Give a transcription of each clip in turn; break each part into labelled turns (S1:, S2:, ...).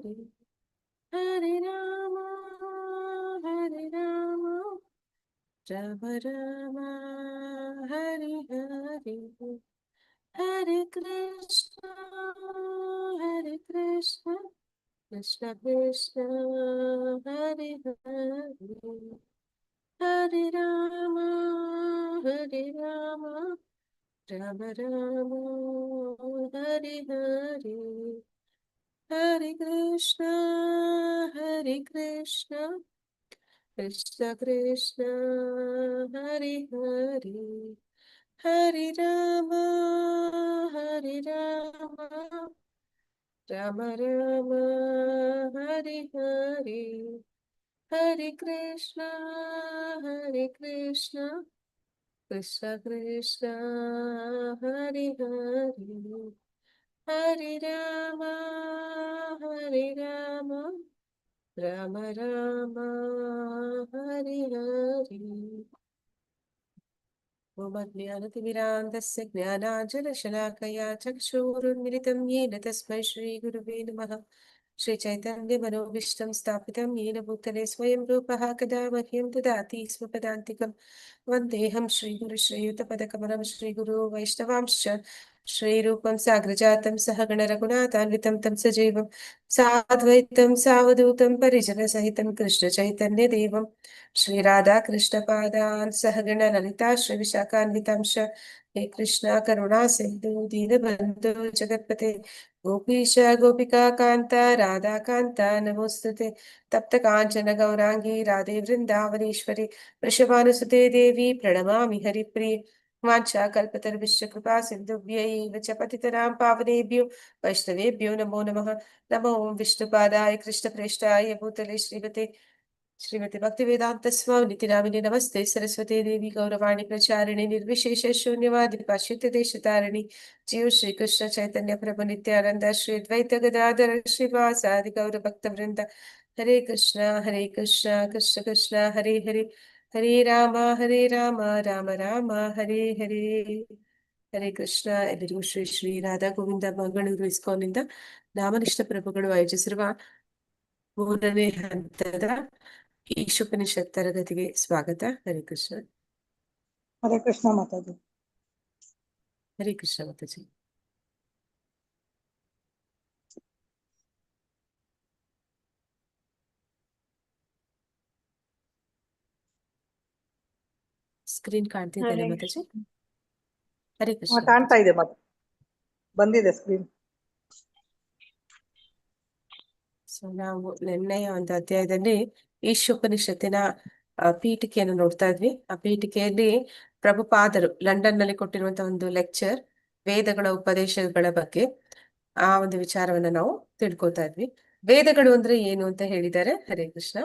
S1: Hare Rama, Hare Rama, Rama Rama, Hare Hare, Hare Krishna, Hare Krishna, Krishna Krishna, Hare Hare, Hare Rama, Hare Rama, Rama Rama, Hare Hare, Hare Krishna, Hare Krishna, Krishna Krishna, Hare Hare, Hare Rama, Hare Rama, Rama Rama, Hare Hare, Hare Krishna, Hare Krishna, Krishna Krishna, Hare Hare, Hare Rama, Hare Rama, Rama Rama, Hare Hare. ओमज्ञानतिमिरान्धस्य ज्ञानाञ्जनशलाकया चक्षुरुन्मिलितं येन तस्मै श्रीगुरुवे नमः। श्रीचैतन्यमनोभीष्टं स्थापितं येन भूतले स्वयं रूपः कदा मह्यं ददाति स्वपदान्तिकं वन्देऽहं श्रीगुरुश्रीयुतपदकमलं श्रीगुरो वैष्णवांश्च श्रीरूपं साग्रजातं सहगणरघुनाथान्वितं तं सजीवं साद्वैतं सावधूतं परिजनसहितं कृष्णचैतन्यदेवं श्रीराधाकृष्णपादान् सहगण ललिता श्रीविशाखान्वितांश हे कृष्णा करुणा सिन्धु दीनबन्धु जगत्पते गोपीश गोपिका कान्त राधा कान्त नमोस्तुते तप्त काञ्चन गौराङ्गी राधे वृन्दावनेश्वरी वृषभानुसुते देवी प्रणमामि हरिप्रिये वाञ्छाकल्पतरुभ्यश्च कृपा सिन्धुभ्यैव च पतितनां पावनेभ्यो वैष्णवेभ्यो नमो नमः। नमो विष्णुपादाय कृष्णप्रेष्ठाय भूतले श्रीमती भक्तिवेदांत स्वामी नितिनामिने नमस्ते सरस्वती देवी गौरवाणी प्रचारिणे निर्विशेष शून्यवादी पाश्चात्य देशतारिणी जीव श्री कृष्ण चैतन्य प्रभु नित्यानंद श्री द्वैत गदाधर श्रीवासादि गौर भक्त वृंद हरे कृष्ण कृष्ण कृष्ण हरे हरे हरे राम राम राम हरे हरे ಹರೇ ಕೃಷ್ಣ. ಎಲ್ಲರಿಗೂ ಶ್ರೀ ಶ್ರೀ ರಾಧಾ ಗೋವಿಂದ ಮಂಗಳೂರು ಇಸ್ಕಾನ್ನಿಂದ ನಾಮನಿಷ್ಠ ಪ್ರಭುಗಳು ಆಯೋಜಿಸಿರುವ 3ನೇ ಹಂತದ ಈಶೋಪನಿಷತ್ ತರಗತಿಗೆ ಸ್ವಾಗತ. ಹರೇ ಕೃಷ್ಣ.
S2: ಹರೇ ಕೃಷ್ಣ ಮಾತಾಜಿ.
S1: ಹರೇ ಕೃಷ್ಣ ಮಾತಾಜಿ. ಸ್ಕ್ರೀನ್ ಕಾಣ್ತಿದ್ದೇನೆ ಮಾತಾಜಿ? ಹರೇ ಕೃಷ್ಣ.
S2: ಕಾಣ್ತಾ ಇದೆ, ಬಂದಿದೆ ಸ್ಕ್ರೀನ್.
S1: ಸೊ ನಾವು ನಿನ್ನೆಯ ಒಂದು ಅಧ್ಯಾಯದಲ್ಲಿ ಈಶೋಪನಿಷತ್ತಿನ ಪೀಠಿಕೆಯನ್ನು ನೋಡ್ತಾ ಇದ್ವಿ. ಆ ಪೀಠಿಕೆಯಲ್ಲಿ ಪ್ರಭುಪಾದರು ಲಂಡನ್ ನಲ್ಲಿ ಕೊಟ್ಟಿರುವಂತಹ ಒಂದು ಲೆಕ್ಚರ್ ವೇದಗಳ ಉಪದೇಶಗಳ ಬಗ್ಗೆ ಆ ಒಂದು ವಿಚಾರವನ್ನ ನಾವು ತಿಳ್ಕೊತಾ ಇದ್ವಿ. ವೇದಗಳು ಅಂದ್ರೆ ಏನು ಅಂತ ಹೇಳಿದ್ದಾರೆ. ಹರೇ ಕೃಷ್ಣ.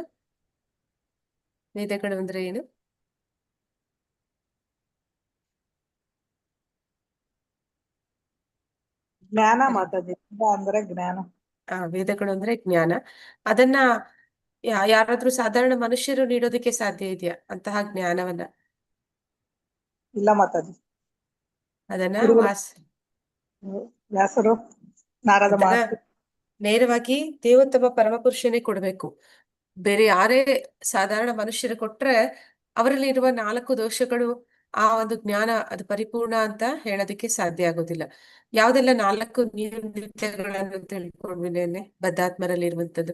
S1: ವೇದಗಳು ಅಂದ್ರೆ ಏನು?
S2: ಜ್ಞಾನ ಮಾತಾಜಿ. ಅಂದ್ರೆ ಜ್ಞಾನ.
S1: ವೇದಗಳು ಅಂದ್ರೆ ಜ್ಞಾನ. ಅದನ್ನ ಯಾರಾದ್ರೂ ಸಾಧಾರಣ ಮನುಷ್ಯರು ನೀಡೋದಕ್ಕೆ ಸಾಧ್ಯ ಇದೆಯಾ ಅಂತಹ ಜ್ಞಾನವನ್ನ?
S2: ಇಲ್ಲ ಮಾತಾಜಿ.
S1: ಅದನ್ನ
S2: ವ್ಯಾಸರು, ನಾರದ ಮಹರ್ಷಿ
S1: ನೇರವಾಗಿ ದೇವೋತ್ತಮ ಪರಮಪುರುಷನೇ ಕೊಡ್ಬೇಕು. ಬೇರೆ ಯಾರೇ ಸಾಧಾರಣ ಮನುಷ್ಯರು ಕೊಟ್ರೆ ಅವರಲ್ಲಿ ಇರುವ 4 ದೋಷಗಳು ಆ ಒಂದು ಜ್ಞಾನ ಅದು ಪರಿಪೂರ್ಣ ಅಂತ ಹೇಳೋದಕ್ಕೆ ಸಾಧ್ಯ ಆಗೋದಿಲ್ಲ. ಯಾವ್ದೆಲ್ಲ 4 ನಿತ್ಯಗಳನ್ನು ತಿಳ್ಕೊಂಡ್ವಿ ಬದ್ಧಾತ್ಮರಲ್ಲಿ ಇರುವಂತದ್ದು?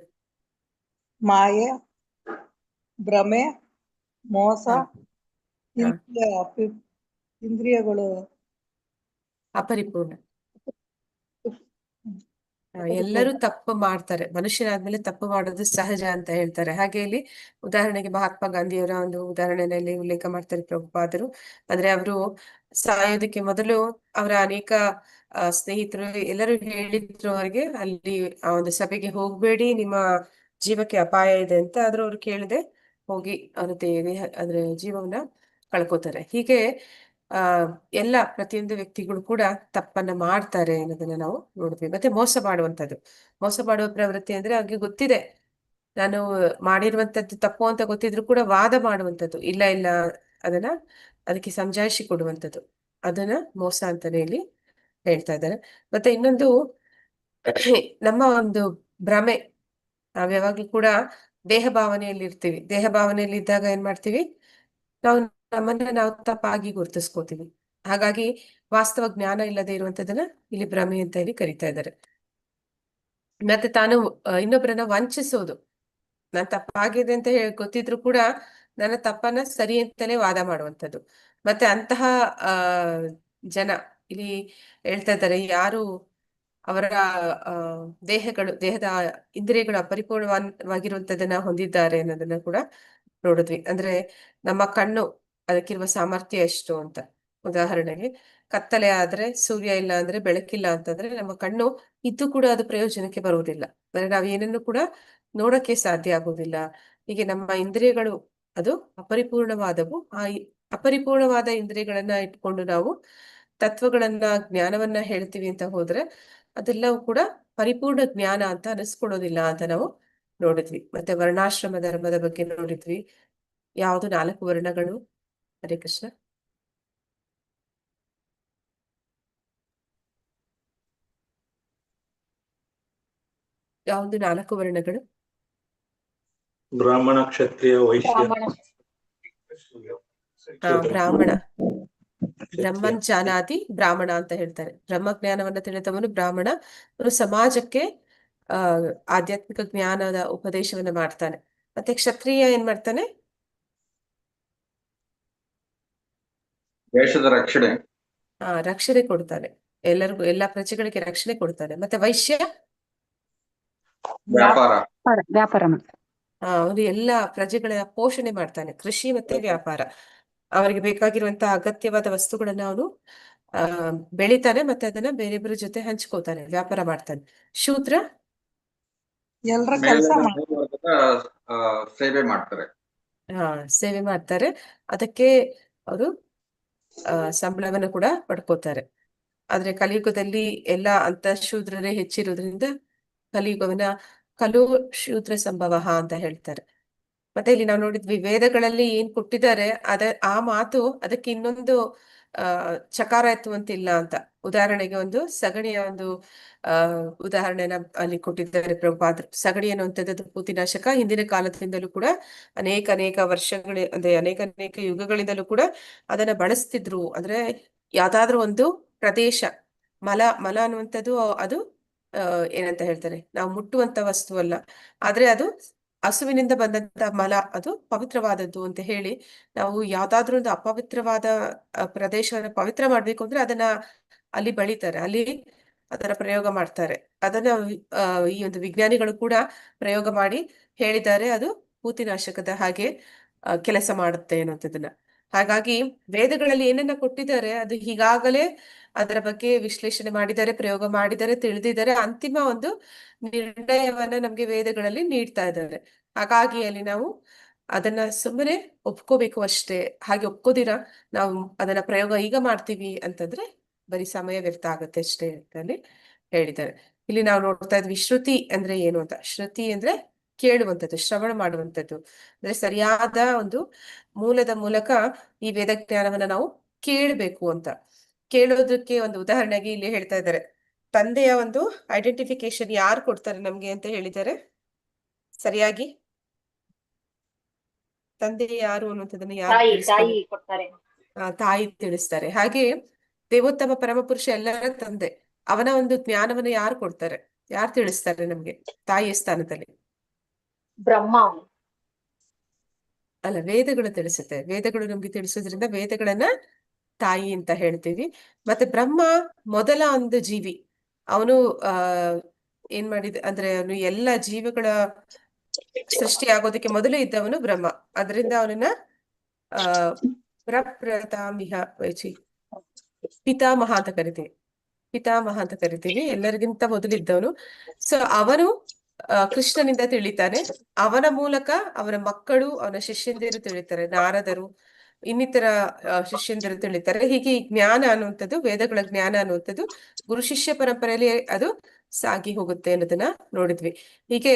S1: ಮಾಯೆ,
S2: ಭ್ರಮೆ, ಮೋಸ, ಇಂದ್ರಿಯಗಳು
S1: ಅಪರಿಪೂರ್ಣ. ಎಲ್ಲರೂ ತಪ್ಪು ಮಾಡ್ತಾರೆ, ಮನುಷ್ಯನಾದ್ಮೇಲೆ ತಪ್ಪು ಮಾಡೋದು ಸಹಜ ಅಂತ ಹೇಳ್ತಾರೆ. ಹಾಗೆ ಇಲ್ಲಿ ಉದಾಹರಣೆಗೆ ಮಹಾತ್ಮ ಗಾಂಧಿಯವರ ಒಂದು ಉದಾಹರಣೆಯಲ್ಲಿ ಉಲ್ಲೇಖ ಮಾಡ್ತಾರೆ ಪ್ರಭುಪಾದರು. ಅಂದ್ರೆ ಅವರು ಸಾಯೋದಕ್ಕೆ ಮೊದಲು ಅವರ ಅನೇಕ ಸ್ನೇಹಿತರು ಎಲ್ಲರೂ ಹೇಳಿದ್ರು ಅವರಿಗೆ, ಅಲ್ಲಿ ಆ ಒಂದು ಸಭೆಗೆ ಹೋಗ್ಬೇಡಿ, ನಿಮ್ಮ ಜೀವಕ್ಕೆ ಅಪಾಯ ಇದೆ ಅಂತ. ಆದ್ರೂ ಅವ್ರು ಕೇಳದೆ ಹೋಗಿ ಅವ್ರ ಅದ್ರ ಜೀವವನ್ನ ಕಳ್ಕೊತಾರೆ. ಹೀಗೆ ಎಲ್ಲ ಪ್ರತಿಯೊಂದು ವ್ಯಕ್ತಿಗಳು ಕೂಡ ತಪ್ಪನ್ನ ಮಾಡ್ತಾರೆ ಅನ್ನೋದನ್ನ ನಾವು ನೋಡ್ತೀವಿ. ಮತ್ತೆ ಮೋಸ ಮಾಡುವ ಪ್ರವೃತ್ತಿ ಅಂದ್ರೆ ಅವ್ರಿಗೆ ಗೊತ್ತಿದೆ ನಾನು ಮಾಡಿರುವಂತದ್ದು ತಪ್ಪು ಅಂತ ಗೊತ್ತಿದ್ರು ಕೂಡ ವಾದ ಮಾಡುವಂಥದ್ದು, ಇಲ್ಲ ಅದಕ್ಕೆ ಸಮಜಾಯಿಷಿ ಕೊಡುವಂಥದ್ದು, ಅದನ್ನ ಮೋಸ ಅಂತಾನೆ ಇಲ್ಲಿ ಹೇಳ್ತಾ ಇದ್ದಾರೆ. ಮತ್ತೆ ಇನ್ನೊಂದು, ನಮ್ಮ ಒಂದು ಭ್ರಮೆ. ನಾವ್ ಯಾವಾಗ್ಲೂ ಕೂಡ ದೇಹ ಭಾವನೆಯಲ್ಲಿ ಇರ್ತೀವಿ. ದೇಹ ಭಾವನೆಯಲ್ಲಿ ಇದ್ದಾಗ ಏನ್ ಮಾಡ್ತೀವಿ, ನಾವು ನಮ್ಮನ್ನ ನಾವು ತಪ್ಪಾಗಿ ಗುರುತಿಸ್ಕೋತೀವಿ. ಹಾಗಾಗಿ ವಾಸ್ತವ ಜ್ಞಾನ ಇಲ್ಲದೆ ಇರುವಂತದನ್ನ ಇಲ್ಲಿ ಭ್ರಮೆ ಅಂತ ಹೇಳಿ ಕರಿತಾ ಇದ್ದಾರೆ. ಮತ್ತೆ ತಾನು ಇನ್ನೊಬ್ಬರನ್ನ ವಂಚಿಸೋದು. ನಾನ್ ತಪ್ಪಾಗಿದೆ ಅಂತ ಹೇಳಿ ಗೊತ್ತಿದ್ರು ಕೂಡ ನನ್ನ ತಪ್ಪನ್ನ ಸರಿ ಅಂತಲೇ ವಾದ ಮಾಡುವಂಥದ್ದು. ಮತ್ತೆ ಅಂತಹ ಆ ಜನ ಇಲ್ಲಿ ಹೇಳ್ತಾ ಇದ್ದಾರೆ, ಯಾರು ಅವರ ಆ ದೇಹದ ಇಂದ್ರಿಯಗಳು ಅಪರಿಪೂರ್ಣವಾಗಿರುವಂತದನ್ನ ಹೊಂದಿದ್ದಾರೆ ಅನ್ನೋದನ್ನ ಕೂಡ ನೋಡಿದ್ವಿ. ಅಂದ್ರೆ ನಮ್ಮ ಕಣ್ಣು, ಅದಕ್ಕಿರುವ ಸಾಮರ್ಥ್ಯ ಎಷ್ಟು ಅಂತ. ಉದಾಹರಣೆಗೆ ಕತ್ತಲೆ ಆದ್ರೆ, ಸೂರ್ಯ ಇಲ್ಲ ಅಂದ್ರೆ, ಬೆಳಕಿಲ್ಲ ಅಂತಂದ್ರೆ ನಮ್ಮ ಕಣ್ಣು ಇದ್ದು ಕೂಡ ಅದು ಪ್ರಯೋಜನಕ್ಕೆ ಬರುವುದಿಲ್ಲ. ಅಂದ್ರೆ ನಾವ್ ಏನನ್ನು ಕೂಡ ನೋಡಕ್ಕೆ ಸಾಧ್ಯ ಆಗುವುದಿಲ್ಲ. ಹೀಗೆ ನಮ್ಮ ಇಂದ್ರಿಯಗಳು ಅದು ಅಪರಿಪೂರ್ಣವಾದವು. ಅಪರಿಪೂರ್ಣವಾದ ಇಂದ್ರಿಯಗಳನ್ನ ಇಟ್ಕೊಂಡು ನಾವು ತತ್ವಗಳನ್ನ, ಜ್ಞಾನವನ್ನ ಹೇಳ್ತೀವಿ ಅಂತ ಹೋದ್ರೆ ಅದೆಲ್ಲವೂ ಕೂಡ ಪರಿಪೂರ್ಣ ಜ್ಞಾನ ಅಂತ ಅನಿಸ್ಕೊಳ್ಳೋದಿಲ್ಲ ಅಂತ ನಾವು ನೋಡಿದ್ವಿ. ಮತ್ತೆ ವರ್ಣಾಶ್ರಮ ಧರ್ಮದ ಬಗ್ಗೆ ನೋಡಿದ್ವಿ. ಯಾವುದು 4 ವರ್ಣಗಳು? ಹರೇ ಕೃಷ್ಣ. ಯಾವುದು 4 ವರ್ಣಗಳು?
S3: ಬ್ರಾಹ್ಮಣ, ಕ್ಷತ್ರಿಯ, ವೈಶ್ಯ,
S4: ಬ್ರಾಹ್ಮಣ.
S1: ಬ್ರಾಹ್ಮಣ. ಬ್ರಹ್ಮನ್ ಜಾನಾತಿ ಬ್ರಾಹ್ಮಣ ಅಂತ ಹೇಳ್ತಾರೆ. ಬ್ರಹ್ಮಜ್ಞಾನವನ್ನ ತಿಳಿದವನು ಬ್ರಾಹ್ಮಣ. ಅವನು ಸಮಾಜಕ್ಕೆ ಆಧ್ಯಾತ್ಮಿಕ ಜ್ಞಾನದ ಉಪದೇಶವನ್ನ ಮಾಡ್ತಾನೆ. ಮತ್ತೆ ಕ್ಷತ್ರಿಯ ಏನ್ ಮಾಡ್ತಾನೆ?
S3: ದೇಶದ ರಕ್ಷಣೆ,
S1: ರಕ್ಷಣೆ ಕೊಡ್ತಾನೆ. ಎಲ್ಲರಿಗೂ, ಎಲ್ಲಾ ಪ್ರಜೆಗಳಿಗೆ ರಕ್ಷಣೆ ಕೊಡ್ತಾನೆ. ಮತ್ತೆ ವೈಶ್ಯ
S3: ವ್ಯಾಪಾರ,
S4: ವ್ಯಾಪಾರ ಮಾಡ್ತಾರೆ.
S1: ಅವನು ಎಲ್ಲಾ ಪ್ರಜೆಗಳ ಪೋಷಣೆ ಮಾಡ್ತಾನೆ. ಕೃಷಿ ಮತ್ತೆ ವ್ಯಾಪಾರ. ಅವರಿಗೆ ಬೇಕಾಗಿರುವಂತಹ ಅಗತ್ಯವಾದ ವಸ್ತುಗಳನ್ನ ಅವನು ಬೆಳಿತಾನೆ, ಮತ್ತೆ ಅದನ್ನ ಬೇರೆಯವ್ರ ಜೊತೆ ಹಂಚ್ಕೋತಾನೆ, ವ್ಯಾಪಾರ ಮಾಡ್ತಾನೆ. ಶೂದ್ರ
S2: ಎಲ್ರ ಕೆಲಸ
S3: ಮೇಲ್ವರ್ಗದ ಸೇವೆ ಮಾಡ್ತಾರೆ.
S1: ಸೇವೆ ಮಾಡ್ತಾರೆ. ಅದಕ್ಕೆ ಅವರು ಸಂಬಳವನ್ನು ಕೂಡ ಪಡ್ಕೋತಾರೆ. ಆದ್ರೆ ಕಲಿಯುಗದಲ್ಲಿ ಎಲ್ಲಾ ಶೂದ್ರರೇ ಹೆಚ್ಚಿರೋದ್ರಿಂದ ಕಲಿಯುಗವನ್ನ ಕಲು ಶೂದ್ರ ಸಂಭವ ಅಂತ ಹೇಳ್ತಾರೆ. ಮತ್ತೆ ಇಲ್ಲಿ ನಾವು ನೋಡಿದ್ವಿ, ವೇದಗಳಲ್ಲಿ ಏನ್ ಕೊಟ್ಟಿದ್ದಾರೆ ಆ ಮಾತು ಅದಕ್ಕೆ ಇನ್ನೊಂದು ಚಕಾರ ಎತ್ತುವಂತಿಲ್ಲ ಅಂತ. ಉದಾಹರಣೆಗೆ ಒಂದು ಸಗಣಿಯ ಒಂದು ಉದಾಹರಣೆನ ಅಲ್ಲಿ ಕೊಟ್ಟಿದ್ದಾರೆ ಪ್ರಭುಪಾದರು. ಸಗಣಿ ಅನ್ನುವಂಥದ್ದು ಪೂತಿನಾಶಕ. ಹಿಂದಿನ ಕಾಲದಿಂದಲೂ ಕೂಡ ಅನೇಕ ಅಂದ್ರೆ ಅನೇಕ ಯುಗಗಳಿಂದಲೂ ಕೂಡ ಅದನ್ನ ಬಳಸ್ತಿದ್ರು. ಅಂದ್ರೆ ಯಾವ್ದಾದ್ರು ಒಂದು ಪ್ರದೇಶ, ಮಲ ಅನ್ನುವಂಥದ್ದು ಅದು ಏನಂತ ಹೇಳ್ತಾರೆ, ನಾವು ಮುಟ್ಟುವಂತ ವಸ್ತು ಅಲ್ಲ. ಆದ್ರೆ ಅದು ಹಸುವಿನಿಂದ ಬಂದಂತ ಮಲ, ಅದು ಪವಿತ್ರವಾದದ್ದು ಅಂತ ಹೇಳಿ, ನಾವು ಯಾವ್ದಾದ್ರು ಒಂದು ಅಪವಿತ್ರವಾದ ಪ್ರದೇಶವನ್ನ ಪವಿತ್ರ ಮಾಡ್ಬೇಕು ಅಂದ್ರೆ ಅದನ್ನ ಅಲ್ಲಿ ಬಳಿತಾರೆ, ಅಲ್ಲಿ ಅದರ ಪ್ರಯೋಗ ಮಾಡ್ತಾರೆ. ಅದನ್ನ ಈ ಒಂದು ವಿಜ್ಞಾನಿಗಳು ಕೂಡ ಪ್ರಯೋಗ ಮಾಡಿ ಹೇಳಿದ್ದಾರೆ, ಅದು ಪೂತಿನಾಶಕದ ಹಾಗೆ ಕೆಲಸ ಮಾಡುತ್ತೆ ಅನ್ನೋದನ್ನ. ಹಾಗಾಗಿ ವೇದಗಳಲ್ಲಿ ಏನನ್ನ ಕೊಟ್ಟಿದ್ದಾರೆ ಅದು ಈಗಾಗಲೇ ಅದರ ಬಗ್ಗೆ ವಿಶ್ಲೇಷಣೆ ಮಾಡಿದ್ದಾರೆ, ಪ್ರಯೋಗ ಮಾಡಿದ್ದಾರೆ, ತಿಳಿದಿದ್ದಾರೆ. ಅಂತಿಮ ಒಂದು ನಿರ್ಣಯವನ್ನ ನಮ್ಗೆ ವೇದಗಳಲ್ಲಿ ನೀಡ್ತಾ ಇದ್ದಾರೆ. ಹಾಗಾಗಿ ಅಲ್ಲಿ ನಾವು ಅದನ್ನ ಸುಮ್ಮನೆ ಒಪ್ಕೋಬೇಕು ಅಷ್ಟೇ. ಹಾಗೆ ಒಪ್ಕೋದಿರ ನಾವು ಅದನ್ನ ಪ್ರಯೋಗ ಈಗ ಮಾಡ್ತೀವಿ ಅಂತಂದ್ರೆ ಬರೀ ಸಮಯ ವ್ಯರ್ಥ ಆಗುತ್ತೆ ಅಷ್ಟೇ ಅಂತ ಅಲ್ಲಿ ಹೇಳಿದ್ದಾರೆ. ಇಲ್ಲಿ ನಾವು ನೋಡ್ತಾ ಇದ್ವಿ ಶ್ರುತಿ ಅಂದ್ರೆ ಏನು ಅಂತ. ಶ್ರುತಿ ಅಂದ್ರೆ ಕೇಳುವಂಥದ್ದು, ಶ್ರವಣ ಮಾಡುವಂಥದ್ದು. ಅಂದ್ರೆ ಸರಿಯಾದ ಒಂದು ಮೂಲದ ಮೂಲಕ ಈ ವೇದ ಜ್ಞಾನವನ್ನ ನಾವು ಕೇಳಬೇಕು ಅಂತ. ಕೇಳೋದಕ್ಕೆ ಒಂದು ಉದಾಹರಣೆಗೆ ಇಲ್ಲಿ ಹೇಳ್ತಾ ಇದ್ದಾರೆ, ತಂದೆಯ ಒಂದು ಐಡೆಂಟಿಫಿಕೇಶನ್ ಯಾರು ಕೊಡ್ತಾರೆ ನಮ್ಗೆ ಅಂತ ಹೇಳಿದ್ದಾರೆ. ಸರಿಯಾಗಿ ತಂದೆ ಯಾರು ಅನ್ನುವಂಥದ್ದನ್ನ
S4: ತಾಯಿ ಕೊಡ್ತಾರೆ.
S1: ತಾಯಿ ತಿಳಿಸ್ತಾರೆ. ಹಾಗೆ ದೇವೋತ್ತಮ ಪರಮಪುರುಷ ಎಲ್ಲರ ತಂದೆ, ಅವನ ಒಂದು ಜ್ಞಾನವನ್ನ ಯಾರು ಕೊಡ್ತಾರೆ, ಯಾರು ತಿಳಿಸ್ತಾರೆ ನಮ್ಗೆ ತಾಯಿಯ ಸ್ಥಾನದಲ್ಲಿ?
S4: ಬ್ರಹ್ಮ
S1: ಅಲ್ಲ, ವೇದಗಳು ತಿಳಿಸುತ್ತೆ. ವೇದಗಳು ನಮ್ಗೆ ತಿಳಿಸೋದ್ರಿಂದ ವೇದಗಳನ್ನ ತಾಯಿ ಅಂತ ಹೇಳ್ತೀವಿ. ಮತ್ತೆ ಬ್ರಹ್ಮ ಮೊದಲ ಒಂದು ಜೀವಿ. ಅವನು ಏನ್ ಮಾಡಿದ ಅಂದ್ರೆ ಅವನು ಎಲ್ಲ ಜೀವಗಳ ಸೃಷ್ಟಿ ಆಗೋದಕ್ಕೆ ಮೊದಲು ಇದ್ದವನು ಬ್ರಹ್ಮ. ಅದರಿಂದ ಅವನನ್ನ ಪ್ರಪ್ರತಾಮಿಹ ಪಿತಾಮಹ ಅಂತ ಕರಿತೀವಿ. ಪಿತಾಮಹ ಅಂತ ಕರಿತೀವಿ, ಎಲ್ಲರಿಗಿಂತ ಮೊದಲಿದ್ದವನು. ಸೊ ಅವನು ಕೃಷ್ಣನಿಂದ ತಿಳಿತಾನೆ. ಅವನ ಮೂಲಕ ಅವನ ಮಕ್ಕಳು, ಅವನ ಶಿಷ್ಯಂದಿರು ತಿಳಿತಾರೆ, ನಾರದರು, ಇನ್ನಿತರ ಶಿಷ್ಯಂದಿರು ತಿಳಿತಾರೆ. ಹೀಗೆ ಈ ಜ್ಞಾನ ಅನ್ನುವಂಥದ್ದು, ವೇದಗಳ ಜ್ಞಾನ ಅನ್ನುವಂಥದ್ದು ಗುರು ಶಿಷ್ಯ ಪರಂಪರೆಯಲ್ಲಿ ಅದು ಸಾಗಿ ಹೋಗುತ್ತೆ ಅನ್ನೋದನ್ನ ನೋಡಿದ್ವಿ. ಹೀಗೆ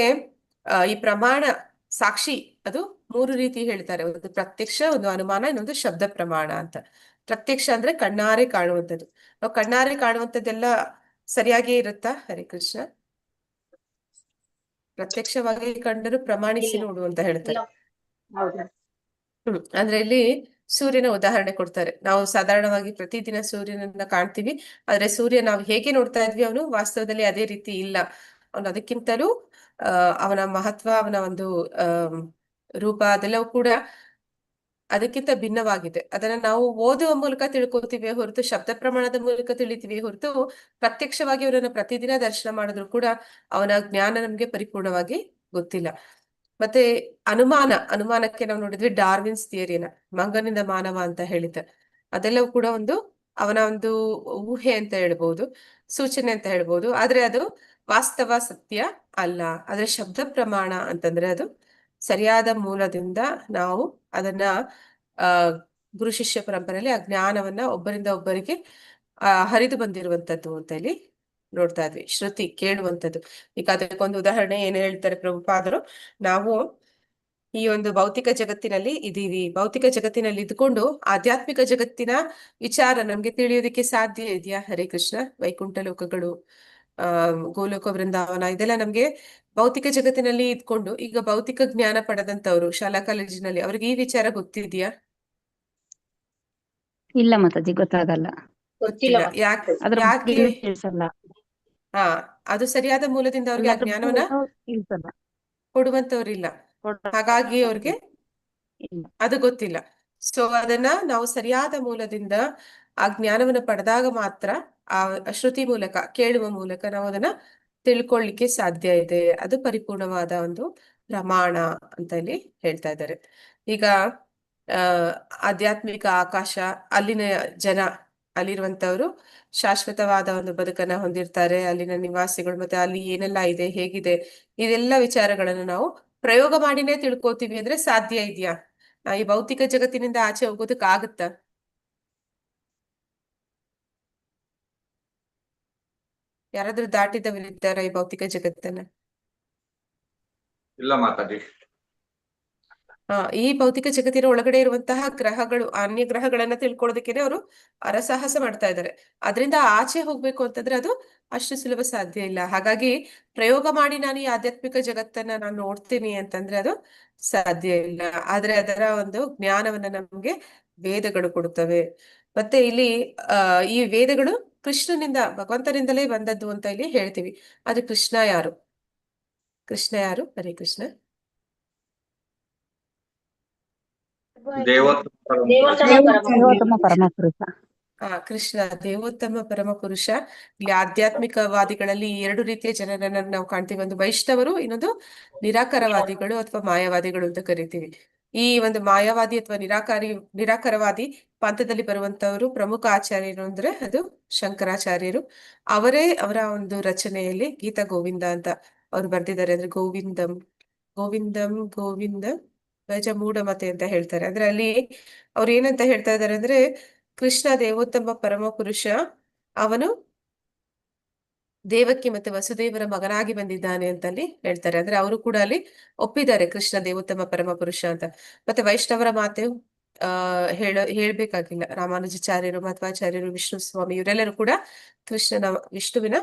S1: ಈ ಪ್ರಮಾಣ ಸಾಕ್ಷಿ ಅದು 3 ರೀತಿ ಹೇಳ್ತಾರೆ. ಒಂದು ಪ್ರತ್ಯಕ್ಷ, ಒಂದು ಅನುಮಾನ, ಇನ್ನೊಂದು ಶಬ್ದ ಪ್ರಮಾಣ ಅಂತ. ಪ್ರತ್ಯಕ್ಷ ಅಂದ್ರೆ ಕಣ್ಣಾರೆ ಕಾಣುವಂಥದ್ದು. ನಾವು ಕಣ್ಣಾರೆ ಕಾಣುವಂಥದ್ದೆಲ್ಲ ಸರಿಯಾಗಿಯೇ ಇರುತ್ತಾ? ಹರೇ ಕೃಷ್ಣ. ಪ್ರತ್ಯಕ್ಷವಾಗಿ ಕಂಡರೂ ಪ್ರಮಾಣಿಸಿ
S4: ಇಲ್ಲ.
S1: ನೋಡು ಅಂತ ಹೇಳ್ತಾರೆ.
S4: ಹೌದು.
S1: ಅಂದ್ರೆ ಇಲ್ಲಿ ಸೂರ್ಯನ ಉದಾಹರಣೆ ಕೊಡ್ತಾರೆ. ನಾವು ಸಾಧಾರಣವಾಗಿ ಪ್ರತಿದಿನ ಸೂರ್ಯನನ್ನ ಕಾಣ್ತೀವಿ, ಆದ್ರೆ ಸೂರ್ಯ ನಾವು ಹೇಗೆ ನೋಡ್ತಾ ಇದ್ವಿ ಅವನು ವಾಸ್ತವದಲ್ಲಿ ಅದೇ ರೀತಿ ಇಲ್ಲ. ಅವನು ಅದಕ್ಕಿಂತಲೂ ಅವನ ಮಹತ್ವ, ಅವನ ಒಂದು ರೂಪ ಅದೆಲ್ಲವೂ ಕೂಡ ಅದಕ್ಕಿಂತ ಭಿನ್ನವಾಗಿದೆ. ಅದನ್ನ ನಾವು ಓದುವ ಮೂಲಕ ತಿಳ್ಕೊತೀವಿ ಹೊರತು, ಶಬ್ದ ಪ್ರಮಾಣದ ಮೂಲಕ ತಿಳಿತೀವಿ ಹೊರತು, ಪ್ರತ್ಯಕ್ಷವಾಗಿ ಅವರನ್ನ ಪ್ರತಿದಿನ ದರ್ಶನ ಮಾಡಿದ್ರು ಕೂಡ ಅವನ ಜ್ಞಾನ ನಮ್ಗೆ ಪರಿಪೂರ್ಣವಾಗಿ ಗೊತ್ತಿಲ್ಲ. ಮತ್ತೆ ಅನುಮಾನಕ್ಕೆ ನಾವು ನೋಡಿದ್ವಿ ಡಾರ್ವಿನ್ಸ್ ಥಿಯರಿನ, ಮಂಗನಿಂದ ಮಾನವ ಅಂತ ಹೇಳಿದ್ದ. ಅದೆಲ್ಲವೂ ಕೂಡ ಅವನ ಒಂದು ಊಹೆ ಅಂತ ಹೇಳ್ಬಹುದು, ಸೂಚನೆ ಅಂತ ಹೇಳ್ಬಹುದು. ಆದ್ರೆ ಅದು ವಾಸ್ತವ ಸತ್ಯ ಅಲ್ಲ. ಆದ್ರೆ ಶಬ್ದ ಪ್ರಮಾಣ ಅಂತಂದ್ರೆ ಅದು ಸರಿಯಾದ ಮೂಲದಿಂದ ನಾವು ಅದನ್ನ ಗುರು ಶಿಷ್ಯ ಪರಂಪರೆಯಲ್ಲಿ ಆ ಜ್ಞಾನವನ್ನ ಒಬ್ಬರಿಂದ ಒಬ್ಬರಿಗೆ ಹರಿದು ಬಂದಿರುವಂತದ್ದು ಅಂತ ಇಲ್ಲಿ ನೋಡ್ತಾ ಇದ್ವಿ. ಶ್ರುತಿ ಕೇಳುವಂಥದ್ದು. ಈಗ ಅದಕ್ಕೊಂದು ಉದಾಹರಣೆ ಏನ್ ಹೇಳ್ತಾರೆ ಪ್ರಭುಪಾದರು, ನಾವು ಈ ಒಂದು ಭೌತಿಕ ಜಗತ್ತಿನಲ್ಲಿ ಇದೀವಿ. ಭೌತಿಕ ಜಗತ್ತಿನಲ್ಲಿ ಇದ್ಕೊಂಡು ಆಧ್ಯಾತ್ಮಿಕ ಜಗತ್ತಿನ ವಿಚಾರ ನಮ್ಗೆ ತಿಳಿಯೋದಕ್ಕೆ ಸಾಧ್ಯ ಇದೆಯಾ? ಹರೇ ಕೃಷ್ಣ. ವೈಕುಂಠ ಲೋಕಗಳು, ಗೋಲೋಕ ವೃಂದಾವನ, ಇದೆಲ್ಲ ನಮ್ಗೆ ಭೌತಿಕ ಜಗತ್ತಿನಲ್ಲಿ ಇದ್ಕೊಂಡು, ಈಗ ಭೌತಿಕ ಜ್ಞಾನ ಪಡೆದಂತವ್ರು ಶಾಲಾ ಕಾಲೇಜಿನಲ್ಲಿ ಅವ್ರಿಗೆ ಈ ವಿಚಾರ ಗೊತ್ತಿದ್ಯಾ?
S4: ಇಲ್ಲ ಮಾತಾಜಿ, ಗೊತ್ತಾಗಲ್ಲ.
S1: ಗೊತ್ತಿಲ್ಲ. ಯಾಕೆ
S4: ಅದ್ರ
S1: ಯಾಕೆ
S4: ಬಗ್ಗೆ ತಿಳಿಸಲ್ಲ.
S1: ಅದು ಸರಿಯಾದ ಮೂಲದಿಂದ ಅವ್ರಿಗೆ ಆ ಜ್ಞಾನವನ್ನ
S4: ತಿಳಿಸಲ್ಲ.
S1: ಕೊಡುವಂತವ್ರಿಲ್ಲ. ಹಾಗಾಗಿ ಅವ್ರಿಗೆ ಅದು ಗೊತ್ತಿಲ್ಲ. ಸೊ ಅದನ್ನ ನಾವು ಸರಿಯಾದ ಮೂಲದಿಂದ ಆ ಜ್ಞಾನವನ್ನ ಪಡೆದಾಗ ಮಾತ್ರ ಆ ಶ್ರುತಿ ಮೂಲಕ, ಕೇಳುವ ಮೂಲಕ ನಾವು ಅದನ್ನ ತಿಳ್ಕೊಳ್ಳಿಕ್ಕೆ ಸಾಧ್ಯ ಇದೆ. ಅದು ಪರಿಪೂರ್ಣವಾದ ಒಂದು ಪ್ರಮಾಣ ಅಂತ ಇಲ್ಲಿ ಹೇಳ್ತಾ ಇದ್ದಾರೆ. ಈಗ ಆಧ್ಯಾತ್ಮಿಕ ಆಕಾಶ, ಅಲ್ಲಿನ ಜನ, ಅಲ್ಲಿರುವಂತವ್ರು ಶಾಶ್ವತವಾದ ಒಂದು ಬದುಕನ್ನ ಹೊಂದಿರ್ತಾರೆ. ಅಲ್ಲಿನ ನಿವಾಸಿಗಳು, ಮತ್ತೆ ಅಲ್ಲಿ ಏನೆಲ್ಲ ಇದೆ, ಹೇಗಿದೆ, ಇದೆಲ್ಲ ವಿಚಾರಗಳನ್ನು ನಾವು ಪ್ರಯೋಗ ಮಾಡಿನೇ ತಿಳ್ಕೊತೀವಿ ಅಂದ್ರೆ ಸಾಧ್ಯ ಇದೆಯಾ? ಈ ಭೌತಿಕ ಜಗತ್ತಿನಿಂದ ಆಚೆ ಹೋಗೋದಕ್ ಆಗುತ್ತಾ? ಯಾರಾದ್ರೂ ದಾಟಿದವರಿದ್ದಾರ ಈ ಭೌತಿಕ ಜಗತ್ತನ್ನ?
S3: ಇಲ್ಲ ಮಾತಾಜಿ.
S1: ಈ ಭೌತಿಕ ಜಗತ್ತಿನ ಒಳಗಡೆ ಇರುವಂತಹ ಗ್ರಹಗಳು, ಅನ್ಯ ಗ್ರಹಗಳನ್ನ ತಿಳ್ಕೊಳ್ಳೋದಕ್ಕೇನೆ ಅವರು ಹರಸಾಹಸ ಮಾಡ್ತಾ ಇದ್ದಾರೆ. ಅದರಿಂದ ಆಚೆ ಹೋಗ್ಬೇಕು ಅಂತಂದ್ರೆ ಅದು ಅಷ್ಟು ಸುಲಭ ಸಾಧ್ಯ ಇಲ್ಲ. ಹಾಗಾಗಿ ಪ್ರಯೋಗ ಮಾಡಿ ನಾನು ಈ ಆಧ್ಯಾತ್ಮಿಕ ಜಗತ್ತನ್ನ ನಾನು ನೋಡ್ತೀನಿ ಅಂತಂದ್ರೆ ಅದು ಸಾಧ್ಯ ಇಲ್ಲ. ಆದ್ರೆ ಅದರ ಒಂದು ಜ್ಞಾನವನ್ನ ನಮ್ಗೆ ವೇದಗಳು ಕೊಡುತ್ತವೆ. ಮತ್ತೆ ಇಲ್ಲಿ ಈ ವೇದಗಳು ಕೃಷ್ಣನಿಂದ, ಭಗವಂತನಿಂದಲೇ ಬಂದದ್ದು ಅಂತ ಇಲ್ಲಿ ಹೇಳ್ತೀವಿ. ಅದು ಕೃಷ್ಣ ಯಾರು? ಹರೇ ಕೃಷ್ಣ.
S4: ದೇವೋತ್ತಮ ಪರಮಪುರುಷ.
S1: ಕೃಷ್ಣ ದೇವೋತ್ತಮ ಪರಮ ಪುರುಷ. ಇಲ್ಲಿ ಆಧ್ಯಾತ್ಮಿಕವಾದಿಗಳಲ್ಲಿ 2 ರೀತಿಯ ಜನರನ್ನ ನಾವು ಕಾಣ್ತೀವಿ. ಒಂದು ವೈಷ್ಣವರು, ಇನ್ನೊಂದು ನಿರಾಕಾರವಾದಿಗಳು ಅಥವಾ ಮಾಯಾವಾದಿಗಳು ಅಂತ ಕರಿತೀವಿ. ಈ ಒಂದು ಮಾಯಾವಾದಿ ಅಥವಾ ನಿರಾಕಾರವಾದಿ ಪಂಥದಲ್ಲಿ ಬರುವಂತವರು ಪ್ರಮುಖ ಆಚಾರ್ಯರು ಅಂದ್ರೆ ಅದು ಶಂಕರಾಚಾರ್ಯರು. ಅವರ ಒಂದು ರಚನೆಯಲ್ಲಿ ಗೀತಾ ಗೋವಿಂದ ಅಂತ ಅವ್ರು ಬರ್ದಿದ್ದಾರೆ. ಅಂದ್ರೆ ಗೋವಿಂದಂ ಗೋವಿಂದ ಗಜ ಮೂಢಮತೆ ಅಂತ ಹೇಳ್ತಾರೆ. ಅಂದ್ರೆ ಅಲ್ಲಿ ಅವ್ರು ಏನಂತ ಹೇಳ್ತಾ ಇದ್ದಾರೆ ಅಂದ್ರೆ, ಕೃಷ್ಣ ದೇವೋತ್ತಮ ಪರಮ ಪುರುಷ, ಅವನು ದೇವಕಿ ಮತ್ತೆ ವಸುದೇವರ ಮಗನಾಗಿ ಬಂದಿದ್ದಾನೆ ಅಂತಲ್ಲಿ ಹೇಳ್ತಾರೆ. ಅಂದ್ರೆ ಅವರು ಕೂಡ ಅಲ್ಲಿ ಒಪ್ಪಿದ್ದಾರೆ ಕೃಷ್ಣ ದೇವೋತ್ತಮ ಪರಮ ಪುರುಷ ಅಂತ. ಮತ್ತೆ ವೈಷ್ಣವರ ಮಾತೆ ಹೇಳ್ಬೇಕಾಗಿಲ್ಲ. ರಾಮಾನುಜಾಚಾರ್ಯರು, ಮಧ್ವಾಚಾರ್ಯರು, ವಿಷ್ಣು ಸ್ವಾಮಿ, ಇವರೆಲ್ಲರೂ ಕೂಡ ವಿಷ್ಣುವಿನ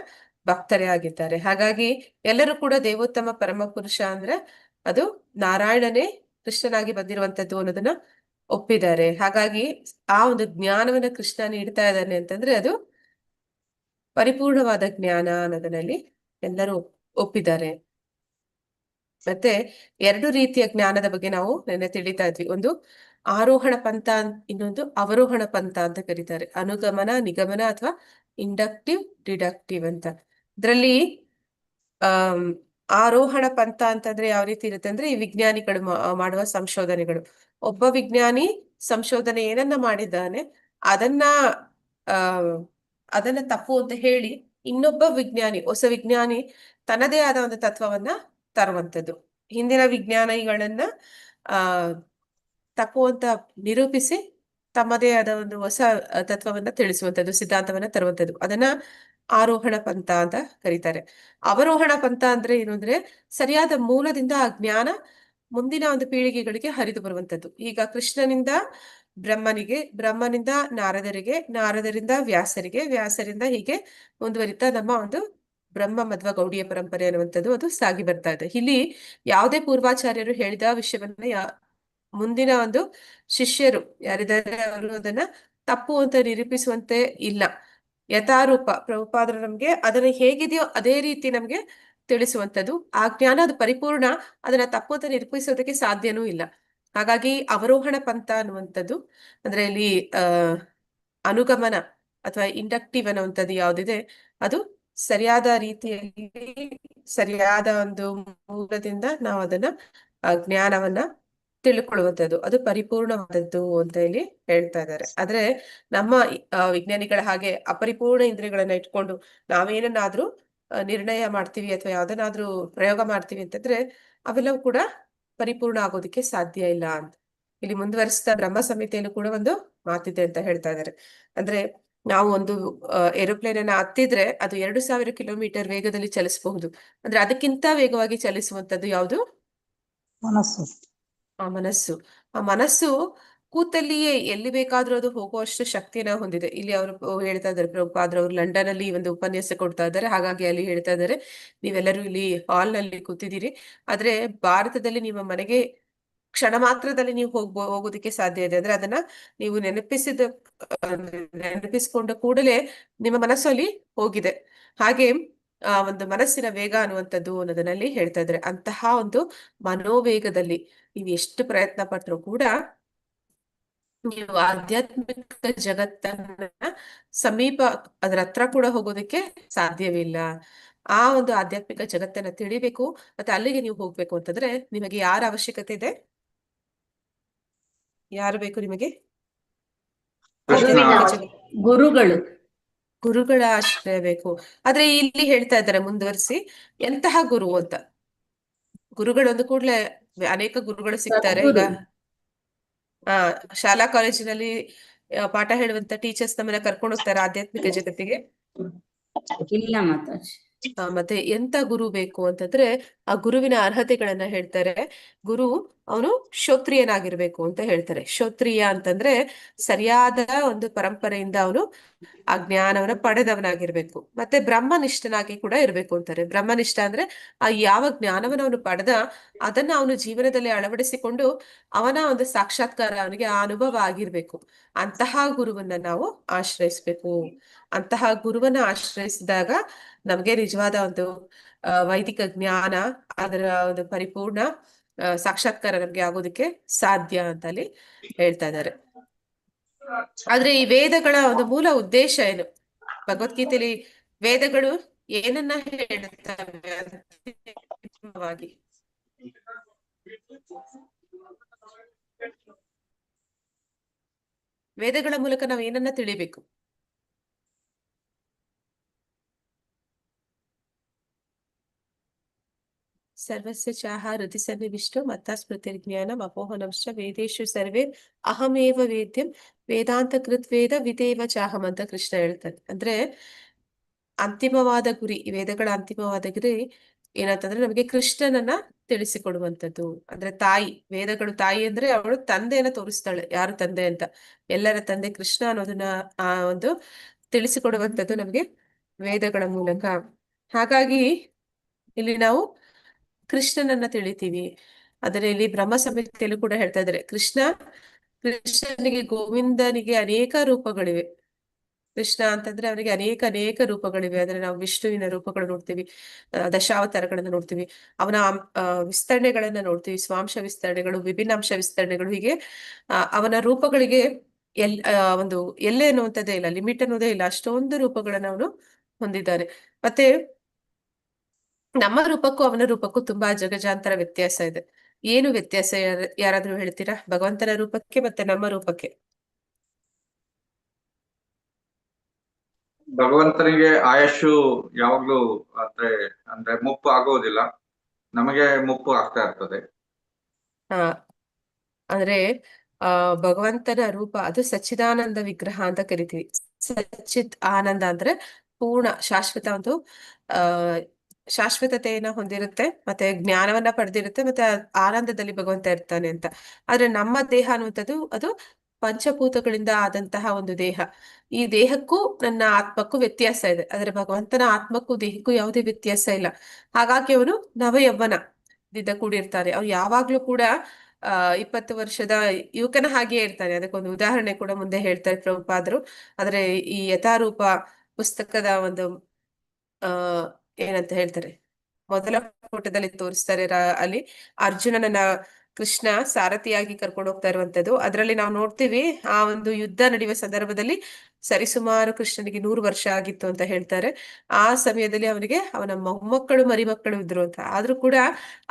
S1: ಭಕ್ತರೇ ಆಗಿದ್ದಾರೆ. ಹಾಗಾಗಿ ಎಲ್ಲರೂ ಕೂಡ ದೇವೋತ್ತಮ ಪರಮ ಪುರುಷ ಅಂದ್ರೆ ಅದು ನಾರಾಯಣನೇ ಕೃಷ್ಣನಾಗಿ ಬಂದಿರುವಂತದ್ದು ಅನ್ನೋದನ್ನ ಒಪ್ಪಿದ್ದಾರೆ. ಹಾಗಾಗಿ ಆ ಒಂದು ಜ್ಞಾನವನ್ನ ಕೃಷ್ಣ ನೀಡ್ತಾ ಇದ್ದಾನೆ ಅಂತಂದ್ರೆ ಅದು ಪರಿಪೂರ್ಣವಾದ ಜ್ಞಾನ ಅನ್ನೋದನ್ನಲ್ಲಿ ಎಲ್ಲರೂ ಒಪ್ಪಿದ್ದಾರೆ. ಮತ್ತೆ 2 ರೀತಿಯ ಜ್ಞಾನದ ಬಗ್ಗೆ ನಾವು ನೆನ್ನೆ ತಿಳಿತಾ ಇದ್ವಿ. ಒಂದು ಆರೋಹಣ ಪಂಥ, ಇನ್ನೊಂದು ಅವರೋಹಣ ಪಂಥ ಅಂತ ಕರೀತಾರೆ. ಅನುಗಮನ, ನಿಗಮನ ಅಥವಾ ಇಂಡಕ್ಟಿವ್, ಡಿಡಕ್ಟಿವ್ ಅಂತ. ಇದರಲ್ಲಿ ಆರೋಹಣ ಪಂಥ ಅಂತಂದ್ರೆ ಯಾವ ರೀತಿ ಇರುತ್ತೆ ಅಂದ್ರೆ, ಈ ವಿಜ್ಞಾನಿಗಳು ಮಾಡುವ ಸಂಶೋಧನೆಗಳು. ಒಬ್ಬ ವಿಜ್ಞಾನಿ ಸಂಶೋಧನೆ ಏನನ್ನ ಮಾಡಿದ್ದಾನೆ ಅದನ್ನ ತಪ್ಪು ಅಂತ ಹೇಳಿ ಇನ್ನೊಬ್ಬ ವಿಜ್ಞಾನಿ, ಹೊಸ ವಿಜ್ಞಾನಿ ತನ್ನದೇ ಆದ ಒಂದು ತತ್ವವನ್ನ ತರುವಂಥದ್ದು. ಹಿಂದಿನ ವಿಜ್ಞಾನಿಗಳನ್ನ ತಪ್ಪು ಅಂತ ನಿರೂಪಿಸಿ ತಮ್ಮದೇ ಆದ ಒಂದು ಹೊಸ ತತ್ವವನ್ನ ತಿಳಿಸುವಂಥದ್ದು, ಸಿದ್ಧಾಂತವನ್ನ ತರುವಂಥದ್ದು. ಅದನ್ನ ಆರೋಹಣ ಪಂಥ ಅಂತ ಕರೀತಾರೆ. ಅವರೋಹಣ ಪಂಥ ಅಂದ್ರೆ ಏನು ಅಂದ್ರೆ, ಸರಿಯಾದ ಮೂಲದಿಂದ ಆ ಜ್ಞಾನ ಮುಂದಿನ ಒಂದು ಪೀಳಿಗೆಗಳಿಗೆ ಹರಿದು ಬರುವಂಥದ್ದು. ಈಗ ಕೃಷ್ಣನಿಂದ ಬ್ರಹ್ಮನಿಗೆ, ಬ್ರಹ್ಮನಿಂದ ನಾರದರಿಗೆ, ನಾರದರಿಂದ ವ್ಯಾಸರಿಗೆ, ವ್ಯಾಸರಿಂದ ಹೀಗೆ ಮುಂದುವರಿತಾ ನಮ್ಮ ಒಂದು ಬ್ರಹ್ಮ ಮಧ್ವ ಗೌಡಿಯ ಪರಂಪರೆ ಅನ್ನುವಂಥದ್ದು ಅದು ಸಾಗಿ ಬರ್ತಾ ಇದೆ. ಇಲ್ಲಿ ಯಾವುದೇ ಪೂರ್ವಾಚಾರ್ಯರು ಹೇಳಿದ ವಿಷಯವನ್ನ ಮುಂದಿನ ಒಂದು ಶಿಷ್ಯರು ಯಾರಿದ್ದಾರೆ ಅವರು ಅದನ್ನ ತಪ್ಪು ಅಂತ ನಿರೂಪಿಸುವಂತೆ ಇಲ್ಲ. ಯಥಾರೂಪ ಪ್ರಭುಪಾದರು ನಮ್ಗೆ ಅದನ್ನ ಹೇಗಿದೆಯೋ ಅದೇ ರೀತಿ ನಮ್ಗೆ ತಿಳಿಸುವಂಥದ್ದು. ಆ ಜ್ಞಾನ ಅದು ಪರಿಪೂರ್ಣ, ಅದನ್ನ ತಪ್ಪು ಅಂತ ನಿರೂಪಿಸೋದಕ್ಕೆ ಸಾಧ್ಯನೂ ಇಲ್ಲ. ಹಾಗಾಗಿ ಅವರೋಹಣ ಪಂಥ ಅನ್ನುವಂಥದ್ದು ಅಂದ್ರೆ ಇಲ್ಲಿ ಅನುಗಮನ ಅಥವಾ ಇಂಡಕ್ಟಿವ್ ಅನ್ನುವಂಥದ್ದು ಯಾವುದಿದೆ ಅದು ಸರಿಯಾದ ರೀತಿಯಲ್ಲಿ ಸರಿಯಾದ ಒಂದು ಮೂಲದಿಂದ ನಾವು ಅದನ್ನ ಜ್ಞಾನವನ್ನ ತಿಳ್ಕೊಳ್ಳುವಂಥದ್ದು, ಅದು ಪರಿಪೂರ್ಣವಾದದ್ದು ಅಂತ ಹೇಳಿ ಹೇಳ್ತಾ ಇದ್ದಾರೆ. ಆದ್ರೆ ನಮ್ಮ ವಿಜ್ಞಾನಿಗಳ ಹಾಗೆ ಅಪರಿಪೂರ್ಣ ಇಂದ್ರಿಯಗಳನ್ನ ಇಟ್ಕೊಂಡು ನಾವೇನನ್ನಾದ್ರೂ ನಿರ್ಣಯ ಮಾಡ್ತೀವಿ ಅಥವಾ ಯಾವ್ದನ್ನಾದ್ರೂ ಪ್ರಯೋಗ ಮಾಡ್ತೀವಿ ಅಂತಂದ್ರೆ ಅವೆಲ್ಲವೂ ಕೂಡ ಪರಿಪೂರ್ಣ ಆಗೋದಕ್ಕೆ ಸಾಧ್ಯ ಇಲ್ಲ ಅಂತ ಇಲ್ಲಿ ಮುಂದುವರಿಸ್ತಾ ಬ್ರಹ್ಮ ಸಂಹಿತೆಯಲ್ಲೂ ಕೂಡ ಒಂದು ಮಾತಿದೆ ಅಂತ ಹೇಳ್ತಾ ಇದ್ದಾರೆ. ಅಂದ್ರೆ ನಾವು ಒಂದು ಏರೋಪ್ಲೇನ್ ಅನ್ನ ಹತ್ತಿದ್ರೆ ಅದು 2000 ಕಿಲೋಮೀಟರ್ ವೇಗದಲ್ಲಿ ಚಲಿಸಬಹುದು. ಅಂದ್ರೆ ಅದಕ್ಕಿಂತ ವೇಗವಾಗಿ ಚಲಿಸುವಂತದ್ದು ಯಾವುದು?
S2: ಮನಸ್ಸು.
S1: ಆ ಮನಸ್ಸು. ಆ ಮನಸ್ಸು ಕೂತಲ್ಲಿಯೇ ಎಲ್ಲಿ ಬೇಕಾದ್ರೂ ಅದು ಹೋಗುವಷ್ಟು ಶಕ್ತಿಯನ್ನ ಹೊಂದಿದೆ. ಇಲ್ಲಿ ಅವರು ಹೇಳ್ತಾ ಇದ್ದಾರೆ, ಪ್ರಭುಪಾದ್ರು ಅವರು ಲಂಡನ್ ಅಲ್ಲಿ ಒಂದು ಉಪನ್ಯಾಸ ಕೊಡ್ತಾ ಇದ್ದಾರೆ. ಹಾಗಾಗಿ ಅಲ್ಲಿ ಹೇಳ್ತಾ ಇದ್ದಾರೆ, ನೀವೆಲ್ಲರೂ ಇಲ್ಲಿ ಹಾಲ್ ನಲ್ಲಿ ಕೂತಿದ್ದೀರಿ, ಆದ್ರೆ ಭಾರತದಲ್ಲಿ ನಿಮ್ಮ ಮನೆಗೆ ಕ್ಷಣ ಮಾತ್ರದಲ್ಲಿ ನೀವು ಹೋಗೋದಕ್ಕೆ ಸಾಧ್ಯ ಇದೆ. ಅಂದ್ರೆ ಅದನ್ನ ನೀವು ನೆನಪಿಸಿಕೊಂಡ ಕೂಡಲೇ ನಿಮ್ಮ ಮನಸ್ಸಲ್ಲಿ ಹೋಗಿದೆ. ಹಾಗೆ ಆ ಒಂದು ಮನಸ್ಸಿನ ವೇಗ ಅನ್ನುವಂಥದ್ದು ಅನ್ನೋದನ್ನಲ್ಲಿ ಹೇಳ್ತಾ ಇದ್ದಾರೆ. ಅಂತಹ ಒಂದು ಮನೋವೇಗದಲ್ಲಿ ನೀವು ಎಷ್ಟು ಪ್ರಯತ್ನ ಪಟ್ಟರು ಕೂಡ ನೀವು ಆಧ್ಯಾತ್ಮಿಕ ಜಗತ್ತನ್ನ ಸಮೀಪ ಅದರ ಹತ್ರ ಕೂಡ ಹೋಗೋದಕ್ಕೆ ಸಾಧ್ಯವಿಲ್ಲ. ಆ ಒಂದು ಆಧ್ಯಾತ್ಮಿಕ ಜಗತ್ತನ್ನ ತಿಳಿಬೇಕು ಮತ್ತೆ ಅಲ್ಲಿಗೆ ನೀವು ಹೋಗ್ಬೇಕು ಅಂತಂದ್ರೆ ನಿಮಗೆ ಯಾರ ಅವಶ್ಯಕತೆ ಇದೆ? ಯಾರು ಬೇಕು ನಿಮಗೆ?
S4: ಗುರುಗಳು.
S1: ಗುರುಗಳ ಆಶ್ರಯ ಬೇಕು. ಆದ್ರೆ ಇಲ್ಲಿ ಹೇಳ್ತಾ ಇದ್ದಾರೆ ಮುಂದುವರಿಸಿ, ಎಂತಹ ಗುರು ಅಂತ. ಗುರುಗಳು ಅಂದ ಕೂಡ್ಲೆ ಅನೇಕ ಗುರುಗಳು ಸಿಗ್ತಾರೆ. ಈಗ ಶಾಲಾ ಕಾಲೇಜಿನಲ್ಲಿ ಪಾಠ ಹೇಳುವಂತ ಟೀಚರ್ಸ್ ನಮ್ಮನ್ನ ಕರ್ಕೊಂಡು ಹೋಗ್ತಾರೆ ಆಧ್ಯಾತ್ಮಿಕ ಜಗತ್ತಿಗೆ.
S4: ಇಲ್ಲ ಮಾತಾಜಿ.
S1: ಮತ್ತೆ ಎಂತ ಗುರು ಬೇಕು ಅಂತಂದ್ರೆ ಆ ಗುರುವಿನ ಅರ್ಹತೆಗಳನ್ನ ಹೇಳ್ತಾರೆ. ಗುರು ಅವನು ಶ್ರೋತ್ರಿಯನಾಗಿರ್ಬೇಕು ಅಂತ ಹೇಳ್ತಾರೆ. ಶ್ರೋತ್ರಿಯ ಅಂತಂದ್ರೆ ಸರಿಯಾದ ಒಂದು ಪರಂಪರೆಯಿಂದ ಅವನು ಆ ಜ್ಞಾನವನ್ನ ಪಡೆದವನಾಗಿರ್ಬೇಕು. ಮತ್ತೆ ಬ್ರಹ್ಮನಿಷ್ಠನಾಗಿ ಕೂಡ ಇರ್ಬೇಕು ಅಂತಾರೆ. ಬ್ರಹ್ಮನಿಷ್ಠ ಅಂದ್ರೆ ಆ ಯಾವ ಜ್ಞಾನವನ್ನ ಅವನು ಪಡೆದ ಅದನ್ನ ಅವನು ಜೀವನದಲ್ಲಿ ಅಳವಡಿಸಿಕೊಂಡು ಅವನ ಒಂದು ಸಾಕ್ಷಾತ್ಕಾರ ಅವನಿಗೆ ಆ ಅನುಭವ ಆಗಿರ್ಬೇಕು. ಅಂತಹ ಗುರುವನ್ನ ನಾವು ಆಶ್ರಯಿಸ್ಬೇಕು. ಅಂತಹ ಗುರುವನ್ನ ಆಶ್ರಯಿಸಿದಾಗ ನಮ್ಗೆ ನಿಜವಾದ ಒಂದು ವೈದಿಕ ಜ್ಞಾನ, ಅದರ ಒಂದು ಪರಿಪೂರ್ಣ ಸಾಕ್ಷಾತ್ಕಾರ ನಮ್ಗೆ ಆಗೋದಕ್ಕೆ ಸಾಧ್ಯ ಅಂತ ಅಲ್ಲಿ ಹೇಳ್ತಾ ಇದ್ದಾರೆ. ಆದ್ರೆ ಈ ವೇದಗಳ ಒಂದು ಮೂಲ ಉದ್ದೇಶ ಏನು? ಭಗವದ್ಗೀತೆಯಲ್ಲಿ ವೇದಗಳು ಏನನ್ನ ಹೇಳುತ್ತವೆ ಅಂತಿಮವಾಗಿ? ವೇದಗಳ ಮೂಲಕ ನಾವು ಏನನ್ನ ತಿಳಿಬೇಕು? ಸರ್ವಸ್ಯ ಚಾಹ ಹೃದಯ ಸನ್ನಿವಿಷ್ಟೋ ಮತ್ತ ಸ್ಮೃತಿರ್ಜ್ಞಾನಂ ಅಪೋಹನಂಶ್ಚ ವೇದೇಶು ಸರ್ವೇ ಅಹಮೇವ ವೇದ್ಯಂ ವೇದಾಂತ ಕೃತ್ ವೇದ ವಿದೇವ ಚಾಹಂ ಅಂತ ಕೃಷ್ಣ ಹೇಳ್ತಾರೆ. ಅಂದ್ರೆ ಅಂತಿಮವಾದ ಗುರಿ, ಈ ವೇದಗಳ ಅಂತಿಮವಾದ ಗುರಿ ಏನಂತಂದ್ರೆ ನಮಗೆ ಕೃಷ್ಣನನ್ನ ತಿಳಿಸಿಕೊಡುವಂಥದ್ದು. ಅಂದ್ರೆ ತಾಯಿ, ವೇದಗಳು ತಾಯಿ ಅಂದ್ರೆ ಅವಳು ತಂದೆಯನ್ನ ತೋರಿಸ್ತಾಳೆ, ಯಾರು ತಂದೆ ಅಂತ. ಎಲ್ಲರ ತಂದೆ ಕೃಷ್ಣ ಅನ್ನೋದನ್ನ ಆ ಒಂದು ತಿಳಿಸಿಕೊಡುವಂಥದ್ದು ನಮಗೆ ವೇದಗಳ ಮೂಲಕ. ಹಾಗಾಗಿ ಇಲ್ಲಿ ನಾವು ಕೃಷ್ಣನನ್ನ ತಿಳಿತೀವಿ. ಆದರೆ ಇಲ್ಲಿ ಬ್ರಹ್ಮ ಸಂಹಿತೆಯಲ್ಲೂ ಕೂಡ ಹೇಳ್ತಾ ಇದ್ದಾರೆ, ಕೃಷ್ಣನಿಗೆ ಗೋವಿಂದನಿಗೆ ಅನೇಕ ರೂಪಗಳಿವೆ. ಕೃಷ್ಣ ಅಂತಂದ್ರೆ ಅವನಿಗೆ ಅನೇಕ ರೂಪಗಳಿವೆ. ಅಂದ್ರೆ ನಾವು ವಿಷ್ಣುವಿನ ರೂಪಗಳು ನೋಡ್ತೀವಿ, ದಶಾವತಾರಗಳನ್ನ ನೋಡ್ತೀವಿ, ಅವನ ವಿಸ್ತರಣೆಗಳನ್ನ ನೋಡ್ತೀವಿ, ಸ್ವಾಂಶ ವಿಸ್ತರಣೆಗಳು, ವಿಭಿನ್ನಾಂಶ ವಿಸ್ತರಣೆಗಳು, ಹೀಗೆ ಅವನ ರೂಪಗಳಿಗೆ ಒಂದು ಎಲ್ಲೆ ಅನ್ನುವಂಥದ್ದೇ ಇಲ್ಲ, ಲಿಮಿಟ್ ಅನ್ನೋದೇ ಇಲ್ಲ, ಅಷ್ಟೊಂದು ರೂಪಗಳನ್ನ ಅವನು ಹೊಂದಿದ್ದಾನೆ. ಮತ್ತೆ ನಮ್ಮ ರೂಪಕ್ಕೂ ಅವನ ರೂಪಕ್ಕೂ ತುಂಬಾ ಜಗಜಾಂತರ ವ್ಯತ್ಯಾಸ ಇದೆ. ಏನು ವ್ಯತ್ಯಾಸ ಯಾರಾದ್ರೂ ಹೇಳ್ತೀರಾ? ಭಗವಂತನ ರೂಪಕ್ಕೆ ಮತ್ತೆ ನಮ್ಮ ರೂಪಕ್ಕೆ.
S3: ಭಗವಂತನಿಗೆ ಆಯುಷು ಯಾವಾಗ್ಲೂ ಅಂದ್ರೆ ಮುಪ್ಪು ಆಗೋದಿಲ್ಲ, ನಮಗೆ ಮುಪ್ಪು ಆಗ್ತಾ ಇರ್ತದೆ.
S1: ಅಂದ್ರೆ ಭಗವಂತನ ರೂಪ ಅದು ಸಚ್ಚಿದಾನಂದ ವಿಗ್ರಹ ಅಂತ ಕರಿತೀವಿ. ಸಚ್ಚಿತ್ ಆನಂದ ಅಂದ್ರೆ ಪೂರ್ಣ ಶಾಶ್ವತ ಒಂದು ಶಾಶ್ವತತೆಯನ್ನ ಹೊಂದಿರುತ್ತೆ, ಮತ್ತೆ ಜ್ಞಾನವನ್ನ ಪಡೆದಿರುತ್ತೆ, ಮತ್ತೆ ಆನಂದದಲ್ಲಿ ಭಗವಂತ ಇರ್ತಾನೆ ಅಂತ. ಆದ್ರೆ ನಮ್ಮ ದೇಹ ಅನ್ನುವಂಥದ್ದು ಅದು ಪಂಚಭೂತಗಳಿಂದ ಆದಂತಹ ಒಂದು ದೇಹ. ಈ ದೇಹಕ್ಕೂ ನನ್ನ ಆತ್ಮಕ್ಕೂ ವ್ಯತ್ಯಾಸ ಇದೆ, ಆದ್ರೆ ಭಗವಂತನ ಆತ್ಮಕ್ಕೂ ದೇಹಕ್ಕೂ ಯಾವುದೇ ವ್ಯತ್ಯಾಸ ಇಲ್ಲ. ಹಾಗಾಗಿ ಅವನು ನವಯೌವನದಿಂದ ಕೂಡಿರ್ತಾನೆ. ಅವ್ನು ಯಾವಾಗ್ಲೂ ಕೂಡ 20 ವರ್ಷದ ಯುವಕನ ಹಾಗೆಯೇ ಇರ್ತಾನೆ. ಅದಕ್ಕೊಂದು ಉದಾಹರಣೆ ಕೂಡ ಮುಂದೆ ಹೇಳ್ತಾರೆ ಪ್ರಭುಪಾದರು. ಆದ್ರೆ ಈ ಯಥಾರೂಪ ಪುಸ್ತಕದ ಒಂದು ಆ ಏನಂತ ಹೇಳ್ತಾರೆ, ಮೊದಲ ಪುಟದಲ್ಲಿ ತೋರಿಸ್ತಾರೆ. ಅಲ್ಲಿ ಅರ್ಜುನನನ್ನ ಕೃಷ್ಣ ಸಾರಥಿಯಾಗಿ ಕರ್ಕೊಂಡು ಹೋಗ್ತಾ ಇರುವಂತದ್ದು. ಅದರಲ್ಲಿ ನಾವು ನೋಡ್ತೀವಿ, ಆ ಒಂದು ಯುದ್ಧ ನಡೆಯುವ ಸಂದರ್ಭದಲ್ಲಿ ಸರಿಸುಮಾರು ಕೃಷ್ಣನಿಗೆ 100 ವರ್ಷ ಆಗಿತ್ತು ಅಂತ ಹೇಳ್ತಾರೆ. ಆ ಸಮಯದಲ್ಲಿ ಅವನಿಗೆ ಅವನ ಮೊಮ್ಮಕ್ಕಳು ಮರಿಮಕ್ಕಳು ಇದ್ರು ಅಂತ. ಆದ್ರೂ ಕೂಡ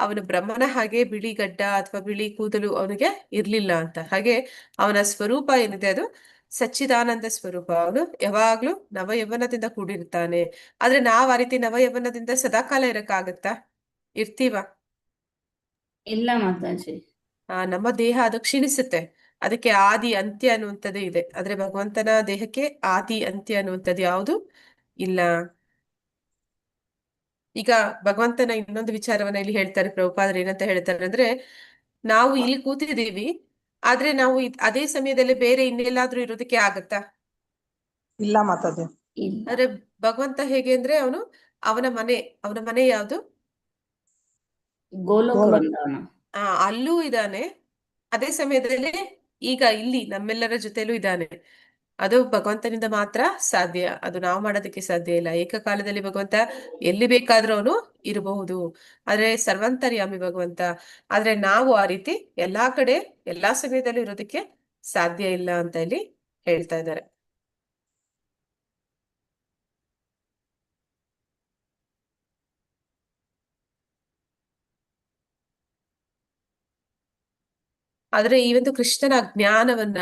S1: ಅವನು ಬ್ರಹ್ಮನ ಹಾಗೆ ಬಿಳಿ ಗಡ್ಡ ಅಥವಾ ಬಿಳಿ ಕೂದಲು ಅವನಿಗೆ ಇರ್ಲಿಲ್ಲ ಅಂತ. ಹಾಗೆ ಅವನ ಸ್ವರೂಪ ಏನಿದೆ ಅದು ಸಚ್ಚಿದಾನಂದ ಸ್ವರೂಪ. ಅವನು ಯಾವಾಗ್ಲೂ ನವಯೌವನದಿಂದ ಕೂಡಿರ್ತಾನೆ. ಆದ್ರೆ ನಾವ್ ಆ ರೀತಿ ನವಯೌವನದಿಂದ ಸದಾಕಾಲ ಇರಕ್ಕಾಗತ್ತಾ? ಇರ್ತೀವ?
S4: ಇಲ್ಲ ಮಾತಾಜಿ.
S1: ನಮ್ಮ ದೇಹ ಅದು ಕ್ಷೀಣಿಸುತ್ತೆ. ಅದಕ್ಕೆ ಆದಿ ಅಂತ್ಯ ಅನ್ನುವಂಥದ್ದು ಇದೆ. ಆದ್ರೆ ಭಗವಂತನ ದೇಹಕ್ಕೆ ಆದಿ ಅಂತ್ಯ ಅನ್ನುವಂಥದ್ದು ಯಾವುದು ಇಲ್ಲ. ಈಗ ಭಗವಂತನ ಇನ್ನೊಂದು ವಿಚಾರವನ್ನ ಇಲ್ಲಿ ಹೇಳ್ತಾರೆ ಪ್ರಭುಪಾದರು. ಏನಂತ ಹೇಳ್ತಾರೆ ಅಂದ್ರೆ, ನಾವು ಇಲ್ಲಿ ಕೂತಿದ್ದೀವಿ, ಆದ್ರೆ ನಾವು ಅದೇ ಸಮಯದಲ್ಲಿ ಬೇರೆ ಇನ್ನೆಲ್ಲಾದ್ರೂ ಇರೋದಕ್ಕೆ ಆಗತ್ತಾ?
S2: ಇಲ್ಲ ಮಾತಾಜಿ.
S4: ಇಲ್ಲ.
S1: ಆದ್ರೆ ಭಗವಂತ ಹೇಗೆ ಅಂದ್ರೆ, ಅವನ ಮನೆ ಯಾವುದು?
S4: ಗೋಲೋಕ ವೃಂದಾವನ.
S1: ಅಲ್ಲೂ ಇದ್ದಾನೆ. ಅದೇ ಸಮಯದಲ್ಲಿ ಈಗ ಇಲ್ಲಿ ನಮ್ಮೆಲ್ಲರ ಜೊತೆಲೂ ಇದ್ದಾನೆ. ಅದು ಭಗವಂತನಿಂದ ಮಾತ್ರ ಸಾಧ್ಯ. ಅದು ನಾವು ಮಾಡೋದಕ್ಕೆ ಸಾಧ್ಯ ಇಲ್ಲ. ಏಕಕಾಲದಲ್ಲಿ ಭಗವಂತ ಎಲ್ಲಿ ಬೇಕಾದ್ರೂ ಅವನು ಇರಬಹುದು. ಆದ್ರೆ ಸರ್ವಂತರ್ಯಾಮಿ ಭಗವಂತ. ಆದ್ರೆ ನಾವು ಆ ರೀತಿ ಎಲ್ಲಾ ಕಡೆ ಎಲ್ಲಾ ಸಮಯದಲ್ಲೂ ಇರೋದಕ್ಕೆ ಸಾಧ್ಯ ಇಲ್ಲ ಅಂತ ಇಲ್ಲಿ ಹೇಳ್ತಾ ಇದ್ದಾರೆ. ಆದ್ರೆ ಈ ಒಂದು ಕೃಷ್ಣನ ಜ್ಞಾನವನ್ನ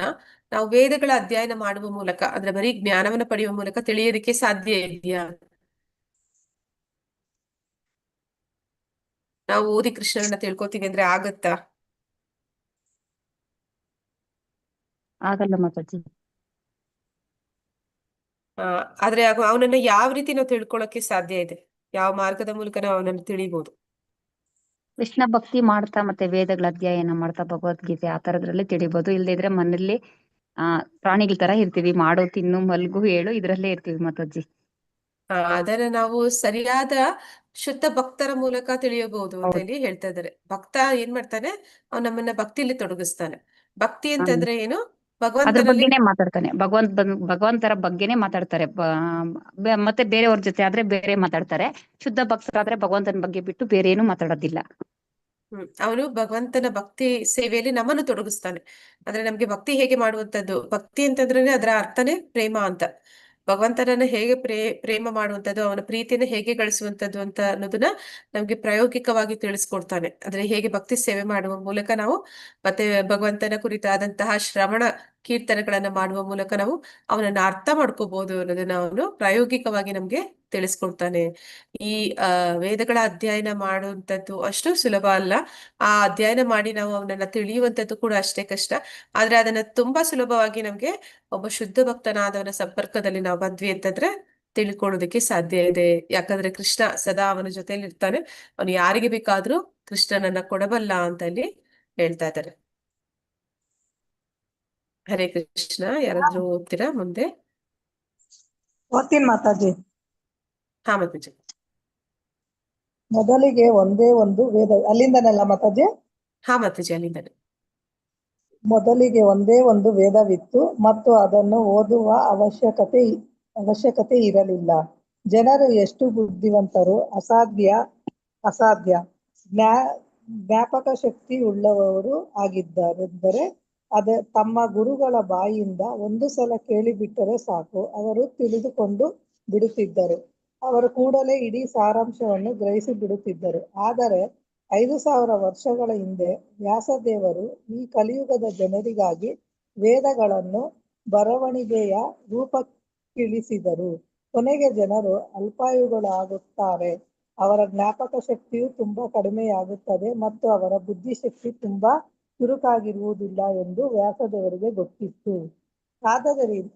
S1: ನಾವು ವೇದಗಳ ಅಧ್ಯಯನ ಮಾಡುವ ಮೂಲಕ, ಅಂದ್ರೆ ಬರೀ ಜ್ಞಾನವನ್ನ ಪಡೆಯುವ ಮೂಲಕ ತಿಳಿಯೋದಕ್ಕೆ ಸಾಧ್ಯ ಇದೆಯಾ? ನಾವು ಓದಿ ಕೃಷ್ಣನನ್ನ ತಿಳ್ಕೊತೀವಿ ಅಂದ್ರೆ ಆಗತ್ತಾ?
S5: ಆಗಲ್ಲ ಮಾತಾಜಿ.
S1: ಆದ್ರೆ ಅವನನ್ನ ಯಾವ ರೀತಿ ನಾವು ತಿಳ್ಕೊಳಕ್ಕೆ ಸಾಧ್ಯ ಇದೆ? ಯಾವ ಮಾರ್ಗದ ಮೂಲಕ ನಾವು ಅವನನ್ನು ತಿಳಿಬಹುದು?
S5: ಕೃಷ್ಣ ಭಕ್ತಿ ಮಾಡ್ತಾ ಮತ್ತೆ ವೇದಗಳ ಅಧ್ಯಯನ ಮಾಡ್ತಾ ಭಗವದ್ಗೀತೆ ಆ ತರದ್ರಲ್ಲಿ ತಿಳಿಬಹುದು. ಇಲ್ದಿದ್ರೆ ಮನೇಲಿ ಪ್ರಾಣಿಗಳ ತರ ಇರ್ತೀವಿ, ಮಾಡು ತಿನ್ನು ಮಲ್ಗು ಹೇಳು ಇದ್ರಲ್ಲೇ ಇರ್ತೀವಿ ಮಾತಾಜಿ.
S1: ಅದನ್ನ ನಾವು ಸರಿಯಾದ ಶುದ್ಧ ಭಕ್ತರ ಮೂಲಕ ತಿಳಿಯಬಹುದು ಅಂತ ಇಲ್ಲಿ ಹೇಳ್ತಾ ಇದ್ದಾರೆ. ಭಕ್ತ ಏನ್ ಮಾಡ್ತಾನೆ, ಅವ್ನು ನಮ್ಮನ್ನ ಭಕ್ತಿಯಲ್ಲಿ ತೊಡಗಿಸ್ತಾನೆ. ಭಕ್ತಿ ಅಂತಂದ್ರೆ ಏನು?
S5: ಅದ್ರ
S1: ಭಗವಂತನಲ್ಲಿ
S5: ಬಗ್ಗೆನೇ ಮಾತಾಡ್ತಾನೆ. ಭಗವಂತರ ಬಗ್ಗೆನೇ ಮಾತಾಡ್ತಾರೆ. ಮತ್ತೆ ಬೇರೆಯವ್ರ ಜೊತೆ ಆದ್ರೆ ಬೇರೆ ಮಾತಾಡ್ತಾರೆ. ಶುದ್ಧ ಭಕ್ತರಾದ್ರೆ ಭಗವಂತನ ಬಗ್ಗೆ ಬಿಟ್ಟು ಬೇರೆ ಏನು ಮಾತಾಡೋದಿಲ್ಲ.
S1: ಅವನು ಭಗವಂತನ ಭಕ್ತಿ ಸೇವೆಯಲ್ಲಿ ನಮ್ಮನ್ನು ತೊಡಗಿಸ್ತಾನೆ. ಅಂದ್ರೆ ನಮ್ಗೆ ಭಕ್ತಿ ಹೇಗೆ ಮಾಡುವಂತದ್ದು? ಭಕ್ತಿ ಅಂತಂದ್ರೆ ಅದರ ಅರ್ಥನೇ ಪ್ರೇಮ ಅಂತ. ಭಗವಂತನನ್ನ ಹೇಗೆ ಪ್ರೇಮ ಮಾಡುವಂಥದ್ದು, ಅವನ ಪ್ರೀತಿಯನ್ನು ಹೇಗೆ ಗಳಿಸುವಂಥದ್ದು ಅಂತ ಅನ್ನೋದನ್ನ ನಮ್ಗೆ ಪ್ರಾಯೋಗಿಕವಾಗಿ ತಿಳಿಸ್ಕೊಡ್ತಾನೆ. ಅಂದ್ರೆ ಹೇಗೆ ಭಕ್ತಿ ಸೇವೆ ಮಾಡುವ ಮೂಲಕ ನಾವು ಮತ್ತೆ ಭಗವಂತನ ಕುರಿತಾದಂತಹ ಶ್ರವಣ ಕೀರ್ತನೆಗಳನ್ನ ಮಾಡುವ ಮೂಲಕ ನಾವು ಅವನನ್ನ ಅರ್ಥ ಮಾಡ್ಕೋಬಹುದು ಅನ್ನೋದನ್ನ ಅವನು ಪ್ರಾಯೋಗಿಕವಾಗಿ ನಮ್ಗೆ ತಿಳಿಸ್ಕೊಡ್ತಾನೆ. ಈ ವೇದಗಳ ಅಧ್ಯಯನ ಮಾಡುವಂಥದ್ದು ಅಷ್ಟು ಸುಲಭ ಅಲ್ಲ. ಆ ಅಧ್ಯಯನ ಮಾಡಿ ನಾವು ಅವನನ್ನ ತಿಳಿಯುವಂಥದ್ದು ಕೂಡ ಅಷ್ಟೇ ಕಷ್ಟ. ಆದ್ರೆ ಅದನ್ನ ತುಂಬಾ ಸುಲಭವಾಗಿ ನಮ್ಗೆ ಒಬ್ಬ ಶುದ್ಧ ಭಕ್ತನಾದವನ ಸಂಪರ್ಕದಲ್ಲಿ ನಾವು ಬಂದ್ವಿ ಅಂತಂದ್ರೆ ತಿಳ್ಕೊಳ್ಳೋದಕ್ಕೆ ಸಾಧ್ಯ ಇದೆ. ಯಾಕಂದ್ರೆ ಕೃಷ್ಣ ಸದಾ ಅವನ ಜೊತೆಲಿ ಇರ್ತಾನೆ. ಅವನು ಯಾರಿಗೆ ಬೇಕಾದ್ರೂ ಕೃಷ್ಣನನ್ನ ಕೊಡಬಲ್ಲ ಅಂತ ಇಲ್ಲಿ ಹೇಳ್ತಾ ಇದ್ದಾರೆ. ಹರೇ ಕೃಷ್ಣ. ಯಾರಾದ್ರೂ ಓದ್ತೀರಾ ಮುಂದೆ?
S2: ಓದ್ತೀನಿ ಮಾತಾಜಿ.
S1: ಹಾ ಮಾತಾಜಿ.
S2: ಮೊದಲಿಗೆ ಒಂದೇ ಒಂದು ವೇದ, ಅಲ್ಲಿಂದನೆಲ್ಲ ಮಾತಾಜಿ.
S1: ಹಾ ಮಾತಾಜಿ, ಅಲ್ಲಿಂದಾನೆ.
S2: ಮೊದಲಿಗೆ ಒಂದೇ ಒಂದು ವೇದವಿತ್ತು ಮತ್ತು ಅದನ್ನು ಓದುವ ಅವಶ್ಯಕತೆ ಇರಲಿಲ್ಲ. ಜನರು ಎಷ್ಟು ಬುದ್ಧಿವಂತರು, ಅಸಾಧ್ಯ ಜ್ಞಾಪಕ ಶಕ್ತಿ ಉಳ್ಳವರು ಆಗಿದ್ದಾರೆಂದರೆ ತಮ್ಮ ಗುರುಗಳ ಬಾಯಿಯಿಂದ ಒಂದು ಸಲ ಕೇಳಿಬಿಟ್ಟರೆ ಸಾಕು, ಅವರು ತಿಳಿದುಕೊಂಡು ಬಿಡುತ್ತಿದ್ದರು. ಅವರು ಕೂಡಲೇ ಇಡೀ ಸಾರಾಂಶವನ್ನು ಗ್ರಹಿಸಿ ಬಿಡುತ್ತಿದ್ದರು. ಆದರೆ 5000 ವರ್ಷಗಳ ಹಿಂದೆ ವ್ಯಾಸದೇವರು ಈ ಕಲಿಯುಗದ ಜನರಿಗಾಗಿ ವೇದಗಳನ್ನು ಬರವಣಿಗೆಯ ರೂಪಕ್ಕಿಳಿಸಿದರು. ಕೊನೆಗೆ ಜನರು ಅಲ್ಪಾಯುಗಳಾಗುತ್ತಾರೆ. ಅವರ ಜ್ಞಾಪಕ ಶಕ್ತಿಯು ತುಂಬಾ ಕಡಿಮೆಯಾಗುತ್ತದೆ ಮತ್ತು ಅವರ ಬುದ್ಧಿಶಕ್ತಿ ತುಂಬಾ ಚುರುಕಾಗಿರುವುದಿಲ್ಲ ಎಂದು ವ್ಯಾಸದೇವರಿಗೆ ಗೊತ್ತಿತ್ತು.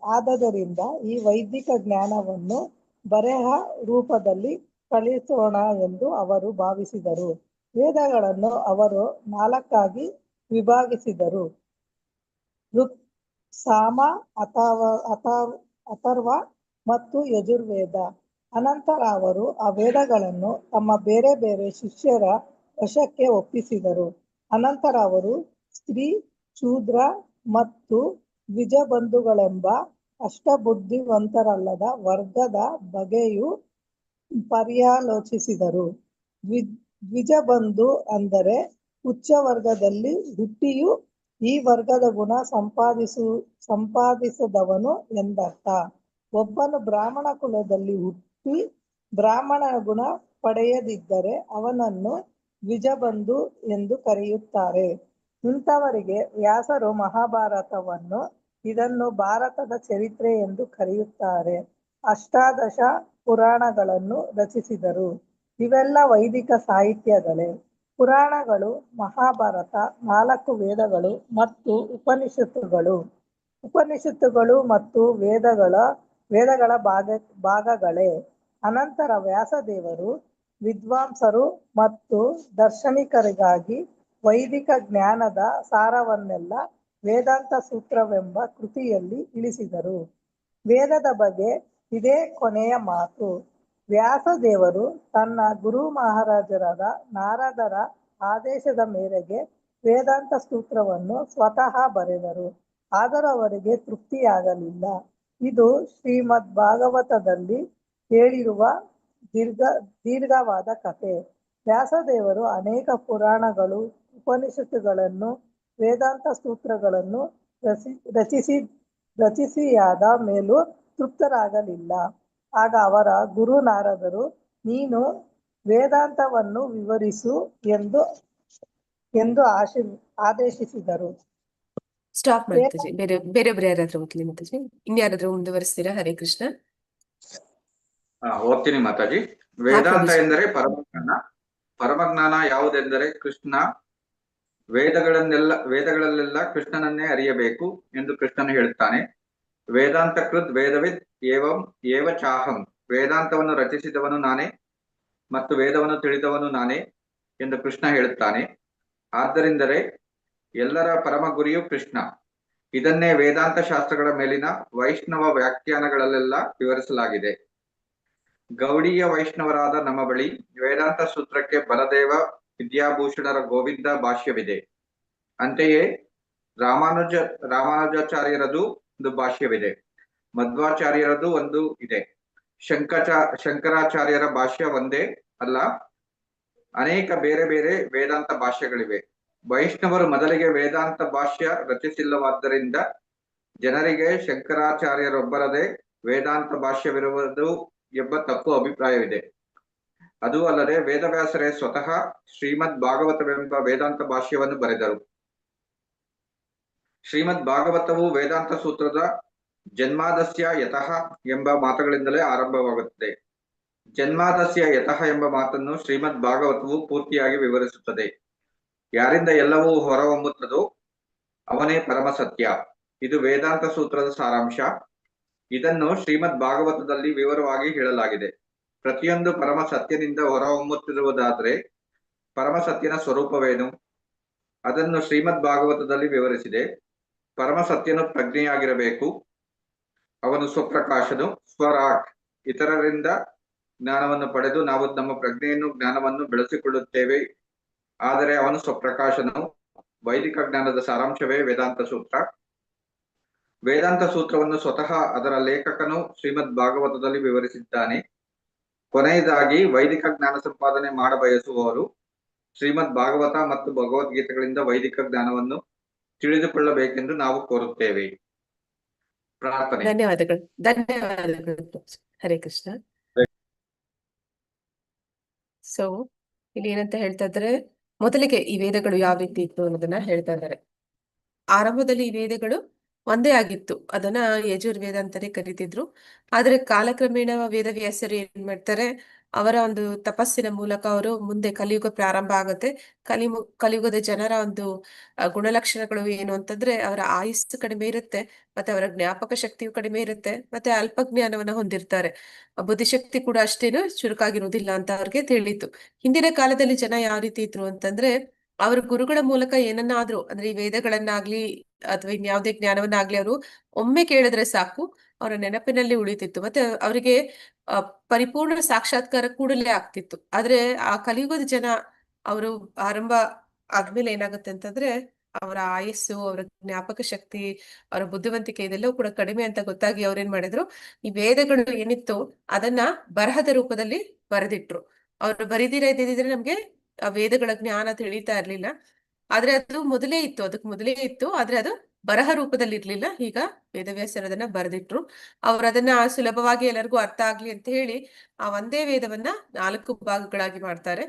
S2: ಆದದರಿಂದ ಈ ವೈದಿಕ ಜ್ಞಾನವನ್ನು ಬರೆಹ ರೂಪದಲ್ಲಿ ಕಳಿಸೋಣ ಎಂದು ಅವರು ಭಾವಿಸಿದರು. ವೇದಗಳನ್ನು ಅವರು 4 ವಿಭಾಗಿಸಿದರು. ಸಾಮ, ಅಥರ್ವ ಮತ್ತು ಯಜುರ್ವೇದ. ಅನಂತರ ಅವರು ಆ ವೇದಗಳನ್ನು ತಮ್ಮ ಬೇರೆ ಬೇರೆ ಶಿಷ್ಯರ ವಶಕ್ಕೆ ಒಪ್ಪಿಸಿದರು. ಅನಂತರ ಅವರು ಸ್ತ್ರೀ, ಶೂದ್ರ ಮತ್ತು ದ್ವಿಜಬಂಧುಗಳೆಂಬ ಅಷ್ಟಬುದ್ಧಿವಂತರಲ್ಲದ ವರ್ಗದ ಬಗ್ಗೆಯೂ ಪರ್ಯಾಲೋಚಿಸಿದರು. ದ್ವಿಜಬಂಧು ಅಂದರೆ ಉಚ್ಚ ವರ್ಗದಲ್ಲಿ ಹುಟ್ಟಿಯೂ ಈ ವರ್ಗದ ಗುಣ ಸಂಪಾದಿಸದವನು ಎಂದರ್ಥ. ಒಬ್ಬನು ಬ್ರಾಹ್ಮಣ ಕುಲದಲ್ಲಿ ಹುಟ್ಟಿ ಬ್ರಾಹ್ಮಣ ಗುಣ ಪಡೆಯದಿದ್ದರೆ ಅವನನ್ನು ದ್ವಿಜಬಂಧು ಎಂದು ಕರೆಯುತ್ತಾರೆ. ಇಂಥವರಿಗೆ ವ್ಯಾಸರು ಮಹಾಭಾರತವನ್ನು, ಇದನ್ನು ಭಾರತದ ಚರಿತ್ರೆ ಎಂದು ಕರೆಯುತ್ತಾರೆ, ಅಷ್ಟಾದಶ ಪುರಾಣಗಳನ್ನು ರಚಿಸಿದರು. ಇವೆಲ್ಲ ವೈದಿಕ ಸಾಹಿತ್ಯಗಳೇ. ಪುರಾಣಗಳು, ಮಹಾಭಾರತ, 4 ವೇದಗಳು ಮತ್ತು ಉಪನಿಷತ್ತುಗಳು. ಉಪನಿಷತ್ತುಗಳು ಮತ್ತು ವೇದಗಳ ಭಾಗಗಳೇ. ಅನಂತರ ವ್ಯಾಸದೇವರು ವಿದ್ವಾಂಸರು ಮತ್ತು ದಾರ್ಶನಿಕರಿಗಾಗಿ ವೈದಿಕ ಜ್ಞಾನದ ಸಾರವನ್ನೆಲ್ಲ ವೇದಾಂತ ಸೂತ್ರವೆಂಬ ಕೃತಿಯಲ್ಲಿ ಇಳಿಸಿದರು. ವೇದದ ಬಗ್ಗೆ ಇದೇ ಕೊನೆಯ ಮಾತು. ವ್ಯಾಸದೇವರು ತನ್ನ ಗುರು ಮಹಾರಾಜರಾದ ನಾರದರ ಆದೇಶದ ಮೇರೆಗೆ ವೇದಾಂತ ಸೂತ್ರವನ್ನು ಸ್ವತಃ ಬರೆದರು. ಆದರೂ ಅವರಿಗೆ ತೃಪ್ತಿಯಾಗಲಿಲ್ಲ. ಇದು ಶ್ರೀಮದ್ ಭಾಗವತದಲ್ಲಿ ಹೇಳಿರುವ ದೀರ್ಘವಾದ ಕಥೆ. ವ್ಯಾಸದೇವರು ಅನೇಕ ಪುರಾಣಗಳು, ಉಪನಿಷತ್ತುಗಳನ್ನು, ವೇದಾಂತ ಸೂತ್ರಗಳನ್ನು ರಚಿಸಿಯಾದ ಮೇಲೂ ತೃಪ್ತರಾಗಲಿಲ್ಲ. ಆಗ ಅವರ ಗುರು ನಾರದರು, ನೀನು ವೇದಾಂತವನ್ನು ವಿವರಿಸು ಎಂದು ಆದೇಶಿಸಿದರು.
S1: ಸ್ಟಾಪ್ ಮಾಡ್ತೀವಿ. ಬೇರೆ ಯಾರಾದ್ರೂ ಓದ್ಲಿ ಮಾತಾಜಿ. ಇನ್ಯಾರಾದ್ರೂ ಮುಂದುವರಿಸ್ತೀರಾ? ಹರೇ ಕೃಷ್ಣ.
S3: ಓದ್ತೀನಿ ಮಾತಾಜಿ. ವೇದಾಂತ
S1: ಪ್ರಭುಜಿ.
S3: ಎಂದರೆ ಪರಮಜ್ಞಾನ. ಪರಮಜ್ಞಾನ ಯಾವುದೆಂದರೆ ಕೃಷ್ಣ. ವೇದಗಳಲ್ಲೆಲ್ಲ ಕೃಷ್ಣನನ್ನೇ ಅರಿಯಬೇಕು ಎಂದು ಕೃಷ್ಣನು ಹೇಳುತ್ತಾನೆ. ವೇದಾಂತ ಕೃತ್ ವೇದವಿದ್ ಏವ ಚಾಹಂ. ವೇದಾಂತವನ್ನು ರಚಿಸಿದವನು ನಾನೇ ಮತ್ತು ವೇದವನ್ನು ತಿಳಿದವನು ನಾನೇ ಎಂದು ಕೃಷ್ಣ ಹೇಳುತ್ತಾನೆ. ಆದ್ದರಿಂದಲೇ ಎಲ್ಲರ ಪರಮ ಗುರಿಯು ಕೃಷ್ಣ. ಇದನ್ನೇ ವೇದಾಂತ ಶಾಸ್ತ್ರಗಳ ಮೇಲಿನ ವೈಷ್ಣವ ವ್ಯಾಖ್ಯಾನಗಳಲ್ಲೆಲ್ಲ ವಿವರಿಸಲಾಗಿದೆ. ಗೌಡೀಯ ವೈಷ್ಣವರಾದ ನಮ್ಮ ಬಳಿ ವೇದಾಂತ ಸೂತ್ರಕ್ಕೆ ಬಲದೇವ ವಿದ್ಯಾಭೂಷಣರ ಗೋವಿಂದ ಭಾಷ್ಯವಿದೆ. ಅಂತೆಯೇ ರಾಮಾನುಜಾಚಾರ್ಯರದು ಒಂದು ಭಾಷ್ಯವಿದೆ. ಮಧ್ವಾಚಾರ್ಯರದು ಒಂದು ಇದೆ. ಶಂಕರಾಚಾರ್ಯರ ಭಾಷ್ಯ ಒಂದೇ ಅಲ್ಲ, ಅನೇಕ ಬೇರೆ ಬೇರೆ ವೇದಾಂತ ಭಾಷ್ಯಗಳಿವೆ. ವೈಷ್ಣವರು ಮೊದಲಿಗೆ ವೇದಾಂತ ಭಾಷ್ಯ ರಚಿಸಿಲ್ಲವಾದ್ದರಿಂದ ಜನರಿಗೆ ಶಂಕರಾಚಾರ್ಯರೊಬ್ಬರದೇ ವೇದಾಂತ ಭಾಷ್ಯವಿರುವುದು ಎಂಬ ತಪ್ಪು ಅಭಿಪ್ರಾಯವಿದೆ. ಅದೂ ಅಲ್ಲದೆ ವೇದವ್ಯಾಸರೇ ಸ್ವತಃ ಶ್ರೀಮದ್ ಭಾಗವತವೆಂಬ ವೇದಾಂತ ಭಾಷ್ಯವನ್ನು ಬರೆದರು. ಶ್ರೀಮದ್ ಭಾಗವತವು ವೇದಾಂತ ಸೂತ್ರದ ಜನ್ಮಾದಸ್ಯ ಯತಃ ಎಂಬ ಮಾತುಗಳಿಂದಲೇ ಆರಂಭವಾಗುತ್ತದೆ. ಜನ್ಮಾದಸ್ಯ ಯತಃ ಎಂಬ ಮಾತನ್ನು ಶ್ರೀಮದ್ ಭಾಗವತವು ಪೂರ್ತಿಯಾಗಿ ವಿವರಿಸುತ್ತದೆ. ಯಾರಿಂದ ಎಲ್ಲವೂ ಹೊರಹೊಮ್ಮುತ್ತದೋ ಅವನೇ ಪರಮ ಸತ್ಯ. ಇದು ವೇದಾಂತ ಸೂತ್ರದ ಸಾರಾಂಶ. ಇದನ್ನು ಶ್ರೀಮದ್ ಭಾಗವತದಲ್ಲಿ ವಿವರವಾಗಿ ಹೇಳಲಾಗಿದೆ. ಪ್ರತಿಯೊಂದು ಪರಮ ಸತ್ಯನಿಂದ ಹೊರಹೊಮ್ಮುತ್ತಿರುವುದಾದರೆ ಪರಮ ಸತ್ಯನ ಸ್ವರೂಪವೇನು? ಅದನ್ನು ಶ್ರೀಮದ್ ಭಾಗವತದಲ್ಲಿ ವಿವರಿಸಿದೆ. ಪರಮ ಸತ್ಯನು ಪ್ರಜ್ಞೆಯಾಗಿರಬೇಕು. ಅವನು ಸ್ವಪ್ರಕಾಶನು, ಸ್ವರಾಟ್. ಇತರರಿಂದ ಜ್ಞಾನವನ್ನು ಪಡೆದು ನಾವು ನಮ್ಮ ಪ್ರಜ್ಞೆಯನ್ನು ಜ್ಞಾನವನ್ನು ಬೆಳೆಸಿಕೊಳ್ಳುತ್ತೇವೆ. ಆದರೆ ಅವನು ಸ್ವಪ್ರಕಾಶನು. ವೈದಿಕ ಜ್ಞಾನದ ಸಾರಾಂಶವೇ ವೇದಾಂತ ಸೂತ್ರ. ವೇದಾಂತ ಸೂತ್ರವನ್ನು ಸ್ವತಃ ಅದರ ಲೇಖಕನು ಶ್ರೀಮದ್ ಭಾಗವತದಲ್ಲಿ ವಿವರಿಸಿದ್ದಾನೆ. ಕೊನೆಯದಾಗಿ ವೈದಿಕ ಜ್ಞಾನ ಸಂಪಾದನೆ ಮಾಡಬಯಸುವವರು ಶ್ರೀಮದ್ ಭಾಗವತ ಮತ್ತು ಭಗವದ್ಗೀತೆಗಳಿಂದ ವೈದಿಕ ಜ್ಞಾನವನ್ನು ತಿಳಿದುಕೊಳ್ಳಬೇಕೆಂದು ನಾವು ಕೋರುತ್ತೇವೆ. ಪ್ರಾರ್ಥನೆ.
S1: ಧನ್ಯವಾದಗಳು. ಹರೇ ಕೃಷ್ಣ. ಸೊ ಇಲ್ಲಿ ಏನಂತ ಹೇಳ್ತಾ ಇದ್ದಾರೆ, ಮೊದಲಿಗೆ ಈ ವೇದಗಳು ಯಾವ ರೀತಿ ಇತ್ತು ಅನ್ನೋದನ್ನ ಹೇಳ್ತಾ ಇದ್ದಾರೆ. ಆರಂಭದಲ್ಲಿ ಈ ವೇದಗಳು ಒಂದೇ ಆಗಿತ್ತು. ಅದನ್ನ ಯಜುರ್ವೇದ ಅಂತಾನೆ ಕರೀತಿದ್ರು. ಆದ್ರೆ ಕಾಲಕ್ರಮೇಣ ವೇದವ್ಯಾಸರು ಏನ್ ಮಾಡ್ತಾರೆ, ಅವರ ಒಂದು ತಪಸ್ಸಿನ ಮೂಲಕ ಅವರು ಮುಂದೆ ಕಲಿಯುಗ ಪ್ರಾರಂಭ ಆಗುತ್ತೆ. ಕಲಿಯುಗದ ಜನರ ಒಂದು ಗುಣಲಕ್ಷಣಗಳು ಏನು ಅಂತಂದ್ರೆ, ಅವರ ಆಯುಸ್ಸು ಕಡಿಮೆ ಇರುತ್ತೆ, ಮತ್ತೆ ಅವರ ಜ್ಞಾಪಕ ಶಕ್ತಿಯು ಕಡಿಮೆ ಇರುತ್ತೆ, ಮತ್ತೆ ಅಲ್ಪ ಜ್ಞಾನವನ್ನ ಹೊಂದಿರ್ತಾರೆ. ಬುದ್ಧಿಶಕ್ತಿ ಕೂಡ ಅಷ್ಟೇನು ಚುರುಕಾಗಿರುವುದಿಲ್ಲ ಅಂತ ಅವ್ರಿಗೆ ತಿಳಿತು. ಹಿಂದಿನ ಕಾಲದಲ್ಲಿ ಜನ ಯಾವ ರೀತಿ ಇದ್ರು ಅಂತಂದ್ರೆ, ಅವ್ರ ಗುರುಗಳ ಮೂಲಕ ಏನನ್ನಾದ್ರೂ ಅಂದ್ರೆ ಈ ವೇದಗಳನ್ನಾಗ್ಲಿ ಅಥವಾ ಇನ್ಯಾವುದೇ ಜ್ಞಾನವನ್ನಾಗ್ಲಿ ಅವರು ಒಮ್ಮೆ ಕೇಳಿದ್ರೆ ಸಾಕು ಅವರ ನೆನಪಿನಲ್ಲಿ ಉಳಿತಿತ್ತು. ಮತ್ತೆ ಅವರಿಗೆ ಪರಿಪೂರ್ಣ ಸಾಕ್ಷಾತ್ಕಾರ ಕೂಡಲೇ ಆಗ್ತಿತ್ತು. ಆದ್ರೆ ಆ ಕಲಿಯುಗದ ಜನ ಅವರು ಆರಂಭ ಆದ್ಮೇಲೆ ಏನಾಗುತ್ತೆ ಅಂತಂದ್ರೆ ಅವರ ಆಯಸ್ಸು, ಅವರ ಜ್ಞಾಪಕ ಶಕ್ತಿ, ಅವರ ಬುದ್ಧಿವಂತಿಕೆ ಇದೆಲ್ಲವೂ ಕೂಡ ಕಡಿಮೆ ಅಂತ ಗೊತ್ತಾಗಿ ಅವ್ರೇನ್ ಮಾಡಿದ್ರು, ಈ ವೇದಗಳು ಏನಿತ್ತು ಅದನ್ನ ಬರಹದ ರೂಪದಲ್ಲಿ ಬರೆದಿಟ್ರು. ಅವ್ರು ಬರೀದಿರ ಇದ್ದಿದ್ರೆ ನಮ್ಗೆ ಆ ವೇದಗಳ ಜ್ಞಾನ ತಿಳಿತಾ ಇರ್ಲಿಲ್ಲ. ಆದ್ರೆ ಅದು ಮೊದಲೇ ಇತ್ತು, ಅದಕ್ಕೆ ಮೊದಲೇ ಇತ್ತು, ಆದ್ರೆ ಅದು ಬರಹ ರೂಪದಲ್ಲಿ ಇರ್ಲಿಲ್ಲ. ಈಗ ವೇದವ್ಯಾಸರು ಅದನ್ನ ಬರೆದಿಟ್ರು. ಅವ್ರು ಅದನ್ನ ಸುಲಭವಾಗಿ ಎಲ್ಲರಿಗೂ ಅರ್ಥ ಆಗ್ಲಿ ಅಂತ ಹೇಳಿ ಆ ಒಂದೇ ವೇದವನ್ನ 4 ಭಾಗಗಳಾಗಿ ಮಾಡ್ತಾರೆ.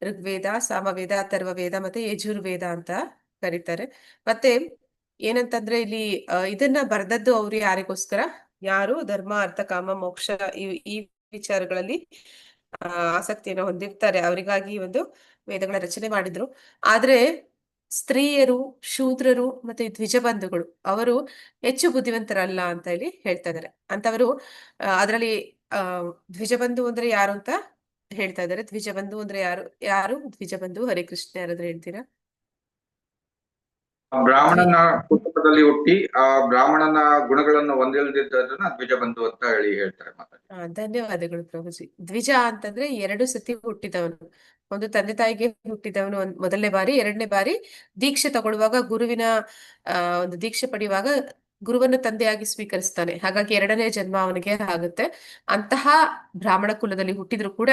S1: ಋಗ್ವೇದ, ಸಾಮವೇದ, ಅಥರ್ವವೇದ ಮತ್ತೆ ಯಜುರ್ವೇದ ಅಂತ ಕರೀತಾರೆ. ಮತ್ತೆ ಏನಂತಂದ್ರೆ ಇಲ್ಲಿ ಇದನ್ನ ಬರ್ದದ್ದು ಅವ್ರು ಯಾರಿಗೋಸ್ಕರ, ಯಾರು ಧರ್ಮ, ಅರ್ಥ, ಕಾಮ, ಮೋಕ್ಷ ಈ ವಿಚಾರಗಳಲ್ಲಿ ಆಸಕ್ತಿಯನ್ನು ಹೊಂದಿರ್ತಾರೆ ಅವರಿಗಾಗಿ ಒಂದು ವೇದಗಳ ರಚನೆ ಮಾಡಿದ್ರು. ಆದ್ರೆ ಸ್ತ್ರೀಯರು, ಶೂದ್ರರು ಮತ್ತೆ ದ್ವಿಜಬಂಧುಗಳು ಅವರು ಹೆಚ್ಚು ಬುದ್ಧಿವಂತರಲ್ಲ ಅಂತ ಹೇಳಿ ಹೇಳ್ತಾ ಇದಾರೆ. ಅಂತವರು ಅದರಲ್ಲಿ ದ್ವಿಜಬಂಧು ಅಂದ್ರೆ ಯಾರು ಅಂತ ಹೇಳ್ತಾ ಇದಾರೆ. ದ್ವಿಜಬಂಧು ಅಂದ್ರೆ ಯಾರು ದ್ವಿಜಬಂಧು? ಹರೇ ಕೃಷ್ಣ, ಯಾರಾದ್ರೂ ಹೇಳ್ತೀರಾ?
S3: ಬ್ರಾಹ್ಮಣನ ಕುಟುಂಬದಲ್ಲಿ ಹುಟ್ಟಿ ಆ ಬ್ರಾಹ್ಮಣನ ಗುಣಗಳನ್ನು ಹೊಂದಿಲ್ದಿದ್ದದನ್ನ ದ್ವಿಜಬಂಧು ಅಂತ ಹೇಳ್ತಾರೆ ಮಾತಾಡಿ.
S1: ಧನ್ಯವಾದಗಳು ಪ್ರಭುಜಿ. ದ್ವಿಜ ಅಂತಂದ್ರೆ 2 ಸತಿ ಹುಟ್ಟಿದವನು. ಒಂದು ತಂದೆ ತಾಯಿಗೆ ಹುಟ್ಟಿದವನು ಮೊದಲನೇ ಬಾರಿ, 2ನೇ ಬಾರಿ ದೀಕ್ಷೆ ತಗೊಳ್ಳುವಾಗ ಗುರುವಿನ ಒಂದು ದೀಕ್ಷೆ ಪಡೆಯುವಾಗ ಗುರುವನ್ನು ತಂದೆಯಾಗಿ ಸ್ವೀಕರಿಸ್ತಾನೆ. ಹಾಗಾಗಿ 2ನೇ ಜನ್ಮ ಅವನಿಗೆ ಆಗುತ್ತೆ. ಅಂತಹ ಬ್ರಾಹ್ಮಣ ಕುಲದಲ್ಲಿ ಹುಟ್ಟಿದ್ರು ಕೂಡ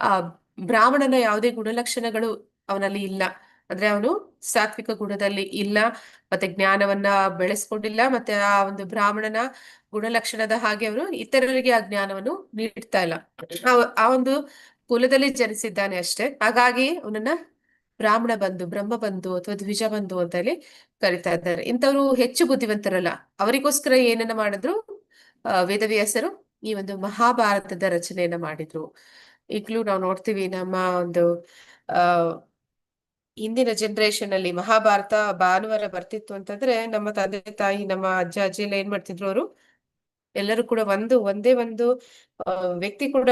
S1: ಆ ಬ್ರಾಹ್ಮಣನ ಯಾವುದೇ ಗುಣಲಕ್ಷಣಗಳು ಅವನಲ್ಲಿ ಇಲ್ಲ. ಅಂದ್ರೆ ಅವನು ಸಾತ್ವಿಕ ಗುಣದಲ್ಲಿ ಇಲ್ಲ, ಮತ್ತೆ ಜ್ಞಾನವನ್ನ ಬೆಳೆಸ್ಕೊಂಡಿಲ್ಲ, ಮತ್ತೆ ಆ ಒಂದು ಬ್ರಾಹ್ಮಣನ ಗುಣಲಕ್ಷಣದ ಹಾಗೆ ಅವನು ಇತರರಿಗೆ ಆ ಜ್ಞಾನವನ್ನು ನೀಡ್ತಾ ಇಲ್ಲ. ಆ ಒಂದು ಕುಲದಲ್ಲಿ ಜನಿಸಿದ್ದಾನೆ ಅಷ್ಟೇ. ಹಾಗಾಗಿ ಅವನನ್ನ ಬ್ರಾಹ್ಮಣ ಬಂಧು, ಬ್ರಹ್ಮ ಬಂಧು ಅಥವಾ ದ್ವಿಜ ಬಂಧು ಅಂತ ಹೇಳಿ ಕರಿತಾ ಇದ್ದಾರೆ. ಇಂಥವ್ರು ಹೆಚ್ಚು ಬುದ್ಧಿವಂತರಲ್ಲ. ಅವರಿಗೋಸ್ಕರ ಏನನ್ನ ಮಾಡಿದ್ರು, ವೇದವ್ಯಾಸರು ಈ ಒಂದು ಮಹಾಭಾರತದ ರಚನೆಯನ್ನ ಮಾಡಿದ್ರು. ಈಗ್ಲೂ ನಾವು ನೋಡ್ತೀವಿ ನಮ್ಮ ಒಂದು ಹಿಂದಿನ ಜನರೇಷನ್ ಅಲ್ಲಿ ಮಹಾಭಾರತ ಭಾನುವಾರ ಬರ್ತಿತ್ತು ಅಂತಂದ್ರೆ ನಮ್ಮ ತಂದೆ ತಾಯಿ, ನಮ್ಮ ಅಜ್ಜ ಅಜ್ಜಿ ಎಲ್ಲ ಏನ್ ಮಾಡ್ತಿದ್ರು, ಅವರು ಎಲ್ಲರೂ ಕೂಡ ಒಂದೇ ಒಂದು ವ್ಯಕ್ತಿ ಕೂಡ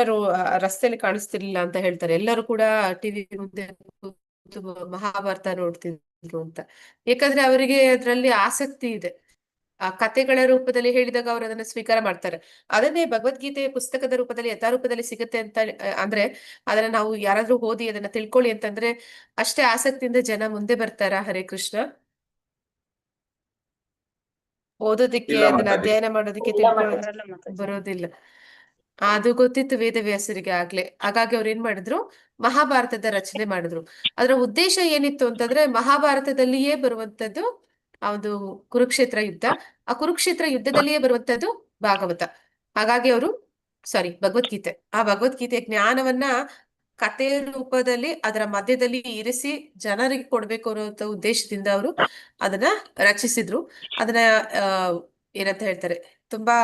S1: ರಸ್ತೆಯಲ್ಲಿ ಕಾಣಿಸ್ತಿರ್ಲಿಲ್ಲ ಅಂತ ಹೇಳ್ತಾರೆ. ಎಲ್ಲರೂ ಕೂಡ ಟಿವಿ ಮುಂದೆ ಮಹಾಭಾರತ ನೋಡ್ತಿದ್ರು ಅಂತ. ಯಾಕಂದ್ರೆ ಅವರಿಗೆ ಅದ್ರಲ್ಲಿ ಆಸಕ್ತಿ ಇದೆ. ಆ ಕಥೆಗಳ ರೂಪದಲ್ಲಿ ಹೇಳಿದಾಗ ಅವರು ಅದನ್ನ ಸ್ವೀಕಾರ ಮಾಡ್ತಾರೆ. ಅದನ್ನೇ ಭಗವದ್ಗೀತೆ ಪುಸ್ತಕದ ರೂಪದಲ್ಲಿ ಯಥಾರೂಪದಲ್ಲಿ ಸಿಗುತ್ತೆ ಅಂತ ಅಂದ್ರೆ ಅದನ್ನ ನಾವು ಯಾರಾದ್ರೂ ಓದಿ ಅದನ್ನ ತಿಳ್ಕೊಳ್ಳಿ ಅಂತಂದ್ರೆ ಅಷ್ಟೇ ಆಸಕ್ತಿಯಿಂದ ಜನ ಮುಂದೆ ಬರ್ತಾರ? ಹರೇ ಕೃಷ್ಣ. ಓದೋದಿಕ್ಕೆ, ಅದನ್ನ ಅಧ್ಯಯನ ಮಾಡೋದಿಕ್ಕೆ, ತಿಳ್ಕೊಳ್ಳೋದಕ್ಕೆ ಬರೋದಿಲ್ಲ. ಅದು ಗೊತ್ತಿತ್ತು ವೇದವ್ಯಾಸರಿಗೆ ಆಗ್ಲೇ. ಹಾಗಾಗಿ ಅವ್ರು ಏನ್ ಮಾಡಿದ್ರು, ಮಹಾಭಾರತದ ರಚನೆ ಮಾಡಿದ್ರು. ಅದರ ಉದ್ದೇಶ ಏನಿತ್ತು ಅಂತಂದ್ರೆ ಮಹಾಭಾರತದಲ್ಲಿಯೇ ಬರುವಂತದ್ದು ಆ ಒಂದು ಕುರುಕ್ಷೇತ್ರ ಯುದ್ಧ. ಆ ಕುರುಕ್ಷೇತ್ರ ಯುದ್ಧದಲ್ಲಿಯೇ ಬರುವಂತದ್ದು ಭಾಗವತ. ಹಾಗಾಗಿ ಅವರು ಭಗವದ್ಗೀತೆ, ಆ ಭಗವದ್ಗೀತೆಯ ಜ್ಞಾನವನ್ನ ಕಥೆ ರೂಪದಲ್ಲಿ ಅದರ ಮಧ್ಯದಲ್ಲಿ ಇರಿಸಿ ಜನರಿಗೆ ಕೊಡ್ಬೇಕು ಅನ್ನೋ ಉದ್ದೇಶದಿಂದ ಅವರು ಅದನ್ನ ರಚಿಸಿದ್ರು. ಅದನ್ನ ಏನಂತ ಹೇಳ್ತಾರೆ, ತುಂಬಾ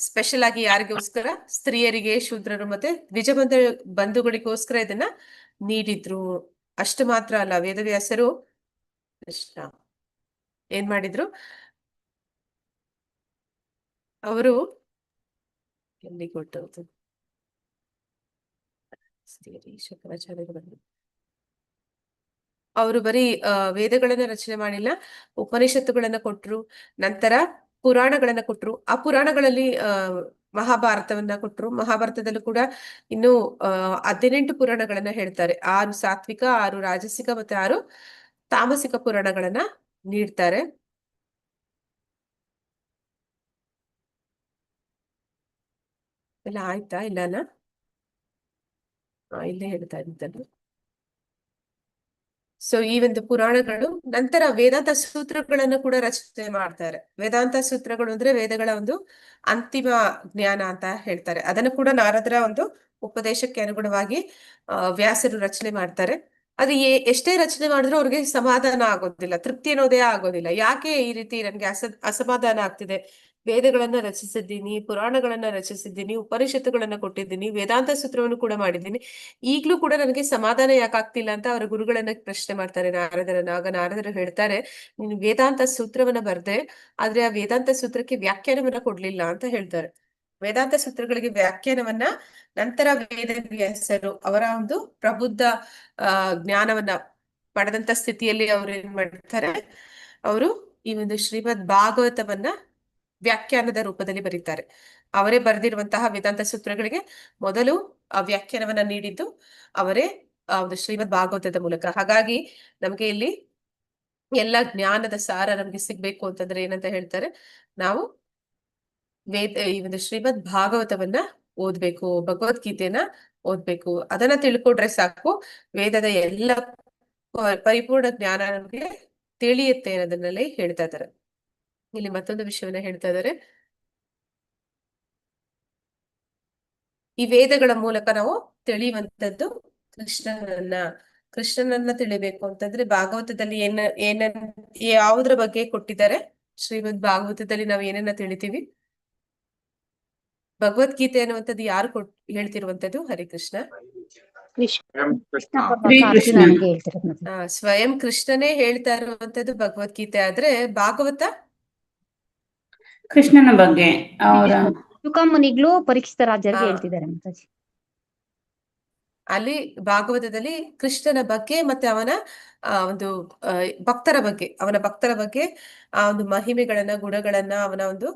S1: ಸ್ಪೆಷಲ್ ಆಗಿ ಯಾರಿಗೋಸ್ಕರ, ಸ್ತ್ರೀಯರಿಗೆ, ಶೂದ್ರರು ಮತ್ತೆ ಬಂಧುಗಳಿಗೋಸ್ಕರ ಇದನ್ನ ನೀಡಿದ್ರು. ಅಷ್ಟು ಮಾತ್ರ ಅಲ್ಲ, ವೇದವ್ಯಾಸರು ಕೃಷ್ಣ ಏನ್ ಮಾಡಿದ್ರು, ಅವರು ಎಲ್ಲಿಗೆ ಹೊರಟೋದು, ಶಂಕರಾಚಾರ್ಯರು ಬಂದ್ರು. ಅವರು ಬರೀ ವೇದಗಳನ್ನ ರಚನೆ ಮಾಡಿಲ್ಲ, ಉಪನಿಷತ್ತುಗಳನ್ನ ಕೊಟ್ರು, ನಂತರ ಪುರಾಣಗಳನ್ನ ಕೊಟ್ರು. ಆ ಪುರಾಣಗಳಲ್ಲಿ ಮಹಾಭಾರತವನ್ನ ಕೊಟ್ರು. ಮಹಾಭಾರತದಲ್ಲೂ ಕೂಡ ಇನ್ನು 18 ಪುರಾಣಗಳನ್ನ ಹೇಳ್ತಾರೆ. 6 ಸಾತ್ವಿಕ, 6 ರಾಜಸಿಕ ಮತ್ತೆ 6 ತಾಮಸಿಕ ಪುರಾಣಗಳನ್ನ ನೀಡ್ತಾರೆ. ಎಲ್ಲ ಆಯ್ತಾ? ಇಲ್ಲನ ಇಲ್ಲೇ ಹೇಳ್ತಾ ಇದ್ದಲ್ಲ. ಸೊ ಈ ಒಂದು ಪುರಾಣಗಳು, ನಂತರ ವೇದಾಂತ ಸೂತ್ರಗಳನ್ನು ಕೂಡ ರಚನೆ ಮಾಡ್ತಾರೆ. ವೇದಾಂತ ಸೂತ್ರಗಳು ಅಂದ್ರೆ ವೇದಗಳ ಒಂದು ಅಂತಿಮ ಜ್ಞಾನ ಅಂತ ಹೇಳ್ತಾರೆ. ಅದನ್ನು ಕೂಡ ನಾರದರ ಒಂದು ಉಪದೇಶಕ್ಕೆ ಅನುಗುಣವಾಗಿ ವ್ಯಾಸರು ರಚನೆ ಮಾಡ್ತಾರೆ. ಅದು ಎಷ್ಟೇ ರಚನೆ ಮಾಡಿದ್ರು ಅವ್ರಿಗೆ ಸಮಾಧಾನ ಆಗೋದಿಲ್ಲ, ತೃಪ್ತಿ ಅನ್ನೋದೇ ಆಗೋದಿಲ್ಲ. ಯಾಕೆ ಈ ರೀತಿ ನನ್ಗೆ ಅಸಮಾಧಾನ ಆಗ್ತಿದೆ? ವೇದಗಳನ್ನ ರಚಿಸಿದ್ದೀನಿ, ಪುರಾಣಗಳನ್ನ ರಚಿಸಿದ್ದೀನಿ, ಉಪನಿಷತ್ತುಗಳನ್ನ ಕೊಟ್ಟಿದ್ದೀನಿ, ವೇದಾಂತ ಸೂತ್ರವನ್ನು ಕೂಡ ಮಾಡಿದ್ದೀನಿ, ಈಗ್ಲೂ ಕೂಡ ನನಗೆ ಸಮಾಧಾನ ಯಾಕಾಗ್ತಿಲ್ಲ ಅಂತ ಅವರ ಗುರುಗಳನ್ನ ಪ್ರಶ್ನೆ ಮಾಡ್ತಾರೆ ನಾರದರನ್ನ. ಆಗ ನಾರದರು ಹೇಳ್ತಾರೆ, ನೀನು ವೇದಾಂತ ಸೂತ್ರವನ್ನ ಬರ್ದೆ, ಆದ್ರೆ ಆ ವೇದಾಂತ ಸೂತ್ರಕ್ಕೆ ವ್ಯಾಖ್ಯಾನವನ್ನ ಕೊಡ್ಲಿಲ್ಲ ಅಂತ ಹೇಳ್ತಾರೆ. ವೇದಾಂತ ಸೂತ್ರಗಳಿಗೆ ವ್ಯಾಖ್ಯಾನವನ್ನ ನಂತರ ವೇದವ್ಯಾಸರು ಅವರ ಒಂದು ಪ್ರಬುದ್ಧ ಜ್ಞಾನವನ್ನ ಪಡೆದಂತ ಸ್ಥಿತಿಯಲ್ಲಿ ಅವ್ರು ಏನ್ ಮಾಡ್ತಾರೆ, ಅವರು ಈ ಒಂದು ಶ್ರೀಮದ್ ಭಾಗವತವನ್ನ ವ್ಯಾಖ್ಯಾನದ ರೂಪದಲ್ಲಿ ಬರೀತಾರೆ. ಅವರೇ ಬರೆದಿರುವಂತಹ ವೇದಾಂತ ಸೂತ್ರಗಳಿಗೆ ಮೊದಲು ಆ ವ್ಯಾಖ್ಯಾನವನ್ನ ನೀಡಿದ್ದು ಅವರೇ ಆ ಒಂದು ಶ್ರೀಮದ್ ಭಾಗವತದ ಮೂಲಕ. ಹಾಗಾಗಿ ನಮಗೆ ಇಲ್ಲಿ ಎಲ್ಲ ಜ್ಞಾನದ ಸಾರ ನಮ್ಗೆ ಸಿಗ್ಬೇಕು ಅಂತಂದ್ರೆ ಏನಂತ ಹೇಳ್ತಾರೆ, ನಾವು ಈ ಒಂದು ಶ್ರೀಮದ್ ಭಾಗವತವನ್ನ ಓದ್ಬೇಕು, ಭಗವದ್ಗೀತೆಯನ್ನ ಓದ್ಬೇಕು. ಅದನ್ನ ತಿಳ್ಕೊಂಡ್ರೆ ಸಾಕು, ವೇದದ ಎಲ್ಲ ಪರಿಪೂರ್ಣ ಜ್ಞಾನ ನಮ್ಗೆ ತಿಳಿಯುತ್ತೆ ಅನ್ನೋದನ್ನಲ್ಲಿ ಹೇಳ್ತಾ ಇದ್ದಾರೆ. ಇಲ್ಲಿ ಮತ್ತೊಂದು ವಿಷಯವನ್ನ ಹೇಳ್ತಾ ಇದ್ದಾರೆ, ಈ ವೇದಗಳ ಮೂಲಕ ನಾವು ತಿಳಿಯುವಂತದ್ದು ಕೃಷ್ಣನನ್ನ ತಿಳಿಬೇಕು ಅಂತಂದ್ರೆ ಭಾಗವತದಲ್ಲಿ ಯಾವುದ್ರ ಬಗ್ಗೆ ಕೊಟ್ಟಿದ್ದಾರೆ? ಶ್ರೀಮದ್ ಭಾಗವತದಲ್ಲಿ ನಾವು ಏನನ್ನ ತಿಳಿತೀವಿ? ಭಗವದ್ಗೀತೆ ಅನ್ನುವಂಥದ್ದು ಯಾರು ಹೇಳ್ತಿರುವಂತದ್ದು? ಹರಿಕೃಷ್ಣ
S3: ಸ್ವಯಂ ಕೃಷ್ಣ.
S5: ಅರ್ಜುನನಿಗೆ ಹೇಳ್ತಿರೋದು ಮತ್ತೆ.
S1: ಸ್ವಯಂ ಕೃಷ್ಣನೇ ಹೇಳ್ತಾ ಇರುವಂತದ್ದು ಭಗವದ್ಗೀತೆ. ಆದ್ರೆ ಭಾಗವತ
S4: ಕೃಷ್ಣನ ಬಗ್ಗೆ ಅವರ
S5: ಶುಕಮುನಿಗಳು ಪರೀಕ್ಷಿತ ರಾಜರಿಗೆ
S1: ಹಾ.
S5: ಹೇಳ್ತಿದ್ದಾರೆ ಮಾತಾಜಿ.
S1: ಅಲ್ಲಿ ಭಾಗವತದಲ್ಲಿ ಕೃಷ್ಣನ ಬಗ್ಗೆ ಮತ್ತೆ ಅವನ ಒಂದು ಭಕ್ತರ ಬಗ್ಗೆ, ಆ ಒಂದು ಮಹಿಮೆಗಳನ್ನ, ಗುಣಗಳನ್ನ, ಅವನ ಒಂದು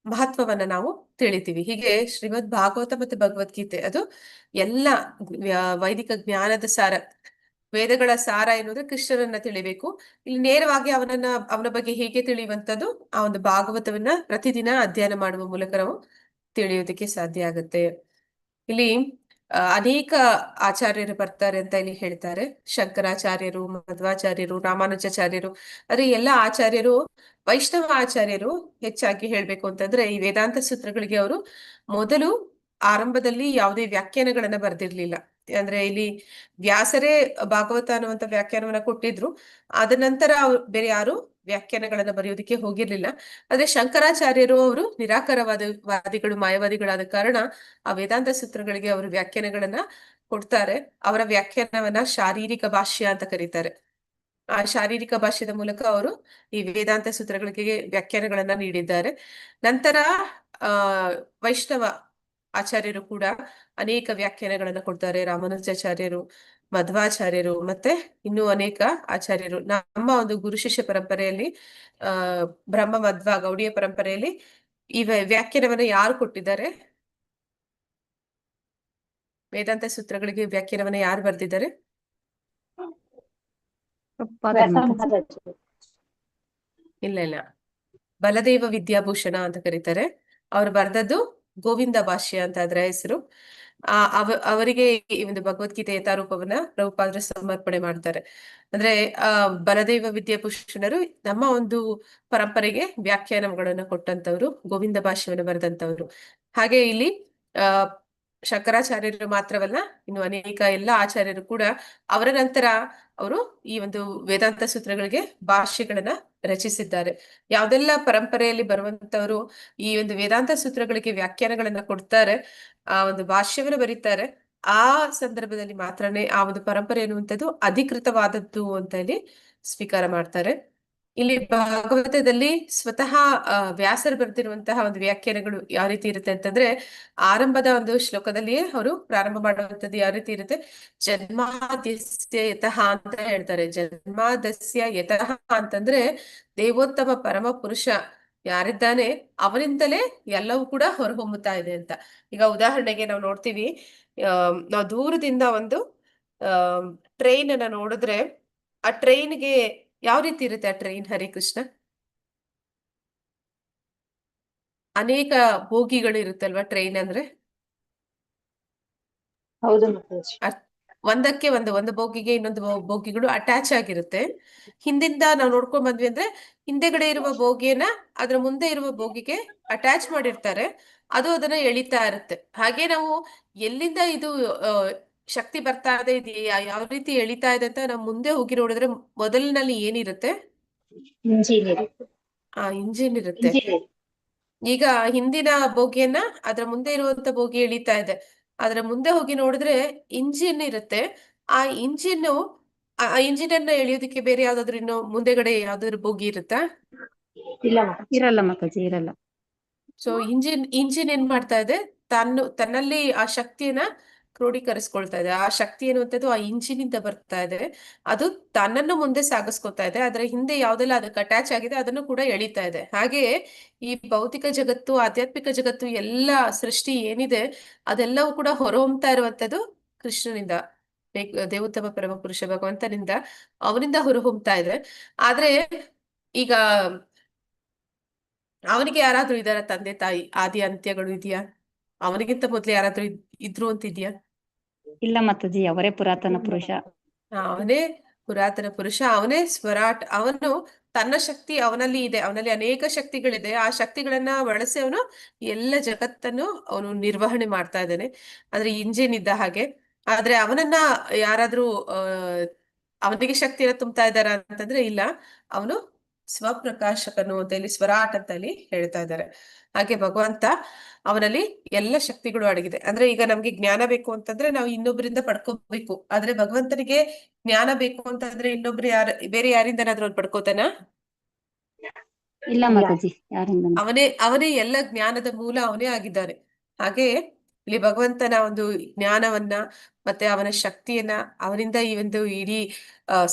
S1: ಮಹತ್ವವನ್ನ ನಾವು ತಿಳಿತೀವಿ. ಹೀಗೆ ಶ್ರೀಮದ್ ಭಾಗವತ ಮತ್ತೆ ಭಗವದ್ಗೀತೆ ಅದು ಎಲ್ಲ ವೈದಿಕ ಜ್ಞಾನದ ಸಾರ, ವೇದಗಳ ಸಾರ ಎನ್ನುವುದು ಕೃಷ್ಣನನ್ನ ತಿಳಿಬೇಕು. ಇಲ್ಲಿ ನೇರವಾಗಿ ಅವನ ಬಗ್ಗೆ ಹೇಗೆ ತಿಳಿಯುವಂತದ್ದು? ಆ ಒಂದು ಭಾಗವತವನ್ನ ಪ್ರತಿದಿನ ಅಧ್ಯಯನ ಮಾಡುವ ಮೂಲಕ ನಾವು ತಿಳಿಯೋದಕ್ಕೆ ಸಾಧ್ಯ ಆಗುತ್ತೆ. ಇಲ್ಲಿ ಅನೇಕ ಆಚಾರ್ಯರು ಬರ್ತಾರೆ ಅಂತ ಇಲ್ಲಿ ಹೇಳ್ತಾರೆ. ಶಂಕರಾಚಾರ್ಯರು, ಮಧ್ವಾಚಾರ್ಯರು, ರಾಮಾನುಜಾಚಾರ್ಯರು, ಆದ್ರೆ ಎಲ್ಲ ಆಚಾರ್ಯರು ವೈಷ್ಣವ ಆಚಾರ್ಯರು. ಹೆಚ್ಚಾಗಿ ಹೇಳ್ಬೇಕು ಅಂತಂದ್ರೆ ಈ ವೇದಾಂತ ಸೂತ್ರಗಳಿಗೆ ಅವರು ಮೊದಲು ಆರಂಭದಲ್ಲಿ ಯಾವುದೇ ವ್ಯಾಖ್ಯಾನಗಳನ್ನ ಬರ್ದಿರ್ಲಿಲ್ಲ. ಅಂದ್ರೆ ಇಲ್ಲಿ ವ್ಯಾಸರೇ ಭಾಗವತ ಅನ್ನುವಂತ ವ್ಯಾಖ್ಯಾನವನ್ನ ಕೊಟ್ಟಿದ್ರು. ಅದ ನಂತರ ಬೇರೆ ಯಾರು ವ್ಯಾಖ್ಯಾನಗಳನ್ನ ಬರೆಯೋದಕ್ಕೆ ಹೋಗಿರ್ಲಿಲ್ಲ. ಆದ್ರೆ ಶಂಕರಾಚಾರ್ಯರು ಅವರು ನಿರಾಕಾರವಾದಿಗಳು, ಮಾಯವಾದಿಗಳಾದ ಕಾರಣ ಆ ವೇದಾಂತ ಸೂತ್ರಗಳಿಗೆ ಅವರು ವ್ಯಾಖ್ಯಾನಗಳನ್ನ ಕೊಡ್ತಾರೆ. ಅವರ ವ್ಯಾಖ್ಯಾನವನ್ನ ಶಾರೀರಿಕ ಭಾಷ್ಯ ಅಂತ ಕರೀತಾರೆ. ಆ ಶಾರೀರಿಕ ಭಾಷ್ಯದ ಮೂಲಕ ಅವರು ಈ ವೇದಾಂತ ಸೂತ್ರಗಳಿಗೆ ವ್ಯಾಖ್ಯಾನಗಳನ್ನ ನೀಡಿದ್ದಾರೆ. ನಂತರ ವೈಷ್ಣವ ಆಚಾರ್ಯರು ಕೂಡ ಅನೇಕ ವ್ಯಾಖ್ಯಾನಗಳನ್ನ ಕೊಡ್ತಾರೆ. ರಾಮಾನುಜಾಚಾರ್ಯರು, ಮಧ್ವಾಚಾರ್ಯರು, ಮತ್ತೆ ಇನ್ನೂ ಅನೇಕ ಆಚಾರ್ಯರು. ನಮ್ಮ ಒಂದು ಗುರು ಶಿಷ್ಯ ಪರಂಪರೆಯಲ್ಲಿ ಬ್ರಹ್ಮ ಮಧ್ವ ಗೌಡಿಯ ಪರಂಪರೆಯಲ್ಲಿ ಈ ವ್ಯಾಖ್ಯಾನವನ್ನ ಯಾರು ಕೊಟ್ಟಿದ್ದಾರೆ? ವೇದಾಂತ ಸೂತ್ರಗಳಿಗೆ ವ್ಯಾಖ್ಯಾನವನ್ನ ಯಾರು ಬರ್ದಿದ್ದಾರೆ? ಇಲ್ಲ, ಬಲದೇವ ವಿದ್ಯಾಭೂಷಣ ಅಂತ ಕರೀತಾರೆ. ಅವ್ರು ಬರ್ದದ್ದು ಗೋವಿಂದ ಭಾಷ್ಯ ಅಂತ ಅದರ ಹೆಸರು. ಅವರಿಗೆ ಈ ಒಂದು ಭಗವದ್ಗೀತೆ ಯಥಾರೂಪವನ್ನ ಪ್ರಭುಪಾದರು ಸಮರ್ಪಣೆ ಮಾಡ್ತಾರೆ. ಅಂದ್ರೆ ಬಲದೇವ ವಿದ್ಯಾಭೂಷಣರು ನಮ್ಮ ಒಂದು ಪರಂಪರೆಗೆ ವ್ಯಾಖ್ಯಾನಗಳನ್ನ ಕೊಟ್ಟಂತವ್ರು, ಗೋವಿಂದ ಭಾಷ್ಯವನ್ನ ಬರೆದಂತವ್ರು. ಹಾಗೆ ಇಲ್ಲಿ ಶಂಕರಾಚಾರ್ಯರು ಮಾತ್ರವಲ್ಲ, ಇನ್ನು ಅನೇಕ ಎಲ್ಲ ಆಚಾರ್ಯರು ಕೂಡ ಅವರ ನಂತರ ಅವರು ಈ ಒಂದು ವೇದಾಂತ ಸೂತ್ರಗಳಿಗೆ ಭಾಷ್ಯಗಳನ್ನ ರಚಿಸಿದ್ದಾರೆ. ಯಾವ್ದೆಲ್ಲ ಪರಂಪರೆಯಲ್ಲಿ ಬರುವಂತವರು ಈ ಒಂದು ವೇದಾಂತ ಸೂತ್ರಗಳಿಗೆ ವ್ಯಾಖ್ಯಾನಗಳನ್ನ ಕೊಡ್ತಾರೆ, ಆ ಒಂದು ಭಾಷ್ಯವನ್ನು ಬರೀತಾರೆ, ಆ ಸಂದರ್ಭದಲ್ಲಿ ಮಾತ್ರನೇ ಆ ಒಂದು ಪರಂಪರೆ ಅನ್ನುವಂಥದ್ದು ಅಧಿಕೃತವಾದದ್ದು ಅಂತ ಇಲ್ಲಿ ಸ್ವೀಕಾರ ಮಾಡ್ತಾರೆ. ಇಲ್ಲಿ ಭಾಗವತದಲ್ಲಿ ಸ್ವತಃ ವ್ಯಾಸರು ಬರೆದಿರುವಂತಹ ಒಂದು ವ್ಯಾಖ್ಯಾನಗಳು ಯಾವ ರೀತಿ ಇರುತ್ತೆ ಅಂತಂದ್ರೆ, ಆರಂಭದ ಒಂದು ಶ್ಲೋಕದಲ್ಲಿಯೇ ಅವರು ಪ್ರಾರಂಭ ಮಾಡುವಂತದ್ದು ಯಾವ ರೀತಿ ಇರುತ್ತೆ? ಜನ್ಮಾದ್ಯಸ್ಯ ಯತಃ ಅಂತ ಹೇಳ್ತಾರೆ. ಜನ್ಮಾದಸ್ಯ ಯತಃ ಅಂತಂದ್ರೆ ದೇವೋತ್ತಮ ಪರಮ ಪುರುಷ ಯಾರಿದ್ದಾನೆ ಅವನಿಂದಲೇ ಎಲ್ಲವೂ ಕೂಡ ಹೊರಹೊಮ್ಮುತ್ತಾ ಇದೆ ಅಂತ. ಈಗ ಉದಾಹರಣೆಗೆ ನಾವು ನೋಡ್ತೀವಿ, ನಾವು ದೂರದಿಂದ ಒಂದು ಟ್ರೈನ್ ಅನ್ನ ನೋಡಿದ್ರೆ ಆ ಟ್ರೈನ್ಗೆ ಯಾವ ರೀತಿ ಇರುತ್ತೆ? ಆ ಟ್ರೈನ್ ಹರಿಕೃಷ್ಣ ಅನೇಕ ಬೋಗಿಗಳು ಇರುತ್ತಲ್ವಾ ಟ್ರೈನ್ ಅಂದ್ರೆ?
S2: ಹೌದು.
S1: ಒಂದಕ್ಕೆ ಒಂದು ಬೋಗಿಗೆ ಇನ್ನೊಂದು ಬೋಗಿಗಳು ಅಟ್ಯಾಚ್ ಆಗಿರುತ್ತೆ. ಹಿಂದಿಂದ ನಾವು ನೋಡ್ಕೊಂಡ್ ಬಂದ್ವಿ ಅಂದ್ರೆ ಹಿಂದೆಗಡೆ ಇರುವ ಬೋಗಿಯನ್ನ ಅದ್ರ ಮುಂದೆ ಇರುವ ಬೋಗಿಗೆ ಅಟ್ಯಾಚ್ ಮಾಡಿರ್ತಾರೆ, ಅದು ಅದನ್ನ ಎಳಿತಾ ಇರುತ್ತೆ. ಹಾಗೆ ನಾವು ಎಲ್ಲಿಂದ ಇದು ಶಕ್ತಿ ಬರ್ತಾ ಇದೆ, ಇದು ಯಾವ ರೀತಿ ಎಳಿತಾ ಇದೆ ಅಂತ ನಾವು ಮುಂದೆ ಹೋಗಿ ನೋಡಿದ್ರೆ ಮೊದಲಿನಲ್ಲಿ ಏನಿರುತ್ತೆ? ಇಂಜಿನ್ ಇರುತ್ತೆ. ಈಗ ಹಿಂದಿನ ಬೋಗಿಯನ್ನ ಅದ್ರ ಮುಂದೆ ಇರುವಂತ ಬೋಗಿ ಎಳಿತಾ ಇದೆ, ಅದ್ರ ಮುಂದೆ ಹೋಗಿ ನೋಡಿದ್ರೆ ಇಂಜಿನ್ ಇರುತ್ತೆ. ಆ ಇಂಜಿನ್ ಅನ್ನ ಎಳೆಯೋದಕ್ಕೆ ಬೇರೆ ಯಾವ್ದಾದ್ರು ಇನ್ನು ಮುಂದೆಗಡೆ ಯಾವ್ದಾದ್ರು ಬೋಗಿ ಇರುತ್ತಾ?
S5: ಇರಲ್ಲ ಮಾತಾಜಿ, ಇರಲ್ಲ.
S1: ಸೊ ಇಂಜಿನ್ ಏನ್ ಮಾಡ್ತಾ ಇದೆ? ತನ್ನಲ್ಲಿ ಆ ಶಕ್ತಿಯನ್ನ ಕ್ರೋಢೀಕರಿಸ್ಕೊಳ್ತಾ ಇದೆ. ಆ ಶಕ್ತಿ ಅನ್ನುವಂಥದ್ದು ಆ ಇಂಜಿನಿಂದ ಬರ್ತಾ ಇದೆ. ಅದು ತನ್ನನ್ನು ಮುಂದೆ ಸಾಗಿಸ್ಕೊತಾ ಇದೆ. ಅದರ ಹಿಂದೆ ಯಾವ್ದೆಲ್ಲ ಅದಕ್ಕೆ ಅಟ್ಯಾಚ್ ಆಗಿದೆ ಅದನ್ನು ಕೂಡ ಎಳಿತಾ ಇದೆ. ಹಾಗೆಯೇ ಈ ಭೌತಿಕ ಜಗತ್ತು, ಆಧ್ಯಾತ್ಮಿಕ ಜಗತ್ತು, ಎಲ್ಲ ಸೃಷ್ಟಿ ಏನಿದೆ ಅದೆಲ್ಲವೂ ಕೂಡ ಹೊರಹೊಮ್ತಾ ಇರುವಂತದ್ದು ಕೃಷ್ಣನಿಂದ, ದೇವೋತ್ತಮ ಪರಮ ಪುರುಷ ಭಗವಂತನಿಂದ, ಅವನಿಂದ ಹೊರಹೊಮ್ತಾ ಇದೆ. ಆದ್ರೆ ಈಗ ಅವನಿಗೆ ಯಾರಾದ್ರೂ ಇದಾರ ತಂದೆ ತಾಯಿ, ಆದಿ ಅಂತ್ಯಗಳು ಇದೆಯಾ? ಅವನಿಗಿಂತ ಮೊದ್ಲು ಯಾರಾದ್ರೂ ಇದ್ರು ಅಂತಿದ್ಯಾ?
S5: ಇಲ್ಲ ಮಾತಾಜಿ, ಅವರೇ ಪುರಾತನ ಪುರುಷ.
S1: ಅವನೇ ಪುರಾತನ ಪುರುಷ, ಅವನೇ ಸ್ವರಾಟ್. ಅವನು ತನ್ನ ಶಕ್ತಿ ಅವನಲ್ಲಿ ಇದೆ, ಅವನಲ್ಲಿ ಅನೇಕ ಶಕ್ತಿಗಳಿದೆ. ಆ ಶಕ್ತಿಗಳನ್ನ ಬಳಸಿ ಅವನು ಎಲ್ಲ ಜಗತ್ತನ್ನು ಅವನು ನಿರ್ವಹಣೆ ಮಾಡ್ತಾ ಇದ್ದಾನೆ. ಅಂದ್ರೆ ಇಂಜಿನ್ ಇದ್ದ ಹಾಗೆ. ಆದ್ರೆ ಅವನನ್ನ ಯಾರಾದ್ರೂ ಅವನಿಗೆ ಶಕ್ತಿನ ತುಂಬ್ತಾ ಇದ್ದಾರ ಅಂತಂದ್ರೆ ಇಲ್ಲ. ಅವನು ಸ್ವಪ್ರಕಾಶಕನು ಅಂತ ಇಲ್ಲಿ ಸ್ವರಾಟ್ ಅಂತ ಇಲ್ಲಿ ಹೇಳ್ತಾ ಇದ್ದಾರೆ. ಹಾಗೆ ಭಗವಂತ ಅವನಲ್ಲಿ ಎಲ್ಲ ಶಕ್ತಿಗಳು ಅಡಗಿದೆ. ಅಂದ್ರೆ ಈಗ ನಮ್ಗೆ ಜ್ಞಾನ ಬೇಕು ಅಂತಂದ್ರೆ ನಾವು ಇನ್ನೊಬ್ಬರಿಂದ ಪಡ್ಕೋಬೇಕು. ಆದ್ರೆ ಭಗವಂತನಿಗೆ ಜ್ಞಾನ ಬೇಕು ಅಂತಂದ್ರೆ ಇನ್ನೊಬ್ರು ಬೇರೆ ಯಾರಿಂದನಾದ್ರೂ ಅವ್ರು ಪಡ್ಕೋತಾನ?
S5: ಇಲ್ಲ ಮಾತಾಜಿ, ಯಾರಿಂದ?
S1: ಅವನೇ ಎಲ್ಲ ಜ್ಞಾನದ ಮೂಲ, ಅವನೇ ಆಗಿದ್ದಾನೆ. ಹಾಗೆ ಇಲ್ಲಿ ಭಗವಂತನ ಒಂದು ಜ್ಞಾನವನ್ನ ಮತ್ತೆ ಅವನ ಶಕ್ತಿಯನ್ನ, ಅವನಿಂದ ಈ ಒಂದು ಇಡೀ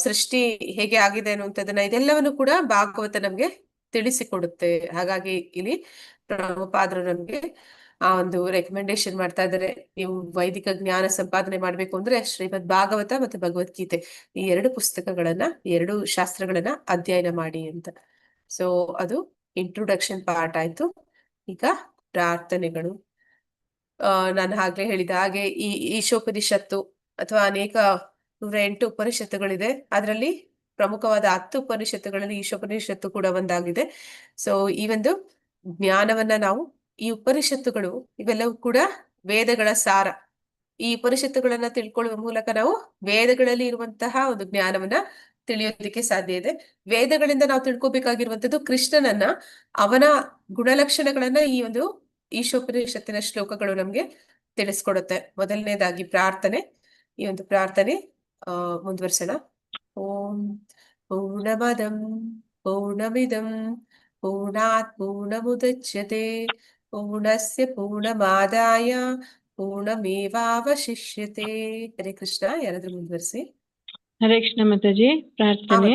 S1: ಸೃಷ್ಟಿ ಹೇಗೆ ಆಗಿದೆ ಅನ್ನುವಂಥದ್ದನ್ನ, ಇದೆಲ್ಲವನ್ನು ಕೂಡ ಭಾಗವತ ನಮ್ಗೆ ತಿಳಿಸಿಕೊಡುತ್ತೆ. ಹಾಗಾಗಿ ಇಲ್ಲಿ ಪ್ರಭುಪಾದರು ನಮ್ಗೆ ಆ ಒಂದು ರೆಕಮೆಂಡೇಶನ್ ಮಾಡ್ತಾ ಇದ್ದಾರೆ, ನೀವು ವೈದಿಕ ಜ್ಞಾನ ಸಂಪಾದನೆ ಮಾಡ್ಬೇಕು ಅಂದ್ರೆ ಶ್ರೀಮದ್ ಭಾಗವತ ಮತ್ತೆ ಭಗವದ್ಗೀತೆ ಈ 2 ಪುಸ್ತಕಗಳನ್ನ, 2 ಶಾಸ್ತ್ರಗಳನ್ನ ಅಧ್ಯಯನ ಮಾಡಿ ಅಂತ. ಸೊ ಅದು ಇಂಟ್ರೊಡಕ್ಷನ್ ಪಾರ್ಟ್ ಆಯ್ತು. ಈಗ ಪ್ರಾರ್ಥನೆಗಳು. ನಾನು ಆಗ್ಲೇ ಹೇಳಿದ ಹಾಗೆ ಈ ಈಶೋಪನಿಷತ್ತು ಅಥವಾ ಅನೇಕ 108 ಉಪನಿಷತ್ತುಗಳಿದೆ. ಅದರಲ್ಲಿ ಪ್ರಮುಖವಾದ 10 ಉಪನಿಷತ್ತುಗಳಲ್ಲಿ ಈಶೋಪನಿಷತ್ತು ಕೂಡ ಒಂದಾಗಿದೆ. ಸೊ ಈ ಒಂದು ಜ್ಞಾನವನ್ನ ನಾವು, ಈ ಉಪನಿಷತ್ತುಗಳು ಇವೆಲ್ಲವೂ ಕೂಡ ವೇದಗಳ ಸಾರ. ಈ ಉಪನಿಷತ್ತುಗಳನ್ನ ತಿಳ್ಕೊಳ್ಳುವ ಮೂಲಕ ನಾವು ವೇದಗಳಲ್ಲಿ ಇರುವಂತಹ ಒಂದು ಜ್ಞಾನವನ್ನ ತಿಳಿಯೋದಕ್ಕೆ ಸಾಧ್ಯ ಇದೆ. ವೇದಗಳಿಂದ ನಾವು ತಿಳ್ಕೊಬೇಕಾಗಿರುವಂತದ್ದು ಕೃಷ್ಣನನ್ನ, ಅವನ ಗುಣಲಕ್ಷಣಗಳನ್ನ ಈ ಒಂದು ಈಶೋಪನಿಷತ್ತಿನ ಶ್ಲೋಕಗಳು ನಮ್ಗೆ ತಿಳಿಸ್ಕೊಡುತ್ತೆ. ಮೊದಲನೇದಾಗಿ ಪ್ರಾರ್ಥನೆ. ಈ ಒಂದು ಪ್ರಾರ್ಥನೆ ಮುಂದುವರ್ಸೋಣ. ಓಂ ಪೂರ್ಣಮದಂ ಪೂರ್ಣಮಿದಂ ಪೂರ್ಣಾತ್ ಪೂರ್ಣಮುದಚ್ಯತೆ ಪೂರ್ಣಸ್ಯ ಪೂರ್ಣಮಾದಾಯ ಪೂರ್ಣಮೇವಾವಶಿಷ್ಯತೆ. ಹರೇ ಕೃಷ್ಣ. ಯಾರಾದ್ರೂ ಮುಂದುವರಿಸಿ.
S6: ಹರೇ ಕೃಷ್ಣ ಮಾತಾಜಿ. ಪ್ರಾರ್ಥನೆ.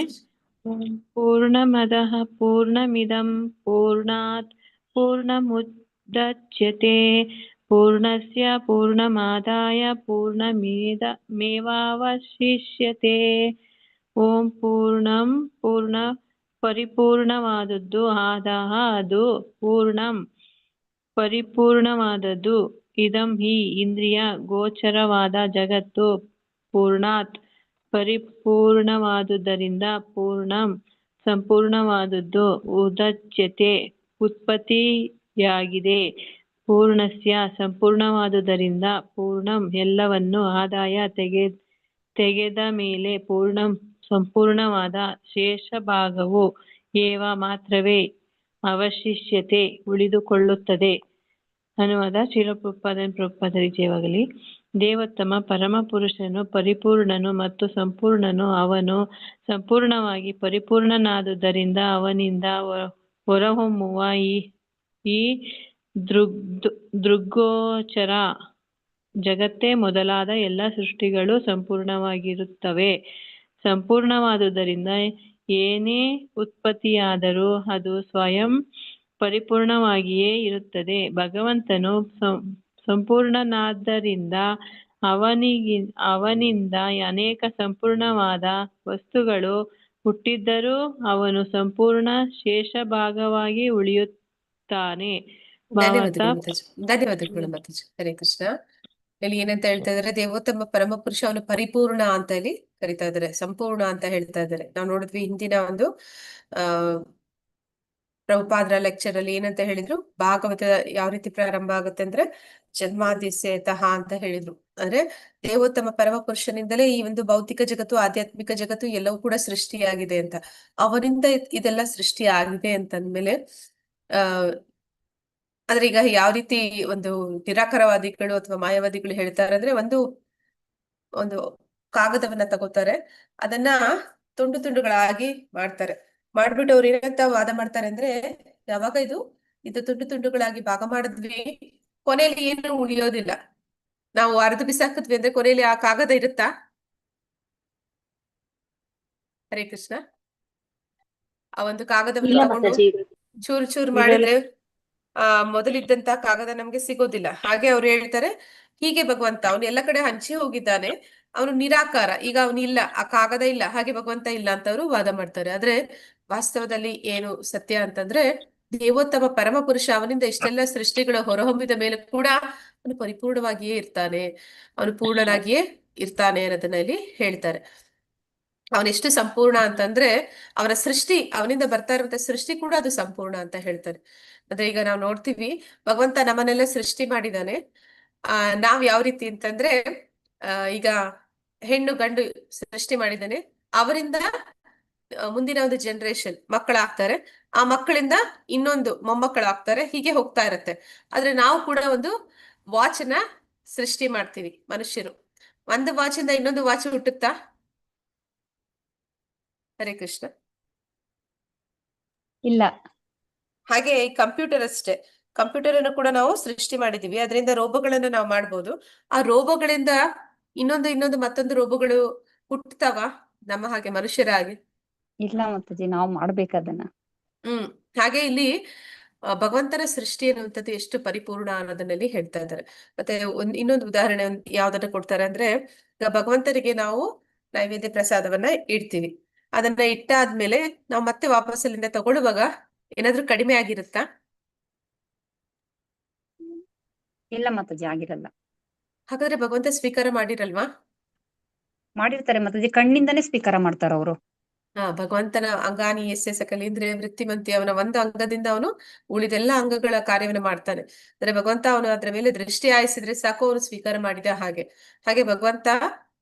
S6: ಪೂರ್ಣಮದಃ ಪೂರ್ಣಮಿದಂ ಪೂರ್ಣಾತ್ ಪೂರ್ಣಮುದಚ್ಯತೆ ಪೂರ್ಣಸ್ಯ ಪೂರ್ಣಮಾದಾಯ ಪೂರ್ಣಮೇವಾವಶಿಷ್ಯತೆ. ಓಂ ಪೂರ್ಣಂ ಪೂರ್ಣ ಪರಿಪೂರ್ಣವಾದದ್ದು ಆದಹ ಅದು ಪೂರ್ಣಂ ಪರಿಪೂರ್ಣವಾದದ್ದು. ಇದಂ ಹಿ ಇಂದ್ರಿಯ ಗೋಚರವಾದ ಜಗತ್ತು ಪೂರ್ಣಾತ್ ಪರಿಪೂರ್ಣವಾದುದರಿಂದ ಪೂರ್ಣಂ ಸಂಪೂರ್ಣವಾದದ್ದು ಉದಚ್ಯತೆ ಉತ್ಪತ್ತಿಯಾಗಿದೆ. ಪೂರ್ಣಸ್ಯ ಸಂಪೂರ್ಣವಾದುದರಿಂದ ಪೂರ್ಣಂ ಎಲ್ಲವನ್ನು ಆದಾಯ ತೆಗೆದ ಮೇಲೆ ಪೂರ್ಣಂ ಸಂಪೂರ್ಣವಾದ ಶೇಷ ಭಾಗವು ಏವ ಮಾತ್ರವೇ ಅವಶಿಷ್ಯತೆ ಉಳಿದುಕೊಳ್ಳುತ್ತದೆ. ಅನುವಾದ. ಶ್ರೀಲ ಪ್ರಭುಪಾದರ ಜಯವಾಗಲಿ. ದೇವೋತ್ತಮ ಪರಮ ಪುರುಷನು ಪರಿಪೂರ್ಣನು ಮತ್ತು ಸಂಪೂರ್ಣನು. ಅವನು ಸಂಪೂರ್ಣವಾಗಿ ಪರಿಪೂರ್ಣನಾದುದರಿಂದ ಅವನಿಂದ ಹೊರಹೊಮ್ಮುವ ಈ ದೃಗ್ಗೋಚರ ಜಗತ್ತೇ ಮೊದಲಾದ ಎಲ್ಲ ಸೃಷ್ಟಿಗಳು ಸಂಪೂರ್ಣವಾಗಿರುತ್ತವೆ. ಸಂಪೂರ್ಣವಾದುದರಿಂದ ಏನೇ ಉತ್ಪತ್ತಿಯಾದರೂ ಅದು ಸ್ವಯಂ ಪರಿಪೂರ್ಣವಾಗಿಯೇ ಇರುತ್ತದೆ. ಭಗವಂತನು ಸಂಪೂರ್ಣನಾದ್ದರಿಂದ ಅವನಿಂದ ಅನೇಕ ಸಂಪೂರ್ಣವಾದ ವಸ್ತುಗಳು ಹುಟ್ಟಿದ್ದರೂ ಅವನು ಸಂಪೂರ್ಣ ಶೇಷ ಭಾಗವಾಗಿ ಉಳಿಯುತ್ತಾನೆ.
S1: ಧನ್ಯವಾದಗಳು ಮಾತಾಜಿ. ಹರೇ ಕೃಷ್ಣ. ಇಲ್ಲಿ ಏನಂತ ಹೇಳ್ತಾ ಇದಾರೆ? ದೇವೋತ್ತಮ ಪರಮ ಪುರುಷ ಅವನು ಪರಿಪೂರ್ಣ ಅಂತ ಇಲ್ಲಿ ಕರಿತಾ ಇದಾರೆ, ಸಂಪೂರ್ಣ ಅಂತ ಹೇಳ್ತಾ ಇದಾರೆ. ನಾವು ನೋಡಿದ್ವಿ ಹಿಂದಿನ ಒಂದು ಪ್ರಭುಪಾದರ ಲೆಕ್ಚರ್ ಅಲ್ಲಿ ಏನಂತ ಹೇಳಿದ್ರು, ಭಾಗವತ ಯಾವ ರೀತಿ ಪ್ರಾರಂಭ ಆಗುತ್ತೆ ಅಂದ್ರೆ ಜನ್ಮಾದಿಸ್ಯತಃ ಅಂತ ಹೇಳಿದ್ರು. ಅಂದ್ರೆ ದೇವೋತ್ತಮ ಪರಮ ಪುರುಷನಿಂದಲೇ ಈ ಒಂದು ಭೌತಿಕ ಜಗತ್ತು, ಆಧ್ಯಾತ್ಮಿಕ ಜಗತ್ತು ಎಲ್ಲವೂ ಕೂಡ ಸೃಷ್ಟಿಯಾಗಿದೆ ಅಂತ. ಅವನಿಂದ ಇದೆಲ್ಲ ಸೃಷ್ಟಿ ಆಗಿದೆ ಅಂತಂದ್ಮೇಲೆ ಆದ್ರೆ ಈಗ ಯಾವ ರೀತಿ ಒಂದು ನಿರಾಕಾರವಾದಿಗಳು ಅಥವಾ ಮಾಯಾವಾದಿಗಳು ಹೇಳ್ತಾರೆ ಅಂದ್ರೆ, ಒಂದು ಕಾಗದವನ್ನ ತಗೋತಾರೆ, ಅದನ್ನ ತುಂಡು ತುಂಡುಗಳಾಗಿ ಮಾಡ್ತಾರೆ. ಮಾಡ್ಬಿಟ್ಟು ಅವ್ರು ಏನಂತ ವಾದ ಮಾಡ್ತಾರೆ ಅಂದ್ರೆ, ಯಾವಾಗ ಇದು ತುಂಡು ತುಂಡುಗಳಾಗಿ ಭಾಗ ಮಾಡಿದ್ವಿ, ಕೊನೆಯಲ್ಲಿ ಏನು ಉಳಿಯೋದಿಲ್ಲ. ನಾವು ಅರ್ದು ಬಿಸಾಕಿದ್ವಿ ಅಂದ್ರೆ ಕೊನೆಯಲ್ಲಿ ಆ ಕಾಗದ ಇರುತ್ತಾ? ಹರೇ ಕೃಷ್ಣ. ಆ ಒಂದು ಕಾಗದವನ್ನು
S4: ಇಲ್ಲ
S1: ತಗೊಂಡು
S4: ಮಾತಾಜಿ.
S1: ಚೂರು ಚೂರು
S6: ಇರಲ್ಲ.
S1: ಮಾಡಿದ್ರೆ ಮೊದಲಿದ್ದಂತ ಕಾಗದ ನಮ್ಗೆ ಸಿಗೋದಿಲ್ಲ. ಹಾಗೆ ಅವ್ರು ಹೇಳ್ತಾರೆ, ಹೀಗೆ ಭಗವಂತ ಅವನು ಎಲ್ಲ ಕಡೆ ಹಂಚಿ ಹೋಗಿದ್ದಾನೆ, ಅವನು ನಿರಾಕಾರ, ಈಗ ಅವನು ಇಲ್ಲ, ಆ ಕಾಗದ ಇಲ್ಲ, ಹಾಗೆ ಭಗವಂತ ಇಲ್ಲ ಅಂತ ಅವರು ವಾದ ಮಾಡ್ತಾರೆ. ಆದ್ರೆ ವಾಸ್ತವದಲ್ಲಿ ಏನು ಸತ್ಯ ಅಂತಂದ್ರೆ, ದೇವೋತ್ತಮ ಪರಮ ಪುರುಷ ಅವನಿಂದ ಇಷ್ಟೆಲ್ಲ ಸೃಷ್ಟಿಗಳು ಹೊರಹೊಮ್ಮಿದ ಮೇಲೆ ಕೂಡ ಅವನು ಪರಿಪೂರ್ಣವಾಗಿಯೇ ಇರ್ತಾನೆ, ಅವನು ಪೂರ್ಣನಾಗಿಯೇ ಇರ್ತಾನೆ ಅನ್ನೋದನ್ನ ಇಲ್ಲಿ ಹೇಳ್ತಾರೆ. ಅವನೆಷ್ಟು ಸಂಪೂರ್ಣ ಅಂತಂದ್ರೆ ಅವನ ಸೃಷ್ಟಿ, ಅವನಿಂದ ಬರ್ತಾ ಇರುವಂತ ಸೃಷ್ಟಿ ಕೂಡ ಅದು ಸಂಪೂರ್ಣ ಅಂತ ಹೇಳ್ತಾರೆ. ಅಂದ್ರೆ ಈಗ ನಾವು ನೋಡ್ತೀವಿ, ಭಗವಂತ ನಮ್ಮನ್ನೆಲ್ಲ ಸೃಷ್ಟಿ ಮಾಡಿದಾನೆ. ನಾವ್ ಯಾವ ರೀತಿ ಅಂತಂದ್ರೆ, ಈಗ ಹೆಣ್ಣು ಗಂಡು ಸೃಷ್ಟಿ ಮಾಡಿದಾನೆ, ಅವರಿಂದ ಮುಂದಿನ ಒಂದು ಜನರೇಷನ್ ಮಕ್ಕಳಾಗ್ತಾರೆ, ಆ ಮಕ್ಕಳಿಂದ ಇನ್ನೊಂದು ಮೊಮ್ಮಕ್ಕಳಾಗ್ತಾರೆ, ಹೀಗೆ ಹೋಗ್ತಾ ಇರತ್ತೆ. ಆದ್ರೆ ನಾವು ಕೂಡ ಒಂದು ವಾಚ್ ನ ಸೃಷ್ಟಿ ಮಾಡ್ತೀವಿ ಮನುಷ್ಯರು. ಒಂದು ವಾಚ್ ಇಂದ ಇನ್ನೊಂದು ವಾಚ್ ಹುಟ್ಟುತ್ತಾ? ಹರೇ ಕೃಷ್ಣ.
S5: ಇಲ್ಲ.
S1: ಹಾಗೆ ಈ ಕಂಪ್ಯೂಟರ್ ಅಷ್ಟೇ, ಕಂಪ್ಯೂಟರ್ ಅನ್ನು ಕೂಡ ನಾವು ಸೃಷ್ಟಿ ಮಾಡಿದೀವಿ, ಅದರಿಂದ ರೋಬೋಗಳನ್ನ ನಾವು ಮಾಡ್ಬೋದು. ಆ ರೋಬೋಗಳಿಂದ ಇನ್ನೊಂದು ಮತ್ತೊಂದು ರೋಬೋಗಳು ಹುಟ್ಟುತ್ತಾವ ನಮ್ಮ ಹಾಗೆ ಮನುಷ್ಯರಾಗಿ?
S5: ಇಲ್ಲ ಮಾತಾಜಿ, ನಾವು ಮಾಡ್ಬೇಕದನ್ನ.
S1: ಹಾಗೆ ಇಲ್ಲಿ ಭಗವಂತನ ಸೃಷ್ಟಿ ಅನ್ನುವಂಥದ್ದು ಎಷ್ಟು ಪರಿಪೂರ್ಣ ಅನ್ನೋದನ್ನಲ್ಲಿ ಹೇಳ್ತಾ ಇದ್ದಾರೆ. ಮತ್ತೆ ಇನ್ನೊಂದು ಉದಾಹರಣೆ ಯಾವ್ದನ್ನ ಕೊಡ್ತಾರೆ ಅಂದ್ರೆ, ಈಗ ಭಗವಂತನಿಗೆ ನಾವು ನೈವೇದ್ಯ ಪ್ರಸಾದವನ್ನ ಇಡ್ತೀವಿ, ಅದನ್ನ ಇಟ್ಟಾದ್ಮೇಲೆ ನಾವು ಮತ್ತೆ ವಾಪಸ್ ಅಲ್ಲಿಂದ ತಗೊಳ್ಳುವಾಗ ಏನಾದ್ರೂ ಕಡಿಮೆ ಆಗಿರುತ್ತಾ?
S5: ಇಲ್ಲ ಮಾತಾಜಿ, ಆಗಿರಲ್ಲ.
S1: ಹಾಗಾದ್ರೆ ಭಗವಂತ ಸ್ವೀಕಾರ ಮಾಡಿರಲ್ವಾ?
S5: ಮಾಡಿರ್ತಾರೆ ಮಾತಾಜಿ, ಕಣ್ಣಿಂದನೇ ಸ್ವೀಕಾರ ಮಾಡ್ತಾರ ಅವರು.
S1: ಭಗವಂತನ ಅಂಗಾನಿ ಯಸ್ಯ ಸಕಲೇಂದ್ರಿಯ ವೃತ್ತಿಮಂತಿ, ಅವನ ಒಂದು ಅಂಗದಿಂದ ಅವನು ಉಳಿದೆಲ್ಲ ಅಂಗಗಳ ಕಾರ್ಯವನ್ನು ಮಾಡ್ತಾನೆ. ಅಂದ್ರೆ ಭಗವಂತ ಅವನು ಅದ್ರ ಮೇಲೆ ದೃಷ್ಟಿ ಹಾಯಿಸಿದ್ರೆ ಸಾಕು, ಅವನು ಸ್ವೀಕಾರ ಮಾಡಿದ ಹಾಗೆ. ಹಾಗೆ ಭಗವಂತ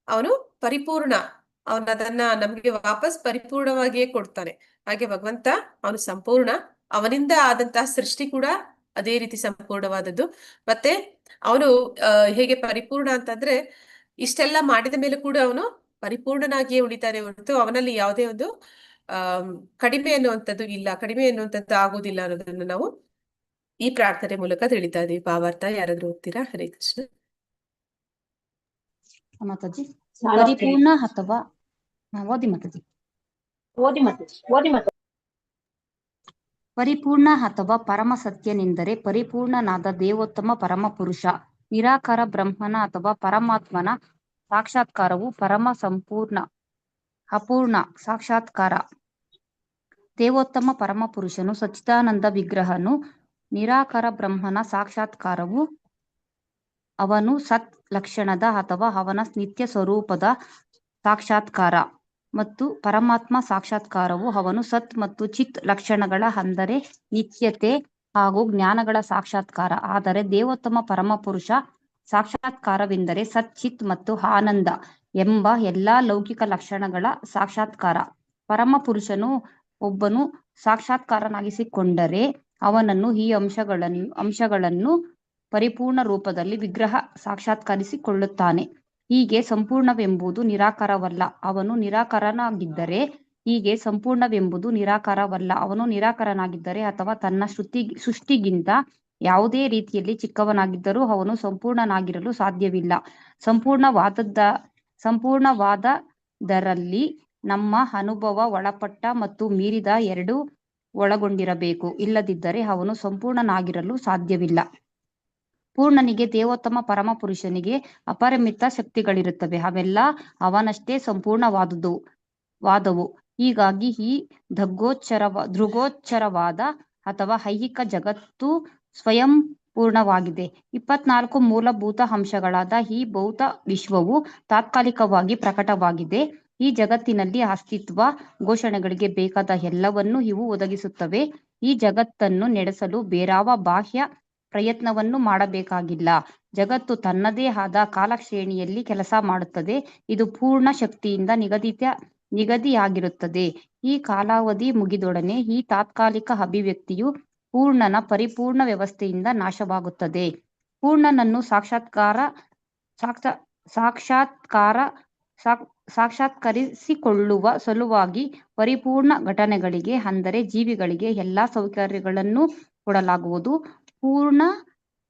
S1: ಅವನು ಪರಿಪೂರ್ಣ, ಅವನು ಅದನ್ನ ನಮ್ಗೆ ವಾಪಸ್ ಪರಿಪೂರ್ಣವಾಗಿಯೇ ಕೊಡ್ತಾನೆ. ಹಾಗೆ ಭಗವಂತ ಅವನು ಸಂಪೂರ್ಣ, ಅವನಿಂದ ಆದಂತಹ ಸೃಷ್ಟಿ ಕೂಡ ಅದೇ ರೀತಿ ಸಂಪೂರ್ಣವಾದದ್ದು. ಮತ್ತೆ ಅವನು ಹೇಗೆ ಪರಿಪೂರ್ಣ ಅಂತಂದ್ರೆ, ಇಷ್ಟೆಲ್ಲ ಮಾಡಿದ ಮೇಲೆ ಕೂಡ ಅವನು ಪರಿಪೂರ್ಣನಾಗಿಯೇ ಉಳಿತಾನೆ ಹೊರತು ಅವನಲ್ಲಿ ಯಾವುದೇ ಒಂದು ಕಡಿಮೆ ಅನ್ನುವಂಥದ್ದು ಇಲ್ಲ, ಕಡಿಮೆ ಅನ್ನುವಂಥದ್ದು ಆಗುದಿಲ್ಲ ಅನ್ನೋದನ್ನು ನಾವು ಈ ಪ್ರಾರ್ಥನೆ ಮೂಲಕ ತಿಳಿತಾ ಇದೀವಿ. ಭಾವಾರ್ಥ ಯಾರಾದ್ರೂ ಓದ್ತೀರಾ? ಹರೇ ಕೃಷ್ಣ.
S5: ಮಾತಾಜಿ, ಪರಿಪೂರ್ಣ ಅಥವಾ ಓದಿ ಮಾತಾಜಿ. ಪರಿಪೂರ್ಣ ಅಥವಾ ಪರಮ ಸತ್ಯನೆಂದರೆ ಪರಿಪೂರ್ಣನಾದ ದೇವೋತ್ತಮ ಪರಮ ಪುರುಷ, ನಿರಾಕಾರ ಬ್ರಹ್ಮನ ಅಥವಾ ಪರಮಾತ್ಮನ ಸಾಕ್ಷಾತ್ಕಾರವು ಪರಮ ಸಂಪೂರ್ಣ ಅಪೂರ್ಣ ಸಾಕ್ಷಾತ್ಕಾರ. ದೇವೋತ್ತಮ ಪರಮ ಪುರುಷನು ಸಚ್ಚಿದಾನಂದ ವಿಗ್ರಹನು, ನಿರಾಕಾರ ಬ್ರಹ್ಮನ ಸಾಕ್ಷಾತ್ಕಾರವು ಅವನು ಸತ್ ಲಕ್ಷಣದ ಅಥವಾ ಅವನ ನಿತ್ಯ ಸ್ವರೂಪದ ಸಾಕ್ಷಾತ್ಕಾರ, ಮತ್ತು ಪರಮಾತ್ಮ ಸಾಕ್ಷಾತ್ಕಾರವು ಅವನು ಸತ್ ಮತ್ತು ಚಿತ್ ಲಕ್ಷಣಗಳ ಅಂದರೆ ನಿತ್ಯತೆ ಹಾಗೂ ಜ್ಞಾನಗಳ ಸಾಕ್ಷಾತ್ಕಾರ. ಆದರೆ ದೇವೋತ್ತಮ ಪರಮ ಪುರುಷ ಸಾಕ್ಷಾತ್ಕಾರವೆಂದರೆ ಸತ್ ಚಿತ್ ಮತ್ತು ಆನಂದ ಎಂಬ ಎಲ್ಲಾ ಲೌಕಿಕ ಲಕ್ಷಣಗಳ ಸಾಕ್ಷಾತ್ಕಾರ. ಪರಮ ಪುರುಷನು ಒಬ್ಬನು ಸಾಕ್ಷಾತ್ಕಾರನಾಗಿಸಿಕೊಂಡರೆ ಅವನನ್ನು ಈ ಅಂಶಗಳನ್ನು ಪರಿಪೂರ್ಣ ರೂಪದಲ್ಲಿ ವಿಗ್ರಹ ಸಾಕ್ಷಾತ್ಕರಿಸಿಕೊಳ್ಳುತ್ತಾನೆ. ಹೀಗೆ ಸಂಪೂರ್ಣವೆಂಬುದು ನಿರಾಕಾರವಲ್ಲ, ಅವನು ನಿರಾಕಾರನಾಗಿದ್ದರೆ ಹೀಗೆ ಸಂಪೂರ್ಣವೆಂಬುದು ನಿರಾಕಾರವಲ್ಲ, ಅವನು ನಿರಾಕಾರನಾಗಿದ್ದರೆ ಅಥವಾ ತನ್ನ ಸೃಷ್ಟಿಗಿಂತ ಯಾವುದೇ ರೀತಿಯಲ್ಲಿ ಚಿಕ್ಕವನಾಗಿದ್ದರೂ ಅವನು ಸಂಪೂರ್ಣನಾಗಿರಲು ಸಾಧ್ಯವಿಲ್ಲ. ಸಂಪೂರ್ಣವಾದದರಲ್ಲಿ ನಮ್ಮ ಅನುಭವ ಒಳಪಟ್ಟ ಮತ್ತು ಮೀರಿದ ಎರಡೂ ಒಳಗೊಂಡಿರಬೇಕು, ಇಲ್ಲದಿದ್ದರೆ ಅವನು ಸಂಪೂರ್ಣನಾಗಿರಲು ಸಾಧ್ಯವಿಲ್ಲ. ಪೂರ್ಣನಿಗೆ ದೇವೋತ್ತಮ ಪರಮ ಪುರುಷನಿಗೆ ಅಪರಿಮಿತ ಶಕ್ತಿಗಳಿರುತ್ತವೆ, ಅವೆಲ್ಲ ಅವನಷ್ಟೇ ಸಂಪೂರ್ಣವಾದವು. ಹೀಗಾಗಿ ಈ ದೃಗೋಚ್ಚರವಾದ ಅಥವಾ ಐಹಿಕ ಜಗತ್ತು ಸ್ವಯಂ ಪೂರ್ಣವಾಗಿದೆ. 24 ಮೂಲಭೂತ ಅಂಶಗಳಾದ ಈ ಭೌತ ವಿಶ್ವವು ತಾತ್ಕಾಲಿಕವಾಗಿ ಪ್ರಕಟವಾಗಿದೆ. ಈ ಜಗತ್ತಿನಲ್ಲಿ ಅಸ್ತಿತ್ವ ಘೋಷಣೆಗಳಿಗೆ ಬೇಕಾದ ಎಲ್ಲವನ್ನೂ ಇವು ಒದಗಿಸುತ್ತವೆ. ಈ ಜಗತ್ತನ್ನು ನಡೆಸಲು ಬೇರಾವ ಬಾಹ್ಯ ಪ್ರಯತ್ನವನ್ನು ಮಾಡಬೇಕಾಗಿಲ್ಲ. ಜಗತ್ತು ತನ್ನದೇ ಆದ ಕಾಲಶ್ರೇಣಿಯಲ್ಲಿ ಕೆಲಸ ಮಾಡುತ್ತದೆ, ಇದು ಪೂರ್ಣ ಶಕ್ತಿಯಿಂದ ನಿಗದಿಯಾಗಿರುತ್ತದೆ. ಈ ಕಾಲಾವಧಿ ಮುಗಿದೊಡನೆ ಈ ತಾತ್ಕಾಲಿಕ ಅಭಿವ್ಯಕ್ತಿಯು ಪೂರ್ಣನ ಪರಿಪೂರ್ಣ ವ್ಯವಸ್ಥೆಯಿಂದ ನಾಶವಾಗುತ್ತದೆ. ಪೂರ್ಣನನ್ನು ಸಾಕ್ಷಾತ್ಕರಿಸಿಕೊಳ್ಳುವ ಸಲುವಾಗಿ ಪರಿಪೂರ್ಣ ಘಟನೆಗಳಿಗೆ ಅಂದರೆ ಜೀವಿಗಳಿಗೆ ಎಲ್ಲಾ ಸೌಕರ್ಯಗಳನ್ನು ಕೊಡಲಾಗುವುದು. ಪೂರ್ಣ